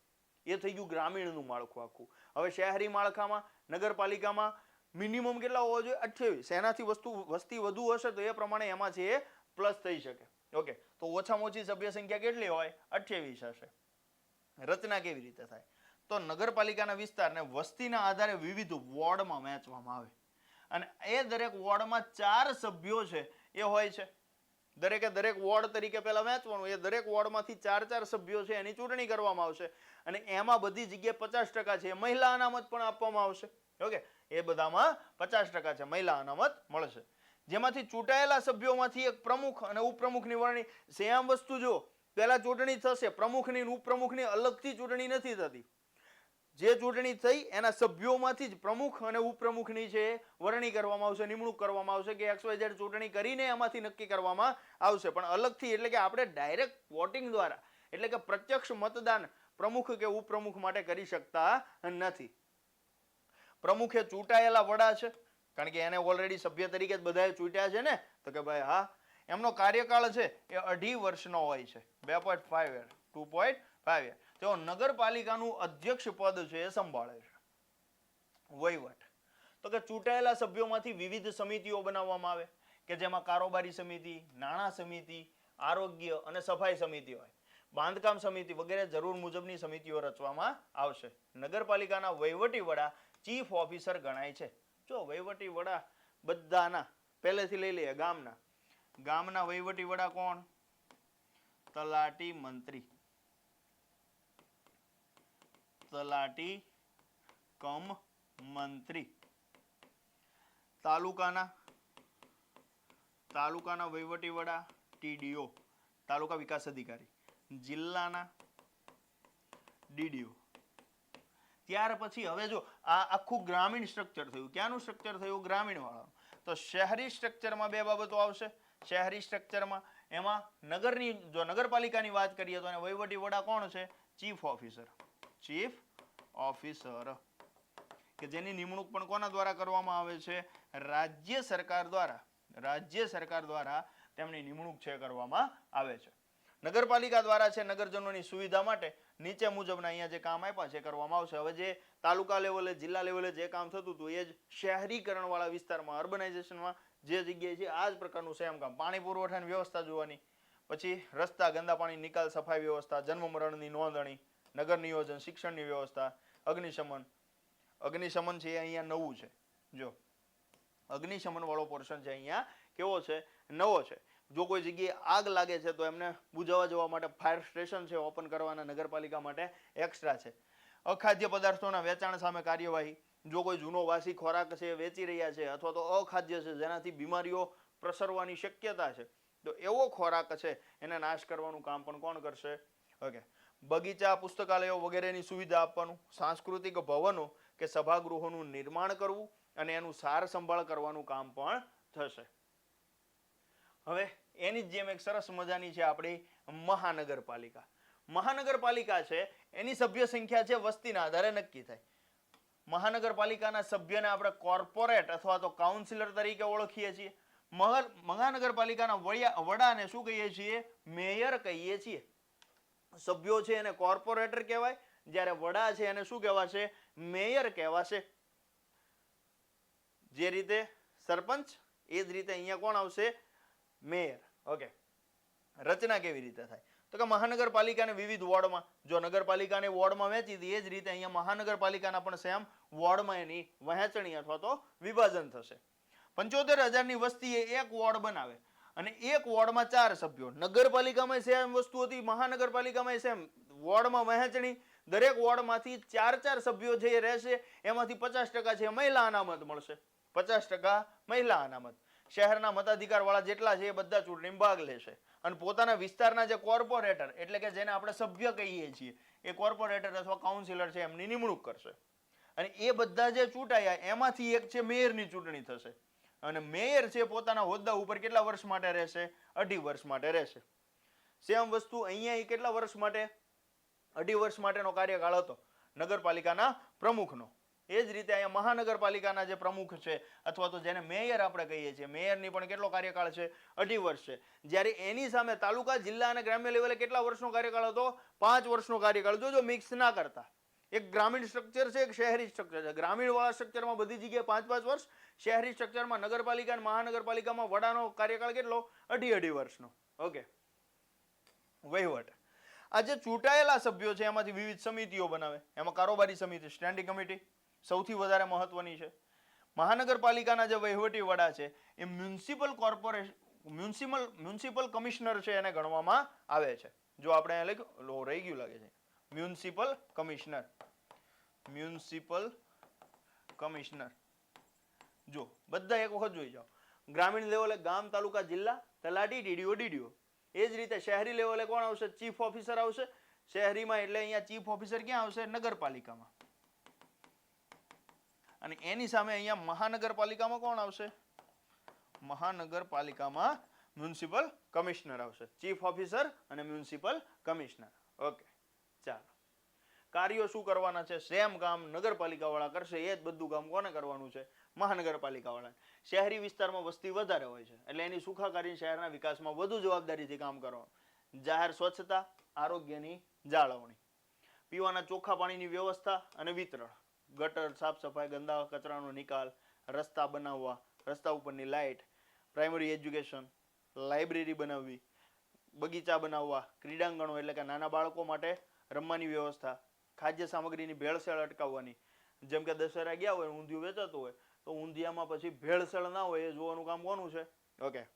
એ થઈ ગયું ગ્રામીણનું માળખું આખું. હવે શહેરી માળખામાં નગરપાલિકામાં મિનિમમ કેટલા હોવા જોઈએ? 28. એનાથી વસ્તી વધુ હશે તો એ પ્રમાણે એમાં છે એ પ્લસ થઈ શકે. ઓકે, તો ઓછામાં ઓછી સભ્ય સંખ્યા કેટલી હોય? 28 હશે. રચના કેવી રીતે થાય? તો નગરપાલિકાના વિસ્તારને વસ્તીના આધારે વિવિધ વોર્ડમાં વહેંચવામાં આવે અને એ દરેક વોર્ડમાં 4 સભ્યો છે એ હોય છે. દરેકે દરેક વોર્ડ તરીકે પહેલા વહેંચવાનું. એ દરેક વોર્ડમાંથી 4 સભ્યો છે એની ચૂંટણી કરવામાં આવશે અને એમાં બધી જગ્યાએ 50% છે મહિલા અનામત પણ આપવામાં આવશે. ઓકે, એ બધામાં 50% છે મહિલા અનામત મળશે. જેમાંથી ચૂંટાયેલા સભ્યોમાંથી એક પ્રમુખ અને ઉપપ્રમુખની વરણી. સેમ વસ્તુ જો પહેલા ચૂંટણી થશે, પ્રમુખની અને ઉપપ્રમુખની અલગથી ચૂંટણી નથી થતી. જે ચૂંટણી થઈ એના સભ્યોમાંથી જ પ્રમુખ અને ઉપપ્રમુખની છે વરણી કરવામાં આવશે, નિમણૂક કરવામાં આવશે કે XYZ ચૂંટણી કરીને એમાંથી નક્કી કરવામાં આવશે. પણ અલગથી એટલે કે આપણે ડાયરેક્ટ વોટિંગ દ્વારા એટલે કે પ્રત્યક્ષ મતદાન પ્રમુખ કે ઉપપ્રમુખ માટે કરી શકતા નથી. પ્રમુખ એ ચૂંટાયેલા વડા છે, કારણ કે એને ઓલરેડી સભ્ય તરીકે જ બધાએ ચૂંટ્યા છે ને, તો કે ભાઈ હા, એમનો કાર્યકાળ છે એ 2.5 વર્ષનો હોય છે, 2.5 યર, 2.5 યર. તેઓ નગરપાલિકાનું અધ્યક્ષ પદ છે એ સંભાળે છે. વહીવટ તો કે ચૂંટાયેલા સભ્યોમાંથી વિવિધ સમિતિઓ બનાવવામાં આવે કે જેમાં કારોબારી સમિતિ, નાણાં સમિતિ, આરોગ્ય અને સફાઈ સમિતિ હોય, બાંધકામ સમિતિ વગેરે જરૂર મુજબની સમિતિઓ રચવામાં આવશે. નગરપાલિકાના વહીવટી વડા ચીફ ઓફિસર ગણાય છે. જો વહીવટી વડા બધાના પહેલેથી લઈ લઈએ, ગામના વહીવટી વડા કોણ? તલાટી મંત્રી, તલાટી કમ મંત્રી. તાલુકાના વહીવટી વડા TDO, તાલુકા વિકાસ અધિકારી. જિલ્લાના DDO. ત્યાર પછી હવે જો આ આખું ગ્રામીણ સ્ટ્રક્ચર થયું. ક્યાંનું સ્ટ્રક્ચર થયું? ગ્રામીણ વાળાનું. તો શહેરી સ્ટ્રક્ચરમાં બે બાબતો આવશે. શહેરી સ્ટ્રક્ચરમાં એમાં નગરની, જો નગરપાલિકાની વાત કરીએ તો એને વહીવટી વડા કોણ છે? Chief officer. ચીફ ઓફિસર કે જેની નિમણૂક પણ કોના દ્વારા કરવામાં આવે છે? રાજ્ય સરકાર દ્વારા. રાજ્ય સરકાર દ્વારા તેમની નિમણૂક છે કરવામાં આવે છે. નગરપાલિકા દ્વારા છે નગરજનોની સુવિધા માટે નીચે મુજબના અહીંયા જે કામ આપ્યા છે કરવામાં આવશે. હવે જે તાલુકા લેવલે, જિલ્લા લેવલે જે કામ થતું હતું એ જ શહેરીકરણ વાળા વિસ્તારમાં, અર્બનાઇઝેશનમાં જે જગ્યાએ છે આ જ પ્રકારનું સેમ કામ. પાણી પુરવઠાની વ્યવસ્થા જોવાની, પછી રસ્તા, ગંદા પાણી નિકાલ, સફાઈ વ્યવસ્થા, જન્મ મરણની નોંધણી, નગર નિયોજન, શિક્ષણની વ્યવસ્થા, અગ્નિશમન છે એ અહીંયા નવું છે. જો અગ્નિશમન વાળો પોર્શન છે અહીંયા કેવો છે? નવો છે. જો કોઈ જગ્યાએ આગ લાગે છે તો એમને બુઝાવવા જવા માટે ફાયર સ્ટેશન છે ઓપન કરવાના નગરપાલિકા માટે એક્સ્ટ્રા છે. અખાદ્ય પદાર્થોના વેચાણ સામે કાર્યવાહી. જો કોઈ જૂનો વાસી ખોરાક છે વેચી રહ્યા છે અથવા તો અખાદ્ય છે જેનાથી બીમારીઓ પ્રસરવાની શક્યતા છે, તો એવો ખોરાક છે એને નાશ કરવાનું કામ પણ કોણ કરશે? ઓકે. બગીચા, પુસ્તકાલયો વગેરેની સુવિધા આપવાનું. સાંસ્કૃતિક ભવનો કે સભાગૃહોનું નિર્માણ કરવું અને એનું સાર સંભાળ કરવાનું કામ પણ થશે. હવે એની જ જેમ એક સરસ મજાની છે આપણી મહાનગરપાલિકા. મહાનગરપાલિકા છે એની સભ્ય સંખ્યા છે વસ્તીના આધારે નક્કી થાય. મહાનગરપાલિકાના સભ્યને આપણે કોર્પોરેટ અથવા તો કાઉન્સિલર તરીકે ઓળખીએ છીએ. મહાનગરપાલિકાના વડાને શું કહીએ છીએ? મેયર કહીએ છીએ. સભ્યો છે એને કોર્પોરેટર કહેવાય, જ્યારે વડા છે એને શું કહેવાશે? મેયર કહેવાશે. જે રીતે સરપંચ એ જ રીતે અહીંયા કોણ આવશે? મેયર. ઓકે. રચના કેવી રીતે થાય? તો કે મહાનગરપાલિકાને વિવિધ વોર્ડમાં, જો નગરપાલિકાને વોર્ડમાં વહેંચી હતી એ જ રીતે અહીંયા મહાનગરપાલિકાના પણ સેમ વોર્ડમાં એની વહેંચણી અથવા તો વિભાજન થશે. 75,000ની વસ્તી એ એક વોર્ડ બનાવે અને એક વોર્ડમાં 4 સભ્યો. નગરપાલિકામાં સેમ વસ્તુ હતી, મહાનગરપાલિકામાં સેમ. વોર્ડમાં વહેંચણી, દરેક વોર્ડમાંથી 4 સભ્યો જે રહેશે એમાંથી 50% છે મહિલા અનામત મળશે. 50% મહિલા અનામત. શહેરના મતાધિકાર વાળા જેટલા છે એ બધા ચૂંટણીમાં ભાગ લેશે અને પોતાના વિસ્તારના જે કોર્પોરેટર એટલે કે જેને આપણે સભ્ય કહીએ છીએ એ કોર્પોરેટર અથવા કાઉન્સિલર છે એમની નિમણૂક કરશે. અને એ બધા જે ચૂંટાયા એમાંથી એક છે મેયરની ચૂંટણી થશે. અને મેયર છે પોતાના હોદ્દા ઉપર કેટલા વર્ષ માટે રહેશે? 2.5 વર્ષ માટે રહેશે. સેમ વસ્તુ અહીંયા કેટલા વર્ષ માટે? 2.5 વર્ષ માટેનો કાર્યકાળ હતો નગરપાલિકાના પ્રમુખનો. એ જ રીતે અહીંયા મહાનગરપાલિકાના જે પ્રમુખ છે અથવા તો જેને મેયર આપણે કહીએ છીએ, મેયરની પણ કેટલો કાર્યકાળ છે? 2.5 વર્ષ છે. જ્યારે એની સામે તાલુકા, જિલ્લા અને ગ્રામ્ય લેવલે કેટલા વર્ષનો કાર્યકાળ હતો? 5 વર્ષનો કાર્યકાળ. જોજો મિક્સ ના કરતા. એક ગ્રામીણ સ્ટ્રક્ચર છે, એક શહેરી સ્ટ્રક્ચર છે. ગ્રામીણ વાળા સ્ટ્રક્ચરમાં બધી જગ્યાએ 5-5 વર્ષ, શહેરી સ્ટ્રક્ચરમાં નગરપાલિકા અને મહાનગરપાલિકામાં વડાનો કાર્યકાળ કેટલો? 2.5 વર્ષનો. ઓકે. વહીવટ. આ જે ચૂંટાયેલા સભ્યો છે એમાંથી વિવિધ સમિતિઓ બનાવે. એમાં કારોબારી સમિતિ, સ્ટેન્ડિંગ કમિટી સૌથી વધારે મહત્વની છે. મહાનગરપાલિકાના જે વહીવટી વડા છે એ મ્યુનિસિપલ કમિશનર છે એને ગણવામાં આવે છે. જો આપણે અહીંયા લખ્યું રહી ગયું લાગે છે, મ્યુનિસિપલ કમિશનર. જો બધા એક વખત જોઈ જાઓ. ગ્રામીણ લેવલે ગામ, તાલુકા, જિલ્લા, તલાટી, DDO. એ જ રીતે શહેરી લેવલે કોણ આવશે? ચીફ ઓફિસર આવશે. શહેરીમાં એટલે અહીંયા ચીફ ઓફિસર ક્યાં આવશે? નગરપાલિકામાં. અને એની સામે અહીંયા મહાનગરપાલિકામાં કોણ આવશે? મહાનગરપાલિકામાં મ્યુનિસિપલ કમિશનર આવશે, ચીફ ઓફિસર અને મ્યુનિસિપલ કમિશનર. ઓકે, ચાલો. કાર્યો શું કરવાના છે? સેમ કામ નગરપાલિકા વાળા કરશે, એ જ બધું કામ કોને કરવાનું છે? મહાનગરપાલિકા વાળા. શહેરી વિસ્તારમાં વસ્તી વધારે હોય છે એટલે એની સુખાકારી શહેરના વિકાસમાં વધુ જવાબદારીથી કામ કરવાનું. જાહેર સ્વચ્છતા, આરોગ્યની જાળવણી, પીવાના ચોખ્ખા પાણીની વ્યવસ્થા અને વિતરણ, ગટર સાફ સફાઈ, ગંદા કચરાનો નિકાલ, રસ્તા બનાવવા, રસ્તા ઉપરની લાઇટ, પ્રાઇમરી એજ્યુકેશન, લાઇબ્રેરી બનાવવી, બગીચા બનાવવા, ક્રીડાંગણો એટલે કે નાના બાળકો માટે રમવાની વ્યવસ્થા, ખાદ્ય સામગ્રીની ભેળસેળ અટકાવવાની. જેમ કે દશેરા ગયા હોય, ઊંધિયું વેચાતું હોય તો ઊંધિયામાં પછી ભેળસેળ ના હોય એ જોવાનું કામ કોનું છે? ઓકે,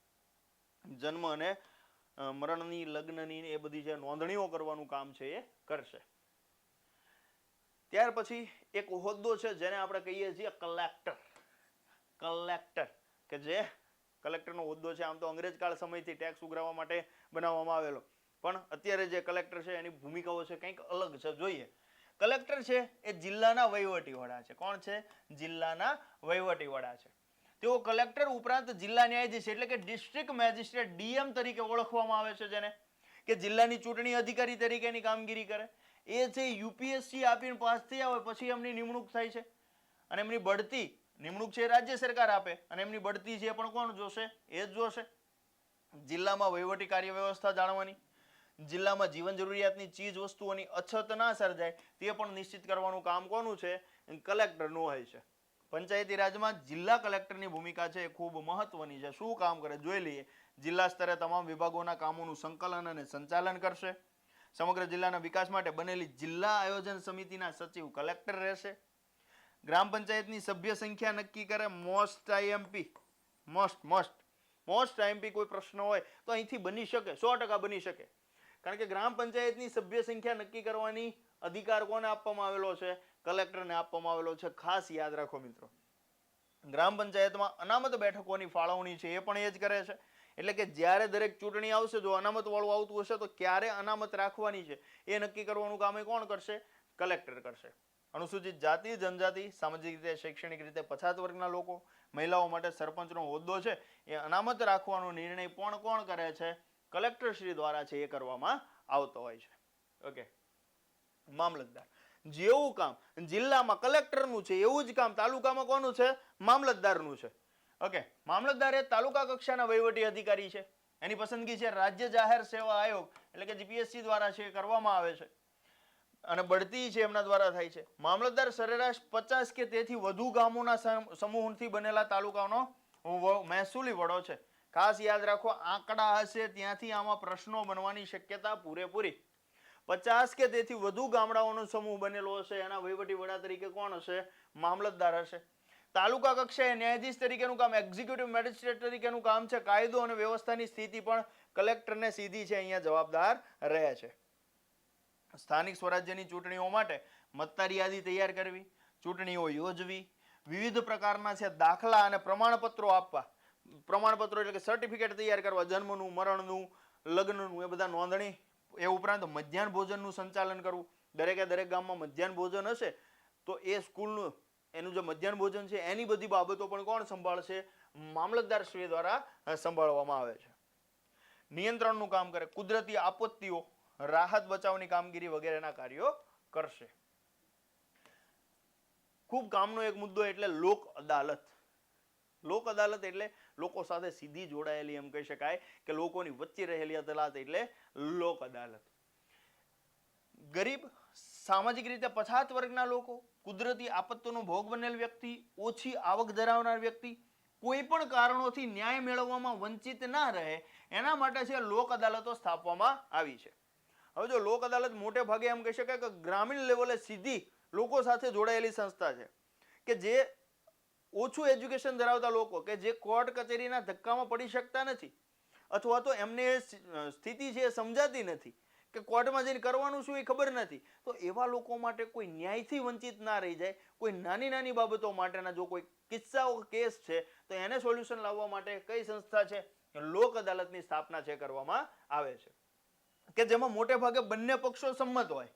જન્મ અને મરણની, લગ્નની એ બધી જે નોંધણીઓ કરવાનું કામ છે એ કરશે. ત્યાર પછી એક હોદ્દો છે જેને આપણે કહીએ છીએ કલેક્ટર. કલેક્ટર કે જે કલેક્ટરનો હોદ્દો છે, આમ તો અંગ્રેજ કાળ સમયથી ટેક્સ ઉઘરાવવા માટે બનાવવામાં આવેલો, પણ અત્યારે જે કલેક્ટર છે એની ભૂમિકાઓ છે કંઈક અલગ છે. જોઈએ, કલેક્ટર છે એ જિલ્લાના વહીવટી વડા છે. કોણ છે? જિલ્લાના વહીવટી વડા છે. તેઓ કલેક્ટર ઉપરાંત જિલ્લા ન્યાયાધીશ એટલે કે ડિસ્ટ્રિક્ટ મેજિસ્ટ્રેટ ડીએમ તરીકે ઓળખવામાં આવે છે, જેને કે જિલ્લાની ચૂંટણી અધિકારી તરીકેની કામગીરી કરે. એ છે યુપીએસસી આપીને પાસ થયા હોય પછી એમની નિમણૂક થાય છે અને એમની બઢતી, નિમણૂક છે રાજ્ય સરકાર આપે અને એમની બઢતી છે પણ કોણ જોશે? એ જ જોશે. જિલ્લામાં વહીવટી કાર્ય વ્યવસ્થા જાળવવાની, જિલ્લામાં જીવન જરૂરિયાતની ચીજ વસ્તુઓની અછત ના સર્જાય તે પણ નિશ્ચિત કરવાનું કામ કોનું છે? કલેક્ટરનું હોય છે. પંચાયતી રાજમાં જિલ્લા કલેક્ટરની ભૂમિકા છે એ ખૂબ મહત્વની છે. શું કામ કરે? જોઈ લઈએ. જિલ્લા સ્તરે તમામ વિભાગોના કામોનું સંકલન અને સંચાલન કરશે. સમગ્ર જિલ્લાના વિકાસ માટે બનેલી જિલ્લા આયોજન સમિતિના સચિવ કલેક્ટર રહેશે. ગ્રામ પંચાયતની સભ્ય સંખ્યા નક્કી કરે. મોસ્ટ આઈએમપી કોઈ પ્રશ્ન હોય તો અહીંથી બની શકે, 100% બની શકે. કારણ કે ગ્રામ પંચાયતની સભ્ય સંખ્યા નક્કી કરવાની અધિકાર કોને આપવામાં આવેલો છે? કલેક્ટરને આપવામાં આવેલો છે. ખાસ યાદ રાખો મિત્રો, ગ્રામ પંચાયતમાં અનામત બેઠકોની ફાળવણી છે એ પણ એ જ કરે છે. એટલે કે જ્યારે દરેક ચૂંટણી આવશે, જો અનામત વાળું આવતું હશે તો ક્યારે અનામત રાખવાની છે એ નક્કી કરવાનું કામ એ કોણ કરશે? કલેક્ટર કરશે. અનુસૂચિત જાતિ, જનજાતિ, સામાજિક રીતે, શૈક્ષણિક રીતે પછાત વર્ગના લોકો, મહિલાઓ માટે સરપંચનો હોદ્દો છે એ અનામત રાખવાનો નિર્ણય પણ કોણ કરે છે? કલેક્ટર શ્રી દ્વારા છે એ કરવામાં આવતો હોય છે. ઓકે, મામલતદાર. જેવું કામ જિલ્લામાં કલેક્ટરનું છે એવું જ કામ તાલુકામાં કોનું છે? મામલતદારનું છે. ઓકે, મામલતદાર એ તાલુકા કક્ષાના વહીવટી અધિકારી છે. એની પસંદગી છે રાજ્ય જાહેર સેવા આયોગ એટલે કે જીપીએસસી દ્વારા છે કરવામાં આવે છે અને બઢતી છે એમના દ્વારા થાય છે. મામલતદાર સરેરાશ 50 કે તેથી વધુ ગામોના સમૂહથી બનેલા તાલુકાનો મહેસૂલી વડો છે. ખાસ યાદ રાખો, આંકડા હશે ત્યાંથી આમાં પ્રશ્નો બનવાની શક્યતા પૂરેપૂરી. 50 કે તેથી વધુ ગામડાઓનો સમૂહ બનેલો હશે, એના વહીવટી વડા તરીકે કોણ હશે? મામલતદાર હશે. તાલુકા કક્ષાએ ન્યાયાધીશ તરીકેનું કામ, એક્ઝિક્યુટિવ મેજિસ્ટ્રેટ તરીકેનું કામ છે. કાયદો અને વ્યવસ્થાની સ્થિતિ પણ કલેક્ટરને સીધી છે અહીંયા જવાબદાર રહે છે. સ્થાનિક સ્વરાજ્યની ચૂંટણીઓ માટે મતદાર યાદી તૈયાર કરવી, ચૂંટણીઓ યોજવી, વિવિધ પ્રકારના છે દાખલા અને પ્રમાણપત્રો આપવા. પ્રમાણપત્રો એટલે કે સર્ટિફિકેટ તૈયાર કરવા, જન્મનું, મરણનું, લગ્નનું, એ બધા નોંધણી. એ ઉપરાંત મધ્યાહન ભોજનનું સંચાલન કરવું. દરેકે દરેક ગામમાં મધ્યાહન ભોજન હશે તો એ સ્કૂલનું એનું જે મધ્યાહન ભોજન છે એની બધી બાબતો પણ કોણ સંભાળશે? મામલતદાર શ્રી દ્વારા સંભાળવામાં આવે છે. નિયંત્રણનું કામ કરે. કુદરતી આપત્તિઓ, રાહત બચાવની કામગીરી વગેરેના કાર્યો કરશે. ખૂબ કામનો એક મુદ્દો એટલે લોક અદાલત. લોક અદાલત એટલે લોકો સાથે સીધી જોડાયેલી, એમ કહી શકાય કે લોકોની વચ્ચે રહેલી અદાલત એટલે લોક અદાલત. ગરીબ, સામાજિક રીતે પછાત વર્ગના લોકો, કુદરતી આપત્તિનો ભોગ બનેલ વ્યક્તિ, ઓછી આવક ધરાવનાર વ્યક્તિ કોઈ પણ કારણોથી ન્યાય મેળવવામાં વંચિત ના રહે એના માટે છે લોક અદાલતો સ્થાપવામાં આવી છે. હવે જો લોક અદાલત મોટે ભાગે એમ કહી શકાય કે ગ્રામીણ લેવલે સીધી લોકો સાથે જોડાયેલી સંસ્થા છે કે જે ઓછું એજ્યુકેશન ધરાવતા લોકો કે જે કોર્ટ કચેરીના ધક્કામાં પડી શકતા નથી અથવા તો એમને સ્થિતિ છે એ સમજાતી નથી કે કોર્ટમાં જઈને કરવાનું શું એ ખબર નથી, તો એવા લોકો માટે કોઈ ન્યાયથી વંચિત ના રહી જાય. કોઈ નાની નાની બાબતો માટેના જો કોઈ કિસ્સાઓ, કેસ છે તો એને સોલ્યુશન લાવવા માટે કઈ સંસ્થા છે? લોક અદાલતની સ્થાપના છે કરવામાં આવે છે કે જેમાં મોટે ભાગે બંને પક્ષો સંમત હોય.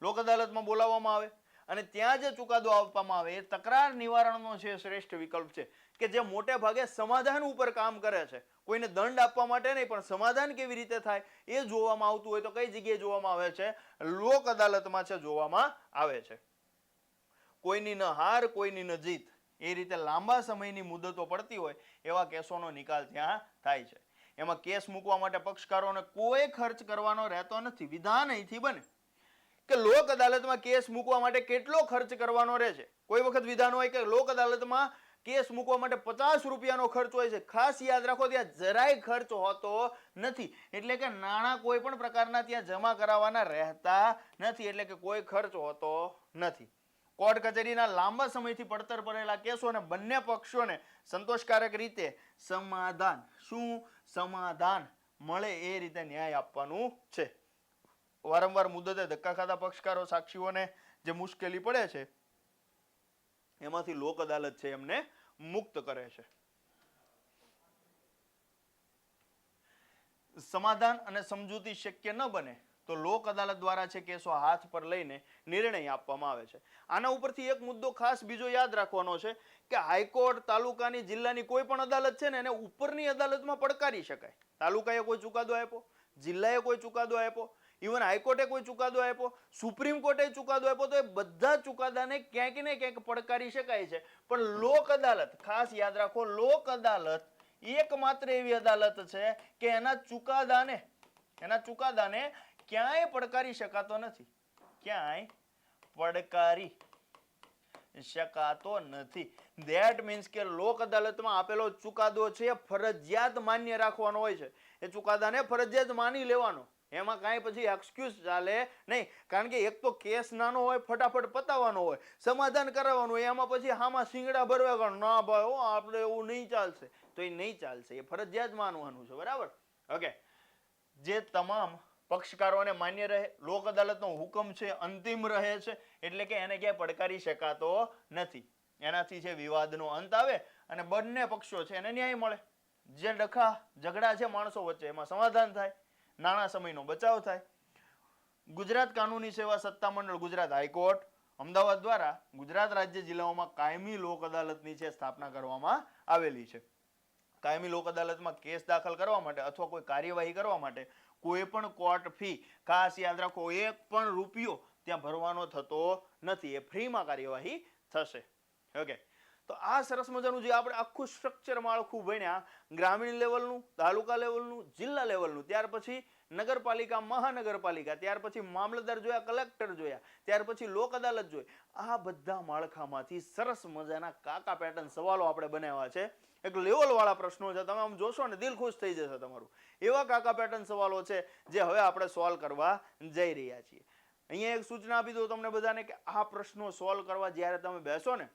લોક અદાલતમાં બોલાવવામાં આવે અને ત્યાં જે ચુકાદો આપવામાં આવે એ તકરાર નિવારણનો છે શ્રેષ્ઠ વિકલ્પ છે, કે જે મોટે ભાગે સમાધાન ઉપર કામ કરે છે. કોઈને દંડ આપવા માટે નહીં, પણ સમાધાન કેવી રીતે થાય એ જોવામાં આવતું હોય તો કઈ જગ્યાએ જોવામાં આવે છે? લોક અદાલતમાં છે જોવામાં આવે છે. કોઈની ન હાર કોઈની ન જીત, એ રીતે લાંબા સમયની મુદતો પડતી હોય એવા કેસોનો નિકાલ ત્યાં થાય છે. એમાં કેસ મૂકવા માટે પક્ષકારોને કોઈ ખર્ચ કરવાનો રહેતો નથી. વિધાન અહીંથી બને કે લોક અદાલતમાં કેસ મૂકવા માટે કેટલો ખર્ચ કરવાનો રહે છે. કોઈ વખત વિધાન હોય કે લોક અદાલતમાં કેસ મૂકવા માટે 50 રૂપિયાનો ખર્ચ હોય છે. ખાસ યાદ રાખો, ત્યાં જરાય ખર્ચ હોતો નથી. એટલે કે નાણાં કોઈ પણ પ્રકારના ત્યાં જમા કરાવવાના રહેતા નથી, એટલે કે કોઈ ખર્ચ હોતો નથી. કોર્ટ કચેરીના લાંબા સમયથી પડતર પડેલા કેસોને બંને પક્ષોને સંતોષકારક રીતે સમાધાન, શું સમાધાન મળે એ રીતે ન્યાય આપવાનું છે. વારંવાર મુદ્દતે ધક્કા ખાતા પક્ષકારો સાક્ષીઓને જે મુશ્કેલી પડે છે એમાંથી લોક અદાલત છે એમને મુક્ત કરે છે. સમાધાન અને સમજૂતી શક્ય ન બને તો લોક અદાલત દ્વારા છે કેસો હાથ પર લઈને નિર્ણય આપવામાં આવે છે. આના ઉપરથી એક મુદ્દો ખાસ બીજો યાદ રાખવાનો છે કે હાઈકોર્ટ, તાલુકાની, જિલ્લાની કોઈ પણ અદાલત છે ને એને ઉપરની અદાલતમાં પડકારી શકાય. તાલુકાએ કોઈ ચુકાદો આપ્યો, જિલ્લાએ કોઈ ચુકાદો આપ્યો, ઇવન હાઈકોર્ટે કોઈ ચુકાદો આપ્યો, સુપ્રીમ કોર્ટે ચુકાદો આપ્યો, તો એ બધા ચુકાદાને ક્યાંક ને ક્યાંક પડકારી શકાય છે. પણ લોક અદાલત, ખાસ યાદ રાખો, લોક અદાલત એકમાત્ર એવી અદાલત છે કે એના ચુકાદાને ક્યાંય પડકારી શકાતો નથી. ક્યાંય પડકારી શકાતો નથી. ધેટ મીન્સ કે લોક અદાલતમાં આપેલો ચુકાદો છે ફરજિયાત માન્ય રાખવાનો હોય છે. એ ચુકાદાને ફરજિયાત માની લેવાનો, એમાં કાંઈ પછી એક્સક્યુઝ ચાલે નહીં. કારણ કે એક તો કેસ નાનો હોય, ફટાફટ પતાવવાનો હોય, સમાધાન કરાવવાનું હોય, એમાં પછી હામાં શિંગડા ભરવા, ના ભાઈ આપણે એવું નહીં ચાલશે, તો એ નહીં ચાલશે. એ ફરજિયાત માનવાનું છે, બરાબર? ઓકે. જે તમામ પક્ષકારોને માન્ય રહે, લોક અદાલતનો હુકમ છે અંતિમ રહે છે, એટલે કે એને ક્યાંય પડકારી શકાતો નથી. એનાથી છે વિવાદનો અંત આવે અને બંને પક્ષો છે એને ન્યાય મળે. જે ડખા ઝઘડા છે માણસો વચ્ચે એમાં સમાધાન થાય, નાના સમયનો બચાવ થાય. ગુજરાત કાનૂની સેવા સત્તામંડળ ગુજરાત હાઈકોર્ટ અમદાવાદ દ્વારા ગુજરાત રાજ્ય જિલ્લાઓમાં કાયમી લોક અદાલતની છે સ્થાપના કરવામાં આવેલી છે. કાયમી લોક અદાલતમાં કેસ દાખલ કરવા માટે અથવા કોઈ કાર્યવાહી કરવા માટે કોઈ પણ કોર્ટ ફી, ખાસ યાદ રાખો, 1 પણ રૂપિયો ત્યાં ભરવાનો થતો નથી. એ ફ્રીમાં કાર્યવાહી થશે. ઓકે. તો આ સરસ મજાનું જે આપણે આખું સ્ટ્રક્ચર માળખું ભણ્યા, ગ્રામીણ લેવલનું, તાલુકા લેવલનું, જિલ્લા લેવલનું, ત્યાર પછી નગરપાલિકા, મહાનગરપાલિકા, ત્યાર પછી મામલતદાર જોયા, કલેક્ટર જોયા, ત્યાર પછી લોક અદાલત જોઈ. આ બધા માળખામાંથી સરસ મજાના કાકા પેટર્ન સવાલો આપણે બનાવ્યા છે. એક લેવલ વાળા પ્રશ્નો છે, તમે આમ જોશો ને દિલ ખુશ થઈ જશે તમારું. એવા કાકા પેટર્ન સવાલો છે જે હવે આપણે સોલ્વ કરવા જઈ રહ્યા છીએ. અહીંયા એક સૂચના આપી દઉં તમને બધાને કે આ પ્રશ્નો સોલ્વ કરવા જ્યારે તમે બેસો ને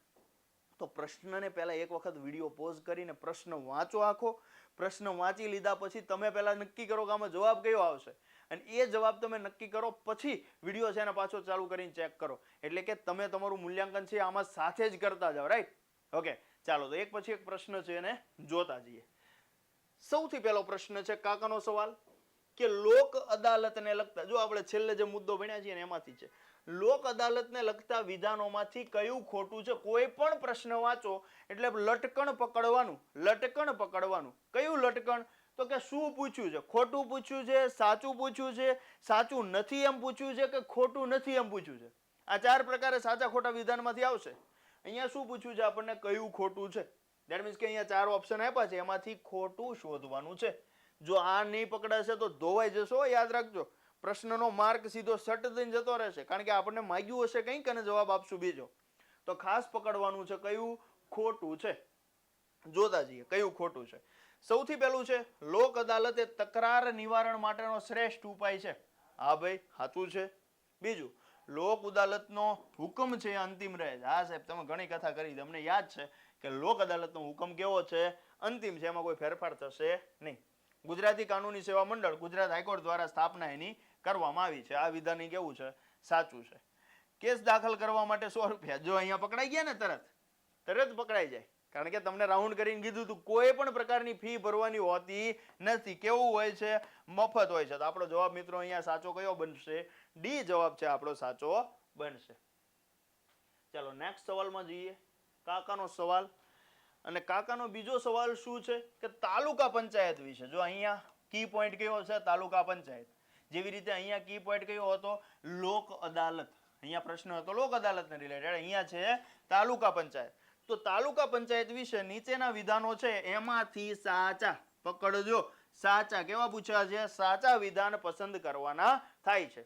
તો પ્રશ્નને પહેલા એક વખત વિડીયો પોઝ કરીને પ્રશ્ન વાંચો આખો. પ્રશ્ન વાંચી લીધા પછી તમે પહેલા નક્કી કરો કે આમાં જવાબ કયો આવશે, અને એ જવાબ તમે નક્કી કરો પછી વિડીયો છે એને પાછો ચાલુ કરીને ચેક કરો. એટલે કે તમે તમારું મૂલ્યાંકન છે આમાં સાથે જ કરતા જાઓ, રાઈટ? ઓકે, ચાલો તો એક પછી એક પ્રશ્ન છે એને જોતા જઈએ. સૌથી પહેલો પ્રશ્ન છે કાકાનો સવાલ કે લોક અદાલતને લગતા, જો આપણે છેલ્લે જે મુદ્દો ભણ્યા છીએ ને એમાંથી છે, લોક અદાલતને લગતા વિધાનોમાંથી કયું ખોટું છે. કોઈ પણ પ્રશ્ન વાંચો એટલે લટકણ પકડવાનું, લટકણ પકડવાનું. કયું લટકણ? તો કે શું પૂછ્યું છે, ખોટું પૂછ્યું છે, સાચું પૂછ્યું છે, સાચું નથી એમ પૂછ્યું છે, કે ખોટું નથી એમ પૂછ્યું છે. આ 4 પ્રકારે સાચા ખોટા વિધાનમાંથી આવશે. અહીંયા શું પૂછ્યું છે આપણને? કયું ખોટું છે. ધેટ મીન્સ કે અહીંયા 4 ઓપ્શન આપ્યા છે, એમાંથી ખોટું શોધવાનું છે. જો આ નહીં પકડાશે તો ધોવાઈ જશો, યાદ રાખજો. પ્રશ્નનો માર્ક સીધો સટ દઈને જતો રહેશે, કારણ કે આપણને માંગ્યું હશે કંઈક અને જવાબ આપશું બીજો. તો ખાસ પકડવાનું છે કયું ખોટું છે. જોતા જઈએ કયું ખોટું છે. સૌથી પહેલું છે લોક અદાલત એ તકરાર નિવારણ માટેનો શ્રેષ્ઠ ઉપાય છે. હા ભાઈ, સાચું છે. બીજું, લોક અદાલતનો હુકમ છે અંતિમ રહે છે. હા સાહેબ, તમે ઘણી કથા કરી, તમને યાદ છે કે લોક અદાલતનો હુકમ કેવો છે? અંતિમ છે, એમાં કોઈ ફેરફાર થશે નહીં. ગુજરાતી કાનૂની સેવા મંડળ ગુજરાત હાઈકોર્ટ દ્વારા સ્થાપના એની કરવામાં આવી છે. આ વિધાન કેવું છે? સાચું છે. કેસ દાખલ કરવા માટે 100 રૂપિયા. જો અહીંયા પકડાઈ ગયા ને તરત પકડાઈ જાય, કારણ કે તમને રાઉન્ડ કરીને કીધું હતું કોઈ પણ પ્રકારની ફી ભરવાની હોતી નથી. કેવું હોય છે? મફત હોય છે. તો આપણો જવાબ મિત્રો અહીંયા સાચો કયો બનશે? ડી જવાબ છે આપણો સાચો બનશે. ચાલો નેક્સ્ટ સવાલમાં જઈએ. કાકાનો સવાલ. અને કાકાનો બીજો સવાલ શું છે કે તાલુકા પંચાયત વિશે. જો અહીંયા કી પોઈન્ટ કયો છે? તાલુકા પંચાયત. જેવી રીતે અહીંયા કી પોઈન્ટ કયો હતો? લોક અદાલત. અહીંયા પ્રશ્ન હતો લોક અદાલતને રિલેટેડ. અહીંયા છે તાલુકા પંચાયત. તો તાલુકા પંચાયત વિશે નીચેના વિધાનો છે એમાંથી સાચા, પકડજો, સાચા કેવા પૂછ્યા છે? સાચા વિધાન પસંદ કરવાના થાય છે.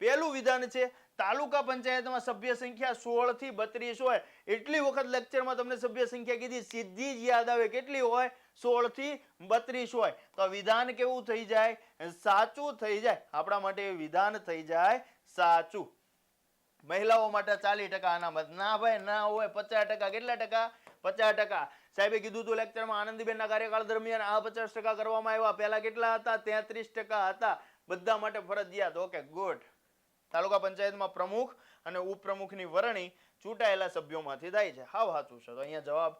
પહેલું વિધાન છે તાલુકા પંચાયતમાં સભ્ય સંખ્યા 16 થી 32 હોય. એટલી વખત લેક્ચરમાં તમને સભ્ય સંખ્યા કીધી, સીધી જ યાદ આવે. કેટલી હોય? 16 થી 32 હોય. તો વિધાન કેવું થઈ જાય? સાચું થઈ જાય. આપણા માટે વિધાન થઈ જાય સાચું. મહિલાઓ માટે 40% અનામત. ના ભાઈ ના હોય. 50%. કેટલા ટકા? 50%. સાહેબે કીધું હતું લેક્ચરમાં આનંદીબેનના કાર્યકાળ દરમિયાન આ 50% કરવામાં આવ્યા. પહેલા કેટલા હતા? 33% હતા. બધા માટે ફરજિયાત. Okay, good. તાલુકા પંચાયતમાં પ્રમુખ અને ઉપપ્રમુખની વરણી ચૂંટાયેલા સભ્યોમાંથી થાય છે. હાવ સાચું છે. તો અહીંયા જવાબ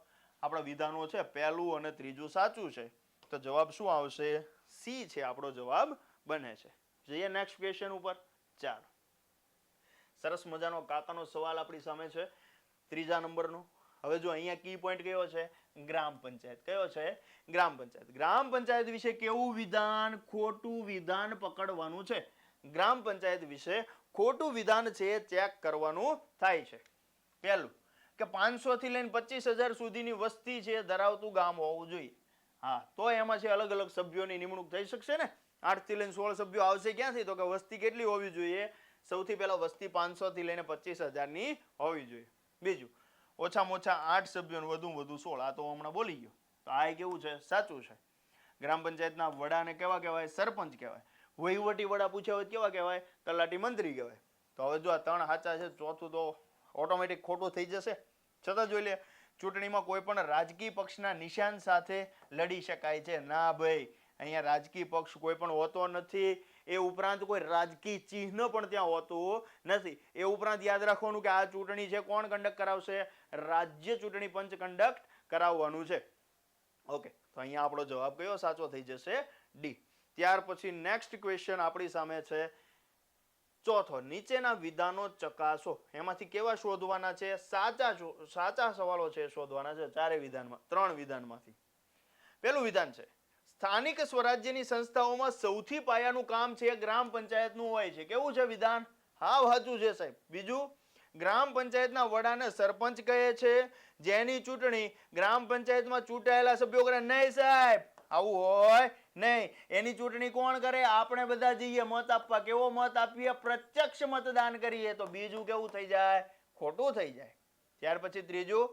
આપણા વિધાનો છે પહેલું અને ત્રીજું સાચું છે. તો જવાબ શું આવશે? સી છે આપણો જવાબ બને છે. જઈએ નેક્સ્ટ ક્વેશ્ચન ઉપર. ચાલો, સરસ મજાનો કાકાનો સવાલ આપણી સામે છે, ત્રીજા નંબરનો. હવે જો અહીંયા કી પોઈન્ટ કયો છે? ગ્રામ પંચાયત. કયો છે? ગ્રામ પંચાયત. ગ્રામ પંચાયત વિશે કેવું વિધાન, ખોટું વિધાન પકડવાનું છે. ગ્રામ પંચાયત વિશે ખોટું વિધાન છે ચેક કરવાનું થાય છે. પહેલું કે 500 થી લઈને 25,000 સુધીની વસ્તી છે ધરાવતું ગામ હોવું જોઈએ. હા, તો એમાં છે અલગ અલગ સભ્યોની નિમણૂક થઈ શકશે ને. 8 થી લઈને 16 સભ્યો આવશે ક્યાંથી? તો કે વસ્તી કેટલી હોવી જોઈએ? સૌથી પહેલા વસ્તી 500 થી લઈને 25,000 ની હોવી જોઈએ. બીજું, ઓછામાં ઓછા 8 સભ્યો, વધુ 16. આ તો હમણાં બોલી ગયો. તો આ કેવું છે? સાચું છે. ગ્રામ પંચાયતના વડાને કેવા કહેવાય? સરપંચ કહેવાય. વહીવટી વડા પૂછ્યા હોય કેવા કહેવાય? તલાટી મંત્રી કહેવાય. તો હવે જો આ 3 સાચા છે, ચોથું તો ઓટોમેટિક ખોટું થઈ જશે. છતાં જોઈ લે, ચૂંટણીમાં કોઈ પણ રાજકીય પક્ષના નિશાન સાથે લડી શકાય છે. ના ભાઈ, અહીંયા રાજકીય પક્ષ કોઈ પણ હોતો નથી. એ ઉપરાંત કોઈ રાજકીય ચિહ્ન પણ ત્યાં હોતું નથી. એ ઉપરાંત યાદ રાખવાનું કે આ ચૂંટણી છે કોણ કન્ડક્ટ કરાવશે? રાજ્ય ચૂંટણી પંચ કન્ડક્ટ કરાવવાનું છે. ઓકે, તો અહીંયા આપણો જવાબ કયો સાચો થઈ જશે? ડી. ત્યાર પછી નેક્સ્ટ ક્વેશ્ચન આપણી સામે છે ચોથો. નીચેના વિધાનો ચકાસો. એમાંથી કેવા શોધવાના છે? સાચા સવાલો છે શોધવાના છે. 4 વિધાનમાં, 3 વિધાનમાંથી. પહેલું વિધાન છે સ્થાનિક સ્વરાજ્યની સંસ્થાઓમાં સૌથી પાયાનું કામ છે ગ્રામ પંચાયતનું હોય છે. કેવું છે વિધાન? હા, સાચું છે સાહેબ. બીજું, ગ્રામ પંચાયતના વડાને સરપંચ કહે છે, જેની ચૂંટણી ગ્રામ પંચાયતમાં ચૂંટાયેલા સભ્યો કરે. નહીં સાહેબ, આવું હોય નહીં. એની ચૂંટણી કોણ કરે? આપણે બધા જઈએ મત આપવા. કેવો મત આપીએ? પ્રત્યક્ષ મતદાન કરીએ. તો બીજું કેવું થઈ જાય? ખોટું થઈ જાય. ત્યાર પછી ત્રીજું,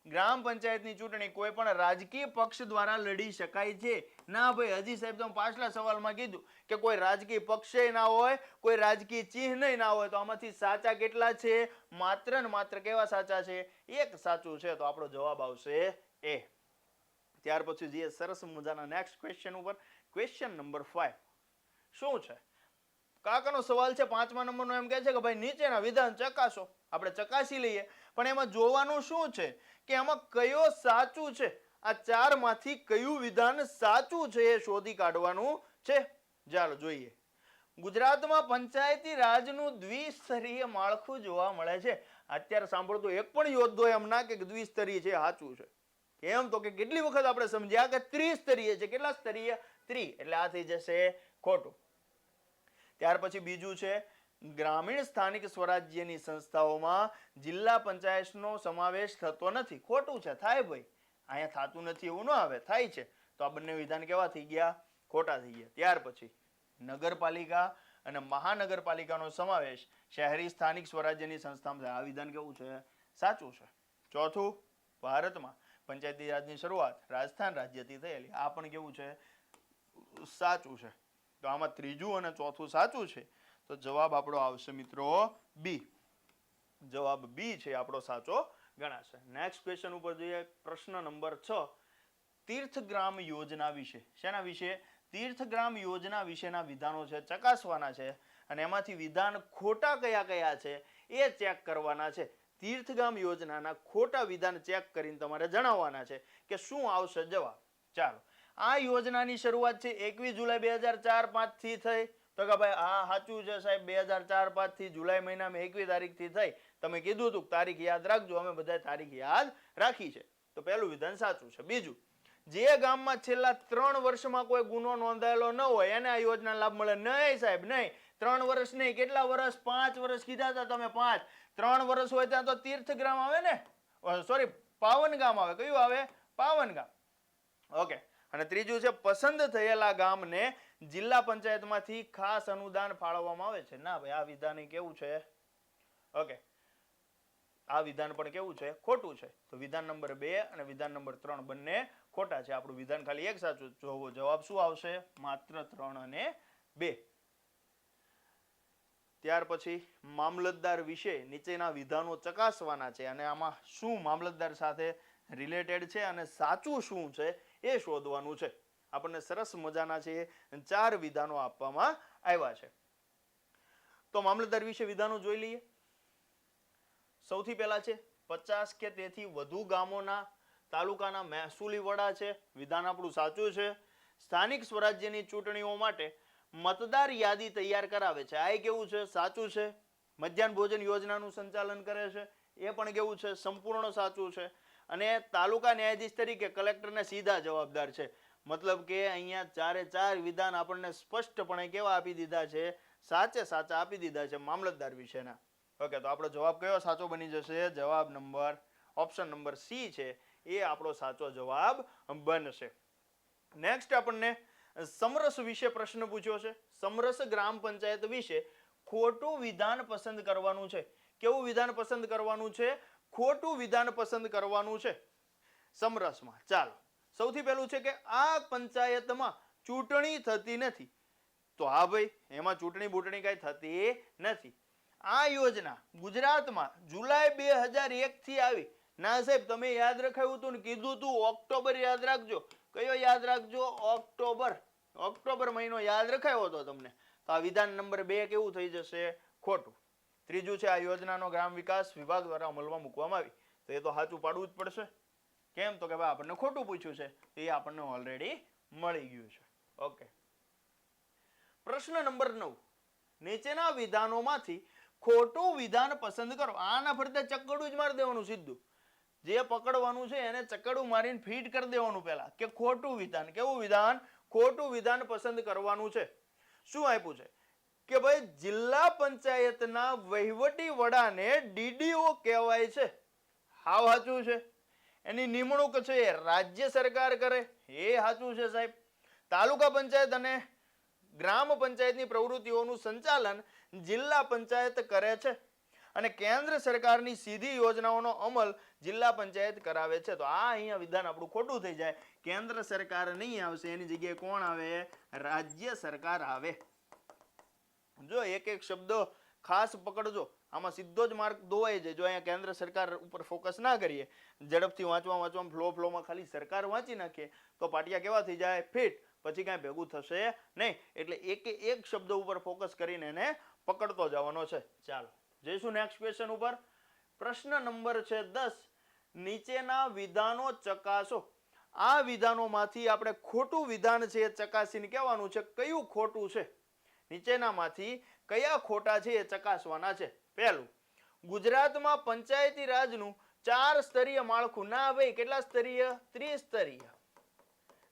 ગ્રામ પંચાયતની ચૂંટણી કોઈ પણ રાજકીય પક્ષ દ્વારા લડી શકાય છે. ના ભાઈ, હજી સાહેબ તમે પાછલા સવાલમાં કીધું કે કોઈ રાજકીય પક્ષ ના હોય, કોઈ રાજકીય ચિહ્ન ના હોય. તો આમાંથી સાચા કેટલા છે? માત્ર ને માત્ર કેવા સાચા છે? એક સાચું છે. તો આપણો જવાબ આવશે એ. ત્યાર પછી જઈએ સરસ મજાના નેક્સ્ટ ક્વેશ્ચન ઉપર. ક્વેશ્ચન નંબર 5 શું છે? કાકાનો સવાલ છે 5મા નંબરનો. એમ કહે છે કે ભાઈ નીચેના વિધાન ચકાસો. આપણે ચકાસી લઈએ, પણ એમાં જોવાનું શું છે કે એમાં કયો સાચું છે. આ 4 માંથી કયું વિધાન સાચું છે એ શોધી કાઢવાનું છે. ચાલો જોઈએ. ગુજરાતમાં પંચાયતી રાજનું દ્વિસ્તરીય માળખું જોવા મળે છે. અત્યારે સાંભળતો એક પણ યોદ્ધો એમ ના કે દ્વિસ્તરીય છે. સાચું છે. કેમ? તો કે કેટલી વખત આપણે સમજ્યા કે ત્રિસ્તરીય છે. કેટલા સ્તરીય? 3. એટલે આ થઈ જશે ખોટું. ત્યાર પછી બીજું છે ગ્રામીણ સ્થાનિક સ્વરાજ્યની સંસ્થાઓમાં જિલ્લા પંચાયતનો સમાવેશ થતો નથી. ખોટું છે. થાય ભાઈ, અહીંયા થતું નથી એવું ન આવે, થાય છે. તો આ બંને વિધાન કેવા થઈ ગયા? ખોટા થઈ ગયા. ત્યાર પછી નગરપાલિકા અને મહાનગરપાલિકાનો સમાવેશ શહેરી સ્થાનિક સ્વરાજ્યની સંસ્થામાં થાય. આ વિધાન કેવું છે? સાચું છે. ચોથું, ભારતમાં પંચાયતી રાજની શરૂઆત રાજસ્થાન રાજ્યથી થયેલી. આ પણ કેવું છે? સાચું છે. તો આમાં ત્રીજું અને ચોથું સાચું છે. તો જવાબ આપણો આવશે મિત્રો બી. જવાબ બી છે આપણો સાચો ગણાશે. નેક્સ્ટ ક્વેશ્ચન ઉપર જોઈએ. પ્રશ્ન નંબર 6 તીર્થગ્રામ યોજના વિશે. શેના વિશે? તીર્થગ્રામ યોજના વિશેના વિધાનો છે ચકાસવાના છે. અને એમાંથી વિધાન ખોટા કયા કયા છે એ ચેક કરવાના છે. તીર્થગામ યોજનાના ખોટા વિધાન ચેક કરીને તમારે જણાવવાના છે કે શું આવશે જવાબ. ચાલો, આ યોજનાની શરૂઆત છે 21 જુલાઈ 2004-5 થી થઈ. તો કે ભાઈ આ સાચું છે સાહેબ, 2004-5 થી જુલાઈ મહિનામાં 21 તારીખથી થઈ. તમે કીધું હતું તારીખ યાદ રાખજો, અમે બધા તારીખ યાદ રાખી છે. તો પહેલું વિધાન સાચું છે. બીજું, જે ગામમાં છેલ્લા 3 વર્ષમાં કોઈ ગુનો નોંધાયેલો ન હોય એને આ યોજના લાભ મળે. નહીં સાહેબ નહીં, 3 વર્ષ નહીં. કેટલા વર્ષ? 5 વર્ષ કીધા હતા તમે. 5 3 વર્ષ હોય ત્યાં તો તીર્થગ્રામ આવે ને, સોરી પાવન ગામ આવે. કયું આવે? પાવન ગામ. ઓકે. અને ત્રીજું છે, પસંદ થયેલા ગામને જિલ્લા પંચાયતમાંથી ખાસ અનુદાન ફાળવવામાં આવે છે. ના ભાઈ, આ વિધાન કેવું છે? ઓકે, આ વિધાન પણ કેવું છે? ખોટું છે. તો વિધાન નંબર 2 અને વિધાન નંબર 3 બંને ખોટા છે. આપણું વિધાન ખાલી એક સાચું. જોવો જવાબ શું આવશે? માત્ર 3 અને 2. ત્યાર પછી મામલતદાર વિશે નીચેના વિધાનો ચકાસવાના છે અને આમાં શું મામલતદાર સાથે રિલેટેડ છે અને સાચું શું છે એ શોધવાનું છે. આપણને સરસ મજાના છે 4 વિધાનો આપવામાં આવ્યા છે. તો મામલતદાર વિશે વિધાનો જોઈ લઈએ. સૌથી પહેલા છે 50 કે તેથી વધુ ગામોના તાલુકાના મહેસૂલી વડા છે. વિધાન આપણું સાચું છે. સ્થાનિક સ્વરાજ્યની ચૂંટણીઓ માટે મતદાર યાદી તૈયાર કરાવે છે. આ કેવું છે? સાચું છે. મધ્યાહન ભોજન યોજનાનું સંચાલન કરે છે. એ પણ કેવું છે? સંપૂર્ણ સાચું છે. અને તાલુકા ન્યાયાધીશ તરીકે કલેક્ટરને સીધા જવાબદાર છે. મતલબ કે અહીંયા 4 વિધાન આપણને સ્પષ્ટપણે કેવા આપી દીધા છે? સાચા આપી દીધા છે મામલતદાર વિશેના. ઓકે, તો આપણો જવાબ કયો સાચો બની જશે? જવાબ નંબર ઓપ્શન નંબર સી છે એ આપણો સાચો જવાબ બનશે. નેક્સ્ટ આપણને સમરસ વિશે પ્રશ્ન પૂછ્યો છે. સમરસ ગ્રામ પંચાયત વિશે ખોટું વિધાન પસંદ કરવાનું છે. કેવું વિધાન પસંદ કરવાનું છે? ખોટું વિધાન પસંદ કરવાનું છે સમરસમાં. ચાલો, સૌથી પહેલું છે કે આ પંચાયતમાં ચૂંટણી થતી નથી. તો હા ભાઈ, એમાં ચૂંટણી કઈ થતી નથી. આ યોજના ગુજરાતમાં જુલાઈ 2001 થી આવી. ના સાહેબ, તમે યાદ રખાયું હતું ને, કીધું તું ઓક્ટોબર યાદ રાખજો. કયો યાદ રાખજો? ઓક્ટોબર મહિનો યાદ રખાયો હતો તમને. તો આ વિધાન નંબર 2 કેવું થઈ જશે? ખોટું. ત્રીજું છે, આ યોજનાનો ગ્રામ વિકાસ વિભાગ દ્વારા અમલમાં મૂકવામાં આવી. તો એ તો સાચું પાડવું જ પડશે. કેમ? તો કે ભાઈ આપણને ખોટું પૂછ્યું છે, એ આપણને ઓલરેડી મળી ગયું છે. ઓકે. પ્રશ્ન નંબર 9, નીચેના વિધાનોમાંથી ખોટું વિધાન પસંદ કરો. આના ફરતે ચક્કડું જ મારી દેવાનું સીધું. જે પકડવાનું છે એને ચક્કડું મારીને ફીટ કરી દેવાનું પહેલા કે ખોટું વિધાન. કેવું વિધાન? ખોટું વિધાન પસંદ કરવાનું છે. શું આપ્યું છે કે ભાઈ જિલ્લા પંચાયતના વહીવટી વડાને ડીડીઓ કહેવાય છે. હાવ સાચું છે. એની નિમણૂક છે એ રાજ્ય સરકાર કરે. એ સાચું છે સાહેબ. તાલુકા પંચાયત અને ગ્રામ પંચાયતની પ્રવૃત્તિઓનું સંચાલન જિલ્લા પંચાયત કરે છે અને કેન્દ્ર સરકારની સીધી યોજનાઓનો અમલ જિલ્લા પંચાયત કરાવે છે. તો આ અહીંયા વિધાન આપણું ખોટું થઈ જાય. કેન્દ્ર સરકાર નહીં આવશે, એની જગ્યાએ કોણ આવે? રાજ્ય સરકાર આવે. જો એક શબ્દ ખાસ પકડજો, આમાં સીધો જ માર્ક દોવાઈ જાય. જો અહીંયા કેન્દ્ર સરકાર ઉપર ફોકસ ના કરીએ, ઝડપથી વાંચવામાં ફ્લોમાં ખાલી સરકાર વાંચી નાખીએ તો પાટિયા કેવા થઈ જાય? ફિટ. પછી કાંઈ ભેગું થશે નહીં. એટલે એક શબ્દ ઉપર ફોકસ કરીને એને પકડતો જવાનો છે. ચાલો જઈશું નેક્સ્ટ ક્વેશ્ચન ઉપર. પ્રશ્ન નંબર છે 10, નીચેના વિધાનો ચકાસો. આ વિધાનોમાંથી આપણે ખોટું વિધાન છે એ ચકાસીને કહેવાનું છે કયું ખોટું છે. નીચેનામાંથી કયા ખોટા છે એ ચકાસવાના છે. પહેલું, ગુજરાતમાં પંચાયતી રાજનું 4 સ્તરીય માળખું. ના ભાઈ, કેટલા સ્તરીય? 3 સ્તરીય.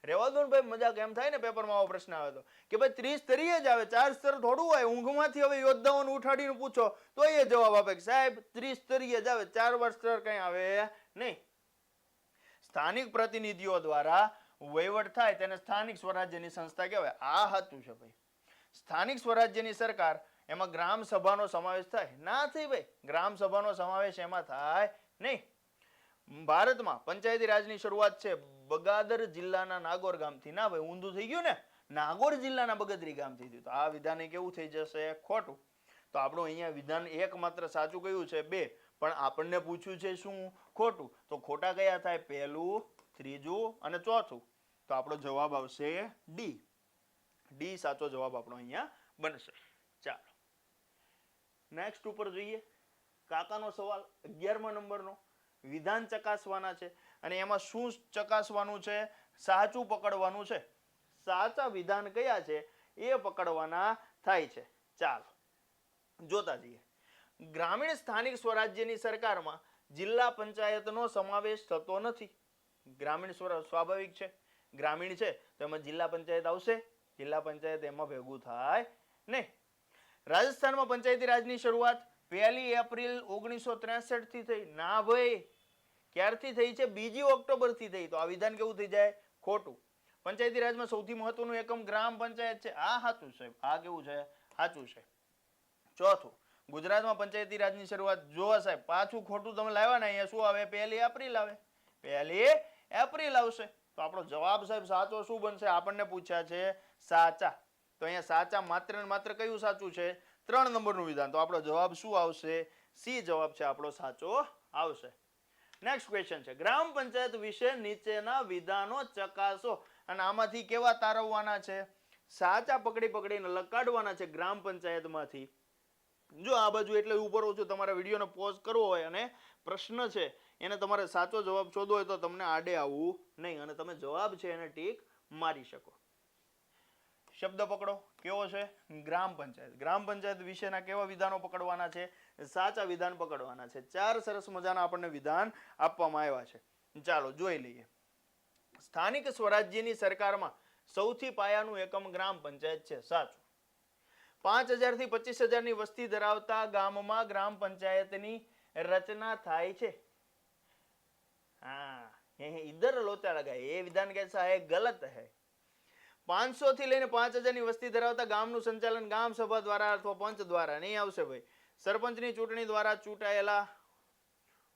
રેવા દો ને ભાઈ, મજાક એમ થાય ને પેપરમાં આવો પ્રશ્ન આવે તો કે ભાઈ 3 સ્તરીય જ આવે, 4 સ્તર થોડું હોય. ઊંઘમાંથી હવે યોદ્ધાઓને ઉઠાડીને પૂછો તો એ જવાબ આપે કે સાહેબ 3 સ્તરીય જ આવે, 4 વાર સ્તર કઈ આવે નહીં. સ્થાનિક પ્રતિનિધિઓ દ્વારા વહીવટ થાય તેને સ્થાનિક સ્વરાજ્યની સંસ્થા કહેવાય. આ હતું છે ભાઈ. સ્થાનિક સ્વરાજ્યની સરકાર, એમાં ગ્રામ સભાનો સમાવેશ થાય? ના થઈ ભાઈ, ગ્રામ સભાનો સમાવેશ એમાં થાય નહીં. ભારતમાં પંચાયતી રાજની શરૂઆત છે બગાદર જિલ્લાના નાગોર ગામથી. ના ભાઈ, ઊંધું થઈ ગયું ને, નાગોર જિલ્લાના બગદરી ગામથી થયું. તો આ વિધાન કેવું થઈ જશે? ખોટું. તો આપણું અહીંયા વિધાન એકમાત્ર સાચું કયું છે? 2. પણ આપણને પૂછ્યું છે શું? ખોટું. તો ખોટા કયા થાય? પહેલું, ત્રીજું અને ચોથું. તો આપણો જવાબ આવશે ડી. સાચો જવાબ આપણો અહીંયા બનશે. ચાલો નેક્સ્ટ ઉપર જોઈએ. કાકાનો સવાલ 11મા નંબરનો. વિધાન ચકાસવાના છે અને એમાં શું ચકાસવાનું છે? સાચું પકડવાનું છે. સાચા વિધાન કયા છે એ પકડવાના થાય છે. ચાલો જોતા જઈએ. ગ્રામીણ સ્થાનિક સ્વરાજ્યની સરકારમાં જિલ્લા પંચાયતનો સમાવેશ થતો નથી. ગ્રામીણ સ્વાભાવિક છે, ગ્રામીણ છે તો એમાં જિલ્લા પંચાયત આવશે? જિલ્લા પંચાયત એમાં ભેગું થાય નહીં. રાજસ્થાનમાં પંચાયતી રાજની શરૂઆત 1 એપ્રિલ 1963 થી થઈ. ના ભાઈ, ક્યારથી થઈ છે? 2 ઓક્ટોબર થી થઈ. તો આ વિધાન કેવું થઈ જાય? ખોટું. પંચાયતી રાજમાં સૌથી મહત્વનું એકમ ગ્રામ પંચાયત છે. આ સાચું છે. આ કેવું છે? સાચું છે. ચોથું, ગુજરાતમાં પંચાયતી રાજની શરૂઆત, જો સાહેબ પાછું ખોટું તમે લાવ્યા ને, અહીંયા શું આવે? 1 એપ્રિલ આવે. 1 એપ્રિલ આવશે. તો આપણો જવાબ સાહેબ સાચો શું બનશે? આપણને પૂછ્યા છે સાચા. તો અહીંયા સાચા માત્ર ને માત્ર કયું સાચું છે? 3 નંબરનું વિધાન. તો આપણો જવાબ શું આવશે? સી જવાબ છે આપણો સાચો આવશે. નેક્સ્ટ ક્વેશ્ચન છે, ગ્રામ પંચાયત વિશે નીચેના વિધાનો ચકાસો. અને આમાંથી કેવા તારવવાના છે? સાચા પકડીને લગાડવાના છે ગ્રામ પંચાયતમાંથી. જો આ બાજુ એટલે ઉપર ઓછું તમારા વિડીયોને પોઝ કરવો હોય અને પ્રશ્ન છે એને તમારે સાચો જવાબ શોધવો હોય તો તમને આડે આવવું નહીં અને તમે જવાબ છે એને ટીક મારી શકો. શબ્દ પકડો, કેવો છે? ગ્રામ પંચાયત. ગ્રામ પંચાયત વિશેના કેવા વિધાનો પકડવાના છે? સાચા વિધાન પકડવાના છે. 4 સરસ મજાના આપણને વિધાન આપવામાં આવ્યા છે. ચાલો જોઈ લઈએ. સ્થાનિક સ્વરાજ્યની સરકારમાં સૌથી પાયાનું એકમ ગ્રામ પંચાયત છે. સાચું. 5000 થી 25000 ની વસ્તી ધરાવતા ગામમાં ગ્રામ પંચાયતની રચના થાય છે. हाँ, इधर लोचा लगा. ये विधान कैसा है? गलत है. 500 થી લઈને 5000 ની વસ્તી ધરાવતા ગામનું સંચાલન ગામ સભા દ્વારા અથવા પંચ દ્વારા નહીં આવશે ભાઈ. સરપંચની ચૂંટણી દ્વારા ચૂંટાયેલા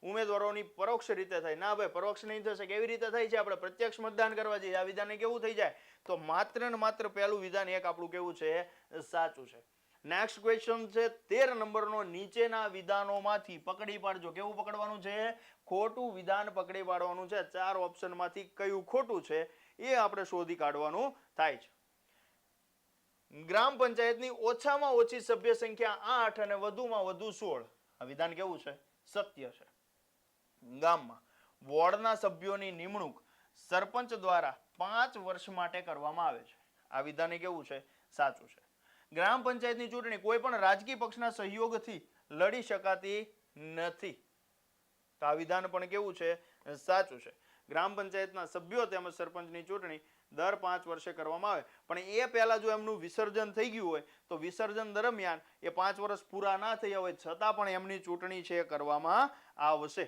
ઉમેદવારોની પરોક્ષ રીતે થાય. ના ભાઈ, પરોક્ષ નહીં થશે. કેવી રીતે થાય છે? આપણે પ્રત્યક્ષ મતદાન કરવા જઈએ. આ વિધાન કેવું થઈ જાય? તો માત્ર ને માત્ર પહેલું વિધાન એક આપણું કેવું છે? સાચું છે. નેક્સ્ટ ક્વેશ્ચન છે 13 નંબરનો, નીચેના વિધાનોમાંથી પકડી પાડજો. કેવું પકડવાનું છે? ખોટું વિધાન પકડી પાડવાનું છે. 4 ઓપ્શનમાંથી કયું ખોટું છે એ આપણે શોધી કાઢવાનું થાય છે. ગ્રામ પંચાયતની ઓછામાં ઓછી સભ્ય સંખ્યા 8 અને વધુમાં વધુ 16. આ વિધાન કેવું છે? સત્ય છે. ગામમાં વોર્ડના સભ્યોની નિમણૂક સરપંચ દ્વારા 5 વર્ષ માટે કરવામાં આવે છે. આ વિધાન કેવું છે? સાચું છે. ગ્રામ પંચાયતની ચૂંટણી કોઈ પણ રાજકીય પક્ષના સહયોગથી લડી શકાતી નથી. તો આ વિધાન પણ કેવું છે? સાચું છે. ગ્રામ પંચાયતના સભ્યો તેમજ સરપંચની ચૂંટણી દર 5 વર્ષે કરવામાં આવે, પણ એ પહેલા જો એમનું વિસર્જન થઈ ગયું હોય તો વિસર્જન દરમિયાન એ 5 વર્ષ પૂરા ના થયા હોય છતાં પણ એમની ચૂંટણી છે કરવામાં આવશે.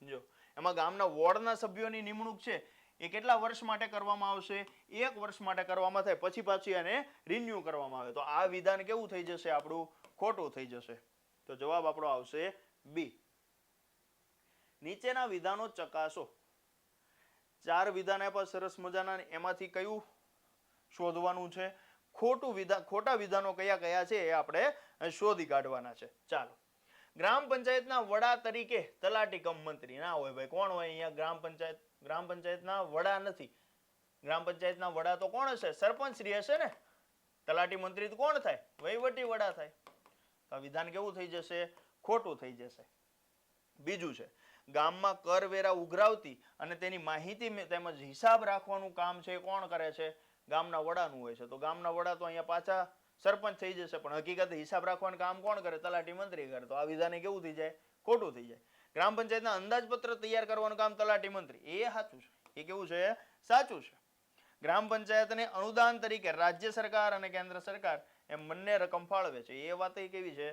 જો એમાં ગામના વોર્ડના સભ્યોની નિમણૂક છે એ કેટલા વર્ષ માટે કરવામાં આવશે? 1 વર્ષ માટે કરવામાં થાય, પછી પાછી એને રિન્યુ કરવામાં આવે. તો આ વિધાન કેવું થઈ જશે? આપણું ખોટું થઈ જશે. તો જવાબ આપણો આવશે બી. નીચેના વિધાનો ચકાસો. 4 વિધાન આપ્યા સરસ મજાના, એમાંથી કયું શોધવાનું છે? ખોટું વિધાન. ખોટા વિધાનો કયા કયા છે એ આપણે શોધી કાઢવાના છે. ચાલો. ગ્રામ પંચાયતના વડા તરીકે તલાટી કમ મંત્રી. ના હોય ભાઈ, કોણ હોય અહીંયા? ગ્રામ પંચાયતના વડા નથી. ગ્રામ પંચાયતના વડા તો કોણ હશે? સરપંચ શ્રી હશે ને. તલાટી મંત્રી તો કોણ થાય? વહીવટી વડા થાય. તો વિધાન કેવું થઈ જશે? ખોટું થઈ જશે. બીજું છે, ગામમાં કરવેરા ઉઘરાવતી અને તેની માહિતી તેમજ હિસાબ રાખવાનું કામ છે કોણ કરે છે? ગામના વડાનું હોય છે. તો ગામના વડા તો અહીંયા પાછા સરપંચ થઈ જશે, પણ હકીકતે હિસાબ રાખવાનું કામ કોણ કરે? તલાટી મંત્રી કરે. તો આ વિધાન કેવું થઈ જાય? ખોટું થઈ જાય. ગ્રામ પંચાયતના અંદાજપત્ર તૈયાર કરવાનું કામ તલાટી મંત્રી. એ સાચું છે. એ કેવું છે? સાચું છે. ગ્રામ પંચાયતને અનુદાન તરીકે રાજ્ય સરકાર અને કેન્દ્ર સરકાર એમ બંને રકમ ફાળવે છે. એ વાત કેવી છે?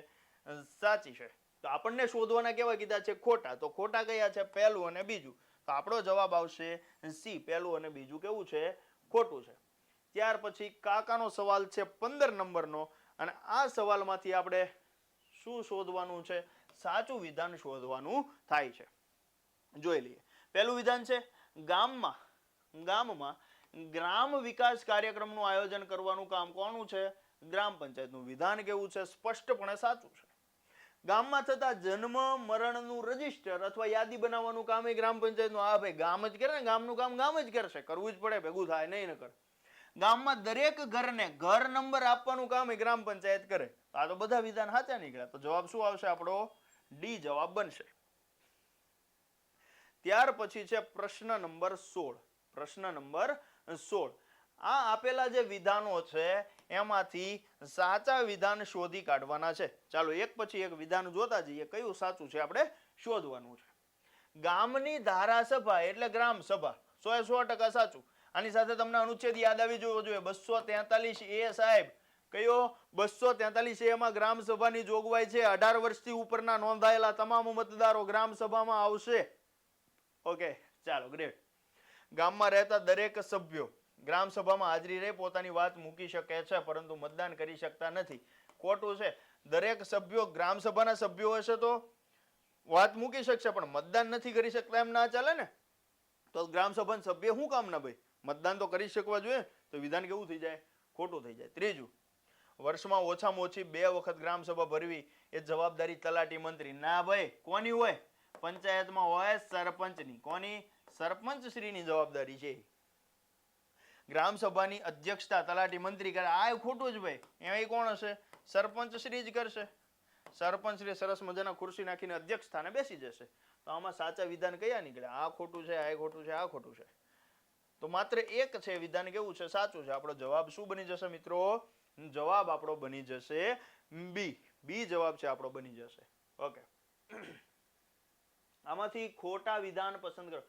સાચી છે. તો આપણને શોધવાના કેવા કીધા છે? ખોટા. તો ખોટા કયા છે? પહેલું અને બીજું. તો આપણો જવાબ આવશે સી. પહેલું અને બીજું કેવું છે? ખોટું છે. ત્યાર પછી કાકાનો સવાલ છે 15 નંબરનો, અને આ સવાલમાંથી આપણે શું શોધવાનું છે? સાચું વિધાન શોધવાનું થાય છે. જોઈ લઈએ. પહેલું વિધાન છે, ગામમાં ગ્રામ વિકાસ કાર્યક્રમનું આયોજન કરવાનું કામ કોનું છે? ગ્રામ પંચાયતનું. વિધાન કેવું છે? સ્પષ્ટપણે સાચું છે. ગામમાં થતા જન્મ મરણનું રજીસ્ટર અથવા યાદી બનાવવાનું કામ એ ગ્રામ પંચાયતનું. હા ભાઈ, ગામ જ કરે ને, ગામનું કામ ગામ જ કરશે. કરવું જ પડે, ભેગું થાય નહીં ન કરે. ગામમાં દરેક ઘરને ઘર નંબર આપવાનું કામ એ ગ્રામ પંચાયત કરે. આ તો બધા વિધાન સાચા નીકળ્યા. તો જવાબ શું આવશે આપણો? ડી જવાબ બનશે. ત્યાર પછી છે પ્રશ્ન નંબર 16. પ્રશ્ન નંબર 16. આ આપેલા જે વિધાનો છે એમાંથી સાચા વિધાન શોધી કાઢવાના છે. ચાલો એક પછી એક વિધાન જોતા જઈએ કયું સાચું છે આપણે શોધવાનું છે. ગામની ધારાસભા એટલે ગ્રામ સભા 100% સાચું. આની સાથે તમને અનુચ્છેદ યાદ આવી જવો જોઈએ 243A સાહેબ. કયો 243A માં ગ્રામ સભાની જોગવાઈ છે 18 વર્ષથી ઉપરના નોંધાયેલા તમામ મતદારો ગ્રામ સભામાં આવશે. ઓકે ચાલો ગ્રેટ. ગામમાં રહેતા દરેક સભ્યો ગ્રામ સભામાં હાજરી રહી પોતાની વાત મૂકી શકે છે પરંતુ મતદાન કરી શકતા નથી. ખોટું છે. દરેક સભ્યો ગ્રામ સભાના સભ્યો હશે તો વાત મૂકી શકશે પણ મતદાન નથી કરી શકતા એમ ના ચાલે ને. તો ગ્રામ સભાના સભ્ય શું કામ ના ભાઈ મતદાન તો કરી શકવા જોઈએ. તો વિધાન કેવું થઈ જાય ખોટું થઈ જાય. ત્રીજું, વર્ષમાં ઓછામાં ઓછી 2 વખત ગ્રામ સભા ભરવી એ જવાબદારી તલાટી મંત્રી. ના ભાઈ કોની હોય? પંચાયતમાં હોય સરપંચની. કોની? સરપંચશ્રીની જવાબદારી છે. ગ્રામ સભાની અધ્યક્ષતા તલાટી મંત્રી કરે આ ખોટું જ ભાઈ. એમાં કોણ હશે? સરપંચશ્રી જ કરશે. સરપંચશ્રી સરસ મજાના ખુરશી નાખીને અધ્યક્ષ સ્થાને બેસી જશે. તો આમાં સાચા વિધાન કયા નીકળે? આ ખોટું છે, આ ખોટું છે, આ ખોટું છે. તો માત્ર એક છે વિધાન કેવું છે સાચું છે. આપણો જવાબ શું બની જશે મિત્રો? જવાબ આપણો બની જશે બી. બી જવાબ છે આપણો બની જશે. ઓકે. આમાંથી ખોટા વિધાન પસંદ કરો.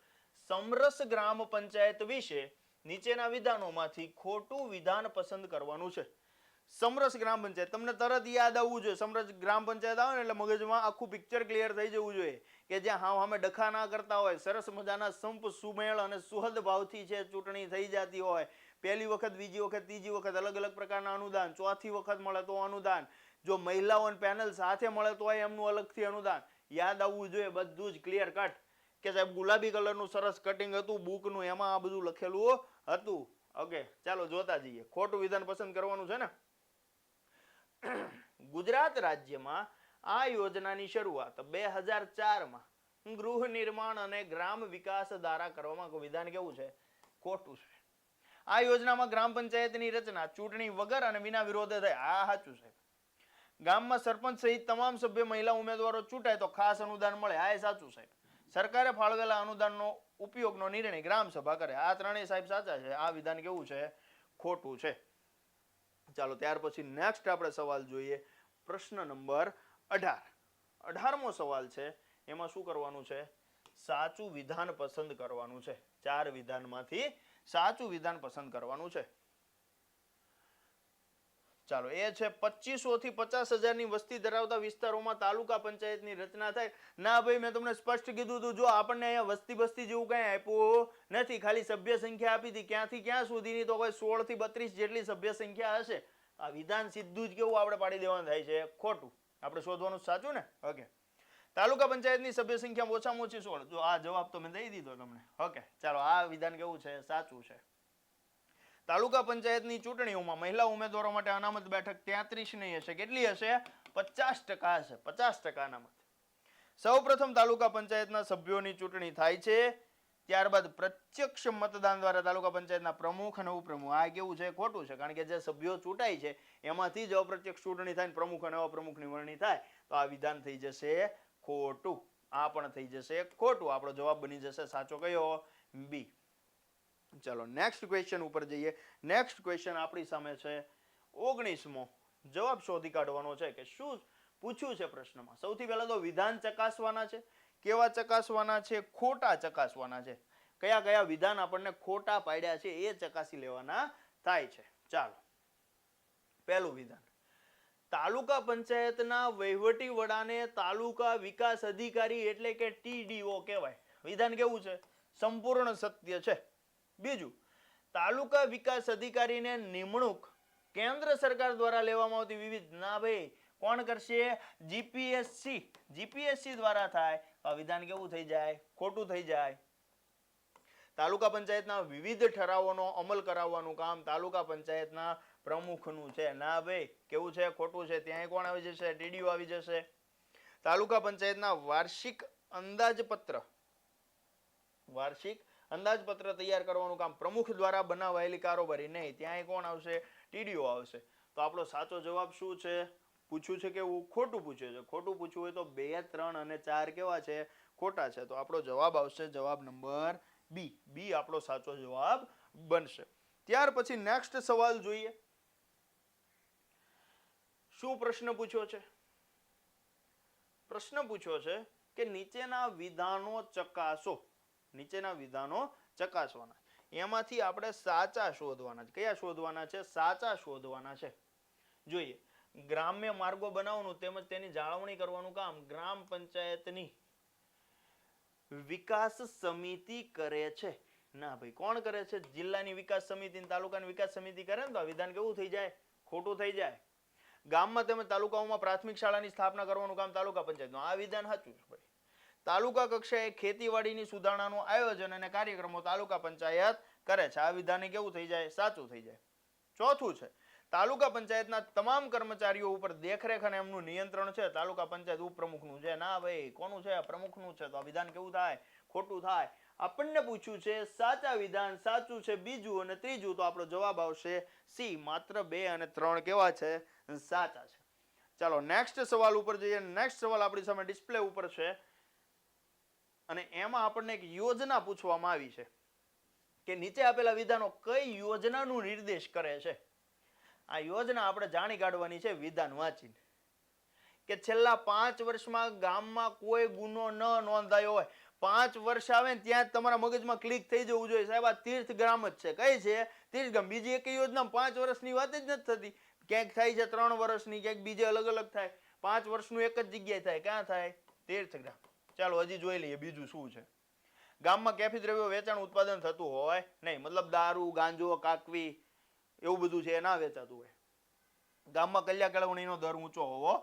સમરસ ગ્રામ પંચાયત વિશે નીચેના વિધાનોમાંથી ખોટું વિધાન પસંદ કરવાનું છે. સમરસ ગ્રામ પંચાયત તમને તરત યાદ આવવું જોઈએ. સમરસ ગ્રામ પંચાયત આવે ને એટલે મગજમાં આખું પિક્ચર ક્લિયર થઈ જવું જોઈએ કે જ્યાં હાવ અમે ડખા ના કરતા હોય, સરસ મજાના સંપ સુમેળ અને સુહદ ભાવથી છે ચૂંટણી થઈ જતી હોય. પહેલી વખત, બીજી વખત, ત્રીજી વખત અલગ અલગ પ્રકારના અનુદાન, ચોથી વખત મળે તો અનુદાન, જો મહિલાઓ પેનલ સાથે મળે તો એમનું અલગથી અનુદાન. યાદ આવવું જોઈએ બધું જ ક્લિયર કટ કે સાહેબ ગુલાબી કલરનું સરસ કટિંગ હતું બુકનું, એમાં આ બધું લખેલું હતું. ઓકે ચાલો જોતા જઈએ. ખોટું વિધાન પસંદ કરવાનું છે ને. ગુજરાત રાજ્યમાં આ યોજનાની શરૂઆત 2004માં ગૃહ નિર્માણ અને ગ્રામ વિકાસ દ્વારા કરવામાં. વિધાન કેવું છે? ખોટું છે. આ યોજનામાં ગ્રામ પંચાયતની રચના ચૂંટણી વગર અને વિના વિરોધે થાય. આ સાચું છે. ગામમાં સરપંચ સહિત તમામ સભ્ય મહિલા ઉમેદવારો ચૂંટાય તો ખાસ અનુદાન મળે. આ સાચું સાહેબ. સરકારે ફાળવેલા અનુદાનનો ઉપયોગનો નિર્ણય ગ્રામ સભા કરે. આ ત્રણેય સાહેબ સાચા છે. આ વિધાન કેવું છે? ખોટું છે. ચાલો ત્યાર પછી નેક્સ્ટ આપણે સવાલ જોઈએ. પ્રશ્ન નંબર 18. 18મો સવાલ છે. એમાં શું કરવાનું છે? સાચું વિધાન પસંદ કરવાનું છે. 4 વિધાનમાંથી સાચું વિધાન પસંદ કરવાનું છે. ચાલો એ છે 2500 થી 50,000 વસ્તી ધરાવતા વિસ્તારોમાં તાલુકા પંચાયતની રચના થાય. ના ભાઈ મેં તમને સ્પષ્ટ કીધું હતું જો આપણને અહીંયા વસ્તી જેવું કઈ આપ્યું નથી, ખાલી સભ્ય સંખ્યા આપી હતી. ક્યાંથી ક્યાં સુધીની તો કોઈ 16 થી 32 જેટલી સભ્ય સંખ્યા હશે. આ વિધાન સીધું જ કેવું આપણે પાડી દેવાનું થાય છે? ખોટું. આપણે શોધવાનું સાચું ને. ઓકે. તાલુકા પંચાયતની સભ્ય સંખ્યા ઓછામાં ઓછી 16. જો આ જવાબ તો મેં દઈ દીધો તમને. ઓકે ચાલો આ વિધાન કેવું છે? સાચું છે. તાલુકા પંચાયતની ચૂંટણીઓમાં મહિલા ઉમેદવારો માટે અનામત બેઠક 33 નહીં હશે. કેટલી હશે? 50% હશે. 50% અનામત. સૌપ્રથમ તાલુકા પંચાયતના સભ્યોની ચૂંટણી થાય છે. ત્યારબાદ પ્રત્યક્ષ મતદાન દ્વારા તાલુકા પંચાયતના પ્રમુખ અને ઉપપ્રમુખ. આ કેવું છે? ખોટું છે. કારણ કે જે સભ્યો ચૂંટાય છે એમાંથી જ અપ્રત્યક્ષ ચૂંટણી થાય પ્રમુખ અને અપ્રમુખની વરણી થાય. તો આ વિધાન થઈ જશે ખોટું. આ પણ થઈ જશે ખોટું. આપણો જવાબ બની જશે સાચો કયો? બી. ચાલો નેક્સ્ટ ક્વેશ્ચન ઉપર જઈએ. નેક્સ્ટ ક્વેશ્ચન આપણી સામે છે 19મો. જવાબ શોધી કાઢવાનો છે કે શું પૂછ્યું છે પ્રશ્નમાં. સૌથી પહેલા તો વિધાન ચકાસવાના છે. કેવા ચકાસવાના છે? ખોટા ચકાસવાના છે. કયા કયા વિધાન આપણને ખોટા પાડ્યા છે એ ચકાસી લેવાના થાય છે. ચાલો પહેલું વિધાન, તાલુકા પંચાયતના વહીવટી વડાને તાલુકા વિકાસ અધિકારી એટલે કે TDO કહેવાય. વિધાન કેવું છે? સંપૂર્ણ સત્ય છે. બીજું, તાલુકા વિકાસ અધિકારીને નિમણૂક કેન્દ્ર સરકાર દ્વારા લેવામાં આવતી વિવિધ. ના ભાઈ કોણ કરશે? જીપીએસસી દ્વારા થાય. આ વિધાન કેવું થઈ જાય? ખોટું થઈ જાય. તાલુકા પંચાયતના વિવિધ ઠરાવોનો અમલ કરાવવાનું કામ તાલુકા પંચાયતના પ્રમુખનું છે. ના ભાઈ કેવું છે? ખોટું છે. ત્યાં કોણ આવી જશે? TDO આવી જશે. તાલુકા પંચાયતના વાર્ષિક અંદાજપત્ર તૈયાર કરવાનું કામ પ્રમુખ દ્વારા બનાવાયેલી કારોબારી નહીં. ત્યાં કોણ આવશે? TDO આવશે. તો આપણો સાચો જવાબ શું છે? પૂછ્યું છે કે ખોટું પૂછ્યું છે? ખોટું પૂછ્યું હોય તો 2, 3 અને 4 કેવા છે? ખોટા છે. તો આપણો જવાબ આવશે જવાબ નંબર બી. બી આપણો સાચો જવાબ બનશે. ત્યાર પછી નેક્સ્ટ સવાલ જોઈએ. શું પ્રશ્ન પૂછ્યો છે? પ્રશ્ન પૂછ્યો છે કે નીચેના વિધાનો ચકાસો. નીચેના વિધાનો ચકાસવાના, એમાંથી આપણે સાચા શોધવાના છે. કયા શોધવાના છે? સાચા શોધવાના છે. જોઈએ, ગ્રામ્ય માર્ગો બનાવવાનું તેમજ તેની જાળવણી કરવાનું કામ ગ્રામ પંચાયતની વિકાસ સમિતિ કરે છે. ના ભાઈ, કોણ કરે છે? જિલ્લાની વિકાસ સમિતિ અને તાલુકાની વિકાસ સમિતિ કરે ને તો આ વિધાન કેવું થઈ જાય? ખોટું થઈ જાય. ગામમાં તેમજ તાલુકાઓમાં પ્રાથમિક શાળાની સ્થાપના કરવાનું કામ તાલુકા પંચાયતનું. આ વિધાન સાચું છે ભાઈ. તાલુકા કક્ષાએ ખેતીવાડીની સુધારણાનું આયોજન અને કાર્યક્રમો તાલુકા પંચાયત કરે છે. આ વિધાન કેવું થઈ જાય? સાચું થઈ જાય. ચોથું છે, તાલુકા પંચાયતના તમામ કર્મચારીઓ ઉપર દેખરેખ અને એમનું નિયંત્રણ છે તાલુકા પંચાયત ઉપપ્રમુખનું છે. ના ભાઈ, કોનું છે? પ્રમુખનું છે. તો આ વિધાન કેવું થાય? ખોટું થાય. આપણને પૂછ્યું છે સાચા વિધાન, સાચું છે બીજું અને ત્રીજું, તો આપણો જવાબ આવશે સી. માત્ર 2 અને 3 કેવા છે? સાચા છે. ચાલો નેક્સ્ટ સવાલ ઉપર જઈએ. નેક્સ્ટ સવાલ આપણી સામે ડિસ્પ્લે ઉપર છે અને એમાં આપણને એક યોજના પૂછવામાં આવી છે કે નીચે આપેલા વિધાનો કઈ યોજનાનું નિર્દેશ કરે છે. આ યોજના આપણે જાણી કાઢવાની છે વિધાન વાંચીને, કે છેલ્લા 5 વર્ષમાં ગામમાં કોઈ ગુનો ન નોંધાયો હોય. 5 વર્ષ આવે ને ત્યાં તમારા મગજમાં ક્લિક થઈ જવું જોઈએ, સાહેબ આ તીર્થ ગ્રામ જ છે. કઈ છે? તીર્થગ્રામ. બીજી એક યોજના 5 વર્ષની વાત જ નથી થતી. ક્યાંક થાય છે 3 વર્ષની, ક્યાંક બીજે અલગ અલગ થાય. 5 વર્ષનું એક જ જગ્યાએ થાય. ક્યાં થાય? તીર્થગ્રામ. ચાલો હજી જોઈ લઈએ બીજું શું છે. ગામમાં કેફી દ્રવ્યો વેચાણ ઉત્પાદન થતું હોય નહીં, મતલબ દારૂ, ગાંજો, કાકવી એવું બધું છે એ ના વેચાતું હોય. ગામમાં કલ્યા કેળવણીનો દર ઊંચો હોવો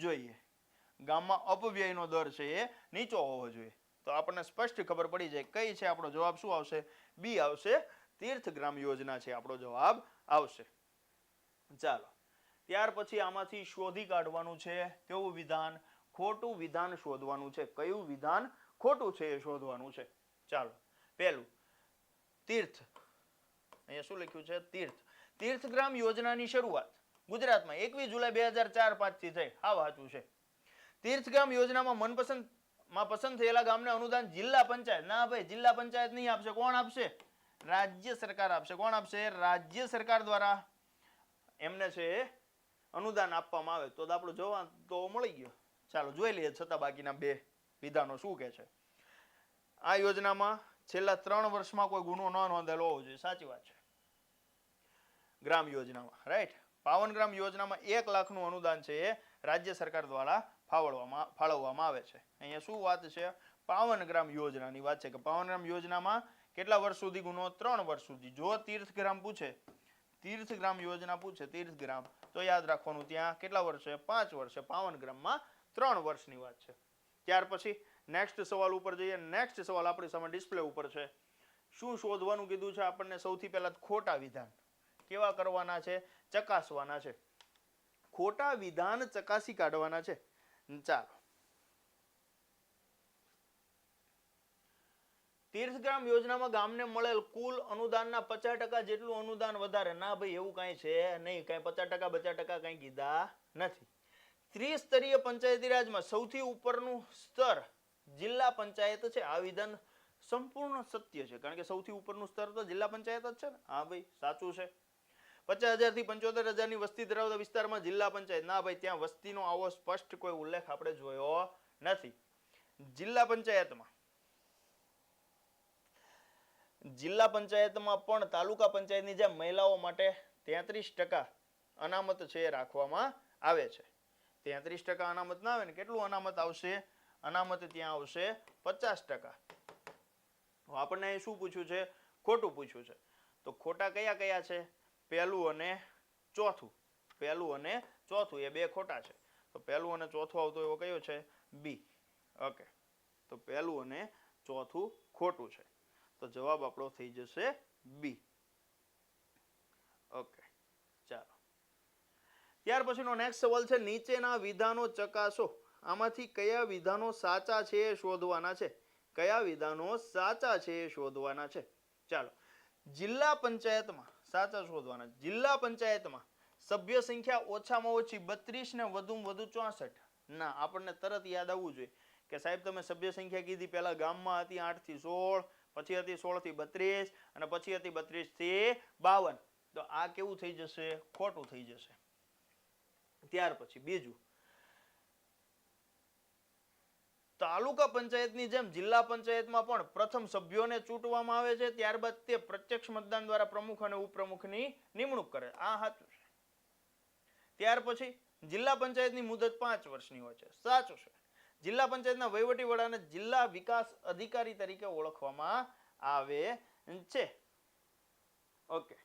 જોઈએ. ગામમાં અપવ્યયનો દર છે એ નીચો હોવો જોઈએ. તો આપણને સ્પષ્ટ ખબર પડી જાય કઈ છે. આપણો જવાબ શું આવશે? બી આવશે. તીર્થગ્રામ યોજના છે આપણો જવાબ આવશે. ચાલો, ત્યાર પછી આમાંથી શોધી કાઢવાનું છે કેવું વિધાન? ખોટું વિધાન શોધવાનું છે. કયું વિધાન ખોટું છે એ શોધવાનું છે. ચાલો, પહેલું તીર્થ. અહીંયા શું લખ્યું છે? તીર્થ. તીર્થગ્રામ યોજનાની શરૂઆત ગુજરાતમાં 21 જુલાઈ 2004-5 થી થઈ. આ વાંચું છે. તીર્થગ્રામ યોજનામાં પસંદ થયેલા ગામને અનુદાન જિલ્લા પંચાયત. ના ભાઈ, જિલ્લા પંચાયત નહીં આપશે. કોણ આપશે? રાજ્ય સરકાર આપશે. કોણ આપશે? રાજ્ય સરકાર દ્વારા એમને છે અનુદાન આપવામાં આવે. તો આપણો જવાબ તો મળી ગયો. ચાલો જોઈ લઈએ છતાં બાકીના 2 વિધાનો શું કે છે. આ યોજનામાં છેલ્લા 3 વર્ષમાં કોઈ ગુનો ન નોંધેલો હોવો જોઈએ. સાચી વાત છે. ગ્રામ યોજનામાં, રાઈટ. પાવન ગ્રામ યોજનામાં 1 લાખનું અનુદાન છે એ રાજ્ય સરકાર દ્વારા ફાળવવામાં આવે છે. અહીંયા શું વાત છે? પાવન ગ્રામ યોજનાની વાત છે કે પાવન ગ્રામ યોજનામાં કેટલા વર્ષ સુધી ગુનો? 3 વર્ષ સુધી. જો તીર્થગ્રામ પૂછે, તીર્થગ્રામ યોજના પૂછે, તીર્થગ્રામ, તો યાદ રાખવાનું ત્યાં કેટલા વર્ષ છે? 5 વર્ષ છે. પાવન ગ્રામમાં 3 વર્ષની વાત છે. ત્યાર પછી નેક્સ્ટ સવાલ ઉપર જઈએ. નેક્સ્ટ સવાલ આપણી સામે ડિસ્પ્લે ઉપર છે. શું શોધવાનું કીધું છે આપણને? સૌથી પહેલા ખોટા વિધાન કેવા કરવાના છે? ચકાસવાના છે. ખોટા વિધાન ચકાસી કાઢવાના છે. ચાલો, તીર્થગ્રામ યોજનામાં ગામને મળેલ કુલ અનુદાનના 50% જેટલું અનુદાન વધારે. ના ભાઈ, એવું કઈ છે નહીં. કઈ 50% 50% કઈ કીધા નથી. ત્રિસ્તરીય પંચાયતી રાજમાં સૌથી ઉપરનું સ્તર જિલ્લા પંચાયત છે. આ વિધાન સંપૂર્ણ સત્ય છે, કારણ કે સૌથી ઉપરનું સ્તર તો જિલ્લા પંચાયત જ છે ને. હા ભાઈ, સાચું છે. 50,000 થી 75,000 ની વસ્તી ધરાવતા વિસ્તારમાં જિલ્લા પંચાયત. ના ભાઈ, ત્યાં વસ્તીનો આવો સ્પષ્ટ કોઈ ઉલ્લેખ આપણે જોયો નથી. જિલ્લા પંચાયતમાં પણ તાલુકા પંચાયતની જેમ મહિલાઓ માટે 33% અનામત છે એ રાખવામાં આવે છે. 33% અનામત ના આવે ને, કેટલું અનામત આવશે? અનામત ત્યાં આવશે 50%. આપણને શું પૂછ્યું છે? ખોટું પૂછ્યું છે. તો ખોટા કયા કયા છે? પહેલું અને ચોથું. પહેલું અને ચોથું એ 2 ખોટા છે. તો પહેલું અને ચોથું આવતો એવો કયો છે? બી. ઓકે, તો પહેલું અને ચોથું ખોટું છે. તો જવાબ આપણો થઈ જશે બી. ઓકે, ચાલો. ત્યાર પછીનો નેક્સ્ટ સવાલ છે નીચેના વિધાનો ચકાસો. આમાંથી કયા વિધાનો સાચા છે એ શોધવાના છે. કયા વિધાનો સાચા છે એ શોધવાના છે. ચાલો, જિલ્લા પંચાયતમાં સાચા શોધવાના. જિલ્લા પંચાયતમાં સભ્ય સંખ્યા ઓછામાં ઓછી 32 ને વધુમાં વધુ 64. ના, આપણને તરત યાદ આવવું જોઈએ કે સાહેબ તમે સભ્ય સંખ્યા કીધી. પહેલા ગામમાં હતી 8 થી 16, પછી હતી 16 થી 32 અને પછી હતી 32 થી 52. તો આ કેવું થઈ જશે? ખોટું થઈ જશે. ત્યાર પછી બીજું, તાલુકા પંચાયતની જેમ જિલ્લા પંચાયતમાં પણ પ્રથમ સભ્યોને ચૂંટવામાં આવે છે, ત્યારબાદ તે પ્રત્યક્ષ મતદાન દ્વારા પ્રમુખ અને ઉપપ્રમુખની નિમણૂક કરે. આ સાચું છે. ત્યાર પછી જિલ્લા પંચાયતની મુદત 5 વર્ષની હોય છે. સાચું છે. જિલ્લા પંચાયતના વહીવટી વડાને જિલ્લા વિકાસ અધિકારી તરીકે ઓળખવામાં આવે છે. ઓકે,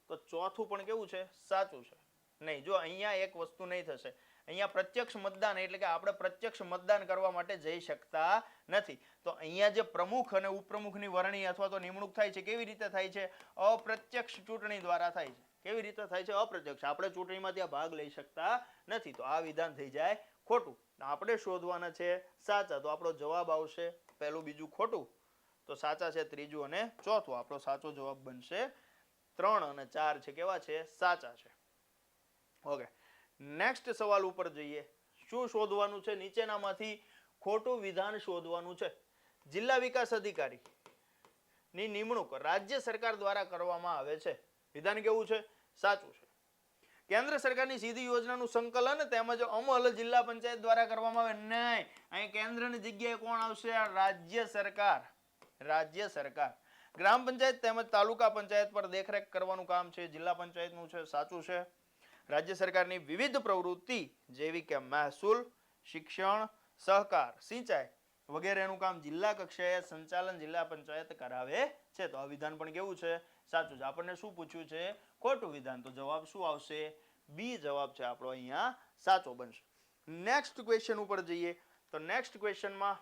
તો ચોથું પણ કેવું છે? સાચું છે. નહીં, જો અહીંયા એક વસ્તુ નહીં થશે. અહીંયા પ્રત્યક્ષ મતદાન એટલે કે આપણે પ્રત્યક્ષ મતદાન કરવા માટે જઈ શકતા નથી. તો અહીંયા જે પ્રમુખ અને ઉપપ્રમુખની વરણી અથવા તો નિમણૂક થાય છે, કેવી રીતે થાય છે? અપ્રત્યક્ષ ચૂંટણી દ્વારા થાય છે. કેવી રીતે થાય છે? અપ્રત્યક્ષ. આપણે ચૂંટણીમાં ત્યાં ભાગ લઈ શકતા નથી. તો આ વિધાન થઈ જાય ખોટું. આપણે શોધવાના છે સાચા. તો આપણો જવાબ આવશે પહેલું, બીજું ખોટું. તો સાચા છે ત્રીજું અને ચોથું. આપણો સાચો જવાબ બનશે 3 અને 4 છે કેવા છે? સાચા છે. ઓકે, નેક્સ્ટ સવાલ ઉપર જઈએ. શું શોધવાનું છે? નીચેનામાંથી ખોટું વિધાન શોધવાનું છે. જિલ્લા વિકાસ અધિકારી ની નિમણૂક રાજ્ય સરકાર દ્વારા કરવામાં આવે છે. વિધાન કેવું છે? સાચું છે. કેન્દ્ર સરકારની સીધી યોજનાનું સંકલન તેમજ અમલ જિલ્લા પંચાયત દ્વારા કરવામાં આવે. નહીં, અહીં કેન્દ્રની જગ્યાએ કોણ આવશે? રાજ્ય સરકાર. રાજ્ય સરકાર. ગ્રામ પંચાયત તેમજ તાલુકા પંચાયત પર દેખરેખ કરવાનું કામ છે જિલ્લા પંચાયતનું છે. સાચું છે. રાજ્ય સરકારની વિવિધ પ્રવૃત્તિ જેવી કે મહેસૂલ, શિક્ષણ, સહકાર, સિંચાઈ વગેરેનું કામ જિલ્લા કક્ષાએ સંચાલન જિલ્લા પંચાયત કરાવે છે. તો આ વિધાન પણ કેવું છે? સાચું છે. આપણને શું પૂછ્યું છે? ખોટું વિધાન. તો જવાબ શું આવશે? બી જવાબ છે આપણો અહીંયા સાચો બનશે. નેક્સ્ટ ક્વેશ્ચન ઉપર જઈએ. તો નેક્સ્ટ ક્વેશ્ચનમાં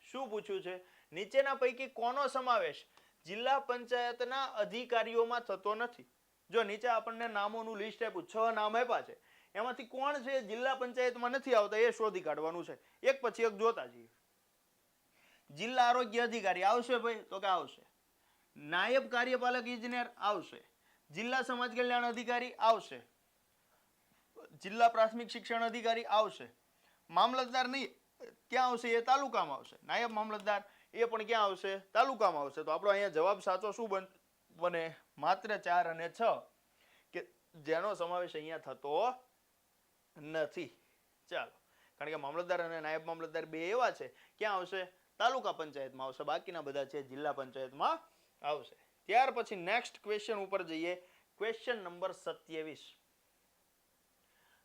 શું પૂછ્યું છે? નીચેના પૈકી કોનો સમાવેશ જિલ્લા પંચાયતના અધિકારીઓમાં થતો નથી? જો નીચે આપણને નામોનું લિસ્ટ આપ્યું, 6 નામ આપ્યા છે, એમાંથી કોણ છે જિલ્લા પંચાયતમાં નથી આવતા એ શોધી કાઢવાનું છે. એક પછી એક જોતા જઈએ. જિલ્લા આરોગ્ય અધિકારી આવશે ભાઈ? તો કે આવશે. નાયબ કાર્યપાલક ઇજનેર આવશે. જિલ્લા સમાજ કલ્યાણ અધિકારી આવશે. જિલ્લા પ્રાથમિક શિક્ષણ અધિકારી આવશે. મામલતદાર નહીં, ક્યાં આવશે? એ તાલુકામાં આવશે. નાયબ મામલતદાર એ પણ ક્યાં આવશે? તાલુકામાં આવશે. તો આપણો અહીંયા જવાબ સાચો શું બને? માત્ર 4 અને 6 કે જેનો સમાવેશ અહીંયા થતો નથી. ચાલો, કારણ કે મામલતદાર અને નાયબ મામલતદાર બે એવા છે, ક્યાં આવશે? તાલુકા પંચાયતમાં આવશે. બાકીના બધા છે જિલ્લા પંચાયતમાં આવશે. ત્યાર પછી નેક્સ્ટ ક્વેશ્ચન ઉપર જઈએ. Question number 27.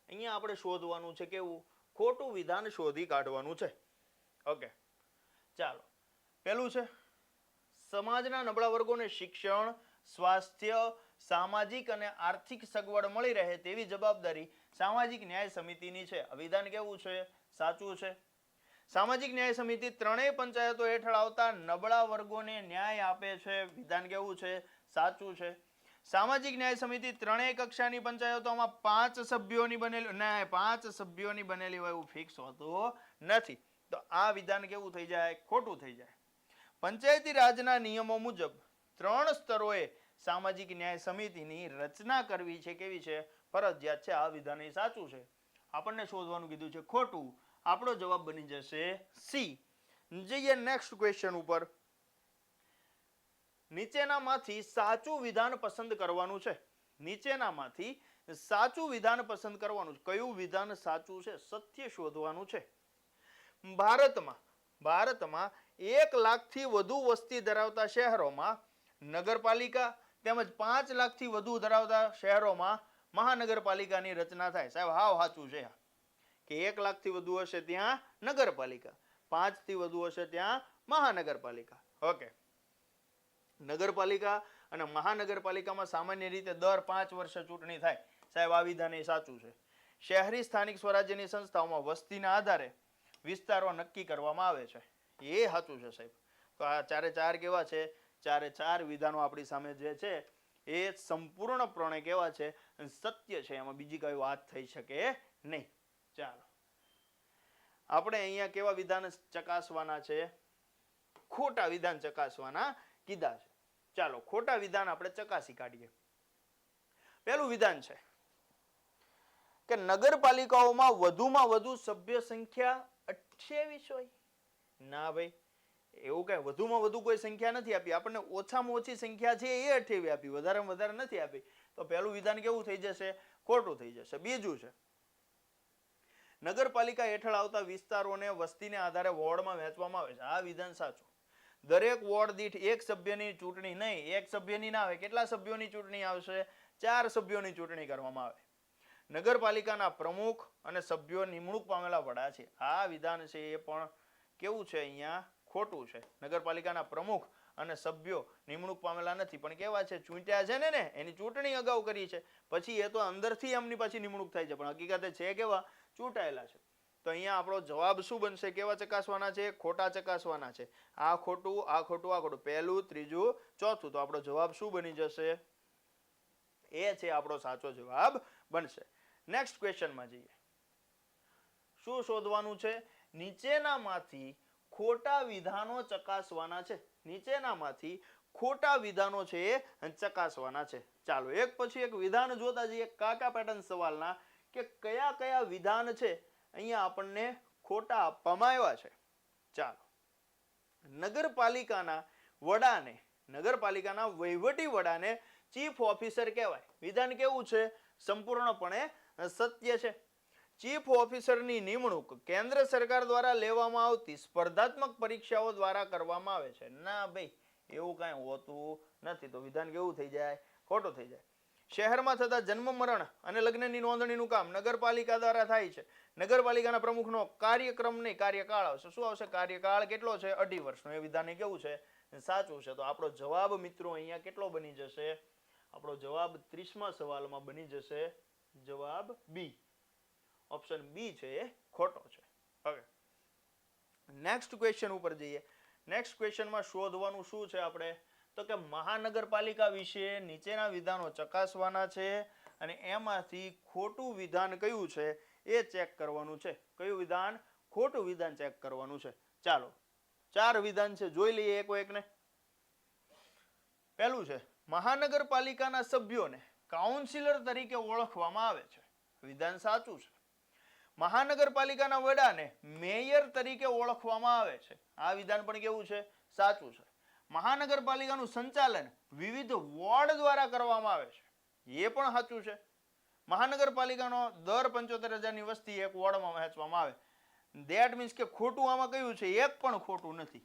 અહીંયા આપણે શોધવાનું છે કેવું? ખોટું વિધાન શોધી કાઢવાનું છે. ઓકે, ચાલો. પહેલું છે સમાજના નબળા વર્ગોને શિક્ષણ, સ્વાસ્થ્ય, સામાજિક અને આર્થિક સગવડ મળી રહે તેવી જવાબદારી સામાજિક ન્યાય સમિતિની છે. વિધાન કેવું છે? સાચું છે. સામાજિક ન્યાય સમિતિ ત્રણેય પંચાયતો હેઠળ આવતા નબળા વર્ગોને ન્યાય આપે છે. વિધાન કેવું છે? સાચું છે. સામાજિક ન્યાય સમિતિ ત્રણેય કક્ષાની પંચાયતોમાં 5 સભ્યોની બનેલી, ના 5 સભ્યોની બનેલી હોય એવું ફિક્સ હોતું નથી. તો આ વિધાન કેવું થઈ જાય? ખોટું થઈ જાય. પંચાયતી રાજના નિયમો મુજબ 3 સ્તરોએ સામાજિક ન્યાય સમિતિની રચના કરવી છે. કેવી છે? ફરજિયાત છે. આ વિધાન એ સાચું છે. આપણને શોધવાનું કીધું છે ખોટું. આપણો જવાબ બની જશે સી. જઈએ નેક્સ્ટ ક્વેશ્ચન ઉપર. નીચેનામાંથી સાચું વિધાન પસંદ કરવાનું છે. નીચેનામાંથી સાચું વિધાન પસંદ કરવાનું છે. કયું વિધાન સાચું છે? સત્ય શોધવાનું છે. ભારતમાં 1 લાખથી વધુ વસ્તી ધરાવતા શહેરોમાં નગરપાલિકા તેમજ 5 લાખથી વધુ ધરાવતા શહેરોમાં મહાનગરપાલિકાની રચના થાય. સાહેબ હાવ સાચું છે કે 1 લાખથી વધુ હશે ત્યાં નગરપાલિકા, 5 થી વધુ હશે ત્યાં મહાનગરપાલિકા. ઓકે, નગરપાલિકા અને મહાનગરપાલિકામાં સામાન્ય રીતે દર 5 વર્ષે ચૂંટણી થાય. સાહેબ આ વિધાન એ સાચું છે. શહેરી સ્થાનિક સ્વરાજ્યની સંસ્થાઓમાં વસ્તીના આધારે વિસ્તારો નક્કી કરવામાં આવે છે. એ સાચું છે સાહેબ. તો આ 4 કેવા છે? 4 વિધાનો આપણી સામે જે છે એ સંપૂર્ણપણે કેવા છે? સત્ય છે. એમાં બીજી કઈ વાત થઈ શકે નહીં. ચાલો, આપણે અહીંયા કેવા વિધાન ચકાસવાના છે? ખોટા વિધાન ચકાસવાના કીધા છે. ચાલો, ખોટા વિધાન આપણે ચકાસી કાઢીએ. પહેલું વિધાન છે કે નગરપાલિકાઓમાં વધુમાં વધુ સભ્ય સંખ્યા 28 હોય. ના ભાઈ, એવું કઈ વધુમાં વધુ કોઈ સંખ્યા નથી આપી. આપણને ઓછામાં ઓછી સંખ્યા છે એ 28 આપી, વધારેમાં વધારે નથી આપી. તો પહેલું વિધાન કેવું થઈ જશે? ખોટું થઈ જશે. બીજું છે નગરપાલિકા હેઠળ આવતા વિસ્તારોને વસ્તીને આધારે વોર્ડમાં વહેંચવામાં આવે છે. આ વિધાન સાચું. દરેક વોર્ડ દીઠ એક સભ્યની ચૂંટણી નહીં, એક સભ્યની ના આવે. કેટલા સભ્યોની ચૂંટણી આવશે? 4 સભ્યોની ચૂંટણી કરવામાં આવે. નગરપાલિકાના પ્રમુખ અને સભ્યો નિમણૂક પામેલા વડા છે. આ વિધાન છે એ પણ કેવું છે? અહીંયા ખોટું છે. નગરપાલિકાના પ્રમુખ અને સભ્યો નિમણૂક પામેલા નથી, પણ કેવા છે? ચૂંટ્યા છે ને એની ચૂંટણી અગાઉ કરી છે, પછી એ તો અંદરથી એમની પાછી નિમણૂક થાય છે, પણ હકીકતે છે કેવા? ચૂંટાયેલા છે. તો અહીંયા આપણો જવાબ શું બનશે? કેવા ચકાસવાના છે? ખોટા ચકાસવાના છે. આ ખોટું, આ ખોટું, આ ખોટું, પહેલું, ત્રીજું, ચોથું. તો આપણો જવાબ શું બની જશે? એ છે આપણો સાચો જવાબ બનશે. નેક્સ્ટ ક્વેશ્ચનમાં જઈએ. શું શોધવાનું છે? નીચેનામાંથી ખોટા વિધાનો ચકાસવાના છે. નીચેનામાંથી ખોટા વિધાનો છે એ ચકાસવાના છે. ચાલો એક પછી એક વિધાન જોતા જઈએ કાકા પેટર્ન સવાલના, કે કયા કયા વિધાન છે અહીંયા આપણને ખોટા આપવામાં આવ્યા છે. ચાલો, નગરપાલિકાના વડાને, નગરપાલિકાના વહીવટી વડાને ચીફ ઓફિસર કહેવાય. વિધાન કેવું છે? સંપૂર્ણપણે સત્ય છે. ચીફ ઓફિસરની નિમણૂક કેન્દ્ર સરકાર દ્વારા લેવામાં આવતી સ્પર્ધાત્મક પરીક્ષાઓ દ્વારા કરવામાં આવે છે. ના ભાઈ, એવું કાંઈ હોતું નથી. તો વિધાન કેવું થઈ જાય? ખોટું થઈ જાય. શહેરમાં થતા જન્મ મરણ અને લગ્નની નોંધણીનું કામ નગરપાલિકા દ્વારા થાય છે. નગરપાલિકાના પ્રમુખનો કાર્યક્રમ નહીં, કાર્યકાળ આવશે. શું આવશે? કાર્યકાળ કેટલો છે? 2.5 વર્ષનો. એ વિધાન કેવું છે? સાચું છે. તો આપણો જવાબ મિત્રો અહીંયા કેટલો બની જશે? આપણો જવાબ 30મા સવાલમાં બની જશે જવાબ બી. ઓપ્શન બી છે એ ખોટો છે. હવે નેક્સ્ટ ક્વેશ્ચન ઉપર જઈએ. નેક્સ્ટ ક્વેશ્ચનમાં શોધવાનું શું છે આપણે? તો કે મહાનગરપાલિકા વિશે નીચેના વિધાનો ચકાસવાના છે અને એમાંથી ખોટું વિધાન કયું છે એ ચેક કરવાનું છે. કયું વિધાન? ખોટું વિધાન ચેક કરવાનું છે. ચાલો 4 વિધાન છે, જોઈ લઈએ એક એકને. પહેલું છે મહાનગરપાલિકાના સભ્યોને કાઉન્સિલર તરીકે ઓળખવામાં આવે છે. વિધાન સાચું છે. મહાનગરપાલિકાના વડાને મેયર તરીકે ઓળખવામાં આવે છે. આ વિધાન પણ કેવું છે? સાચું છે. મહાનગરપાલિકાનું સંચાલન વિવિધ વોર્ડ દ્વારા કરવામાં આવે છે. એ પણ સાચું છે. મહાનગરપાલિકાનો દર 75,000ની વસ્તી એક વોર્ડમાં વહેંચવામાં આવે. ધેટ મીન્સ કે ખોટું આમાં કયું છે? એક પણ ખોટું નથી.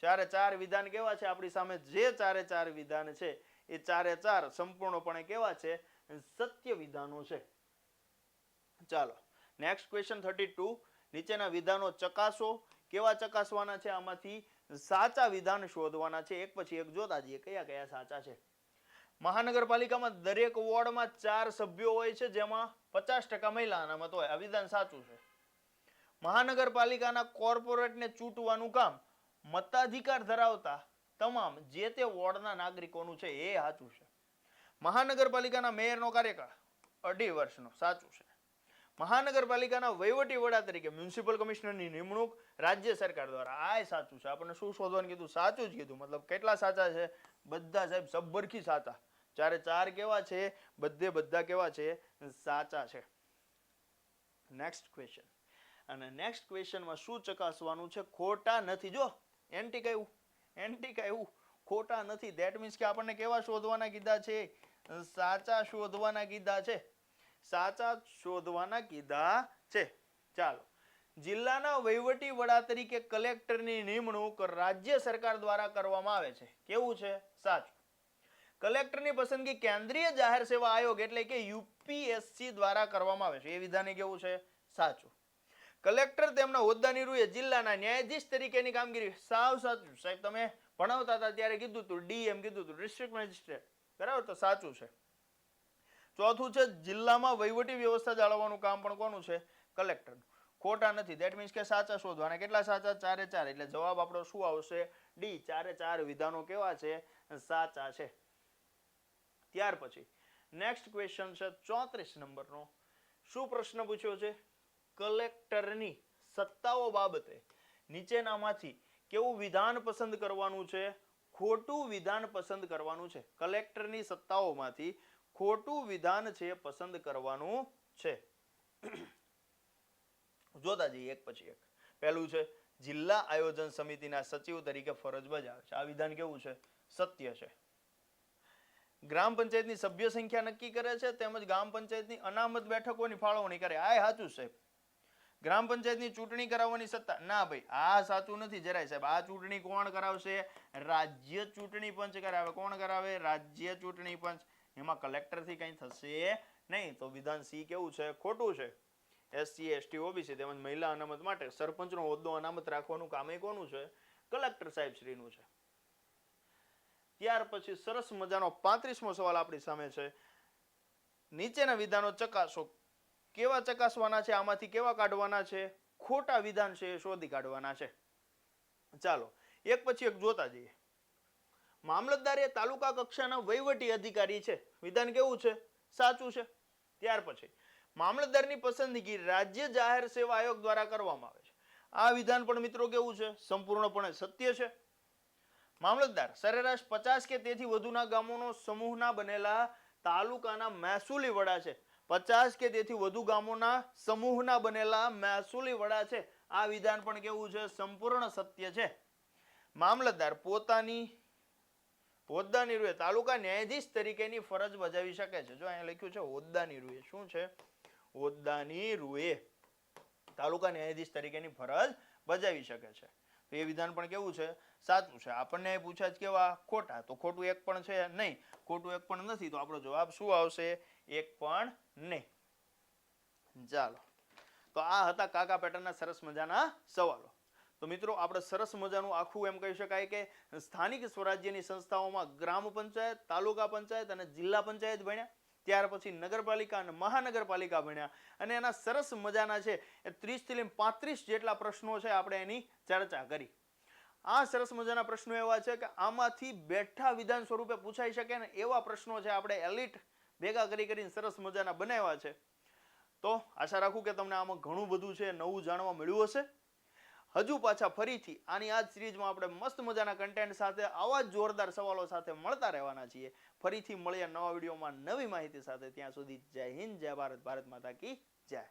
4 વિધાન કેવા છે આપણી સામે? જે 4 વિધાન છે એ 4 સંપૂર્ણપણે કેવા છે? સત્ય વિધાનો છે. ચાલો નેક્સ્ટ ક્વેશ્ચન 32. નીચેના વિધાનો ચકાસો. કેવા ચકાસવાના છે? આમાંથી સાચા વિધાન શોધવાના છે. એક પછી એક જોતા જઈએ કયા કયા સાચા છે. મહાનગરપાલિકામાં દરેક વોર્ડમાં 4 સભ્યો હોય છે, જેમાં 50% મહિલા અનામત હોય. આ વિધાન સાચું છે. મહાનગરપાલિકાના કોર્પોરેટને ચૂંટવાનું કામ મતાધિકાર ધરાવતા તમામ જે તે વોર્ડના નાગરિકોનું છે. એ સાચું છે. મહાનગરપાલિકાના મેયરનો કાર્યકાળ 2.5 વર્ષનો. સાચું છે. મહાનગરપાલિકાના વહીવટી વડા તરીકે મ્યુનિસિપલ કમિશનરની નિમણૂક રાજ્ય સરકાર દ્વારા. આ સાચું છે. આપણને શું શોધવાનું કીધું? સાચું જ કીધું. મતલબ કેટલા સાચા છે? બધા સાહેબ સબરખી સાચા. 4 કેવા છે? બધા કેવા છે? સાચા છે. Next question. અને નેક્સ્ટ ક્વેશ્ચનમાં શું ચકાસવાનું છે? ખોટા નથી. જો એન્ટી કયું ખોટા નથી. ધેટ મીન્સ કે આપણને કેવા શોધવાના કીધા છે? સાચા શોધવાના કીધા છે. સાચા શોધવાના કીધા છે. ચાલો, જિલ્લાના વહીવટી વડા તરીકે કલેક્ટરની નિમણૂક રાજ્ય સરકાર દ્વારા કરવામાં આવે છે. કેવું છે? સાચું. કલેક્ટરની પસંદગી કેન્દ્રીય જાહેર સેવા આયોગ એટલે કે યુપીએસસી દ્વારા કરવામાં આવે છે. એ વિધાન કેવું છે? સાચું. કલેક્ટર તેમના હોદ્દાની રૂએ જિલ્લાના ન્યાયાધીશ તરીકેની કામગીરી. સાવ સાચું. સાહેબ તમે ભણાવતા હતા ત્યારે કીધું હતું, ડીએમ કીધું હતું, ડિસ્ટ્રિક્ટ મેજિસ્ટ્રેટ. બરાબર, તો સાચું છે. ચોથું છે જિલ્લામાં વહીવટી વ્યવસ્થા જાળવવાનું કામ પણ કોનું છે? કલેક્ટરનું. ખોટા નથી. ધેટ મીન્સ કે સાચા શોધવાના. કેટલા સાચા? 4 એટલે જવાબ આપણો શું આવશે? ડી. 4 વિધાનો કેવા છે? સાચા છે. ત્યાર પછી નેક્સ્ટ ક્વેશ્ચન છે 34 નંબરનો. શું પ્રશ્ન પૂછ્યો છે? કલેક્ટરની સત્તાઓ બાબતે નીચેનામાંથી કેવું વિધાન પસંદ કરવાનું છે? ખોટું વિધાન પસંદ કરવાનું છે. કલેક્ટરની સત્તાઓમાંથી ખોટું વિધાન છે પસંદ કરવાનું છે. જોતા જઈએ એક પછી એક. પહેલું છે જિલ્લા આયોજન સમિતિના સચિવ તરીકે ફરજ બજાવે છે. આ વિધાન કેવું છે? સત્ય છે. ગ્રામ પંચાયતની સભ્ય સંખ્યા નક્કી કરે છે તેમજ ગ્રામ પંચાયતની અનામત બેઠકોની ફાળવણી કરે. આ સાચું સાહેબ. ગ્રામ પંચાયતની ચૂંટણી કરાવવાની સત્તા, ના ભાઈ આ સાચું નથી જરાય સાહેબ. આ ચૂંટણી કોણ કરાવશે? રાજ્ય ચૂંટણી પંચ કરાવે. કોણ કરાવે? રાજ્ય ચૂંટણી પંચ. એમાં કલેક્ટરથી કંઈ થશે નહીં. તો વિધાન સી કેવું છે? ખોટું છે. એસસી એસટી ઓબીસી તેમજ મહિલા અનામત માટે સરપંચનો હોદ્દો અનામત રાખવાનું કામ એ કોનું છે? કલેક્ટર સાહેબ શ્રીનું છે. ત્યાર પછી સરસ મજાનો 35મો સવાલ આપણી સામે છે. નીચેના વિધાનો ચકાસો. કેવા ચકાસવાના છે? આમાંથી કેવા કાઢવાના છે? ખોટા વિધાન છે એ શોધી કાઢવાના છે. ચાલો એક પછી એક જોતા જઈએ. મામલતદાર એ તાલુકા કક્ષાના વહીવટી અધિકારી છે. વિધાન કેવું છે? સાચું છે. ત્યાર પછી મામલતદારની પસંદગી રાજ્ય જાહેર સેવા આયોગ દ્વારા કરવામાં આવે છે. આ વિધાન પણ મિત્રો કેવું છે? સંપૂર્ણપણે સત્ય છે. મામલતદાર સરેરાશ 50 કે તેથી વધુના ગામોનો સમૂહના બનેલા તાલુકાના મહેસૂલી વડા છે. 50 કે તેથી વધુ ગામોના સમૂહના બનેલા મહેસૂલી વડા છે. આ વિધાન પણ કેવું છે? સંપૂર્ણ સત્ય છે. મામલતદાર પોતાની હોદ્દાની રૂએ તાલુકા ન્યાયાધીશ તરીકેની ફરજ બજાવી શકે છે. જો અહીંયા લખ્યું છે હોદ્દાની રૂએ. શું છે? હોદ્દાની રૂએ તાલુકા ન્યાયાધીશ તરીકેની ફરજ બજાવી શકે છે. તો એ વિધાન પણ કેવું છે? સાચું છે. આપણને પૂછ્યા જ કેવા? ખોટા. તો ખોટું એક પણ છે નહીં. ખોટું એક પણ નથી. તો આપણો જવાબ શું આવશે? એક પણ નહીં. ચાલો તો આ હતા કાકા પેટર્નના સરસ મજાના સવાલો. તો મિત્રો આપણે સરસ મજાનું આખું એમ કહી શકાય કે સ્થાનિક સ્વરાજ્યની સંસ્થાઓમાં ગ્રામ પંચાયત, તાલુકા પંચાયત અને જિલ્લા પંચાયત ભણ્યા. ત્યાર પછી નગરપાલિકા અને મહાનગરપાલિકા ભણ્યા અને એના સરસ મજાના છે 30 થી લઈને 35 જેટલા પ્રશ્નો છે આપણે એની ચર્ચા કરી. આ સરસ મજાના પ્રશ્નો એવા છે કે આમાંથી બેઠા વિધાન સ્વરૂપે પૂછાઈ શકે ને એવા પ્રશ્નો છે આપણે એલિટ ભેગા કરીને સરસ મજાના બનાવ્યા છે. તો આશા રાખું કે તમને આમાં ઘણું બધું છે નવું જાણવા મળ્યું હશે. હજુ પાછા ફરીથી આની આ સિરીઝમાં આપણે મસ્ત મજાના કન્ટેન્ટ સાથે આવા જ જોરદાર સવાલો સાથે મળતા રહેવાના છીએ. ફરીથી મળીએ નવા વિડીયોમાં નવી માહિતી સાથે. ત્યાં સુધી જય હિન્દ, જય ભારત, ભારત માતા કી જય.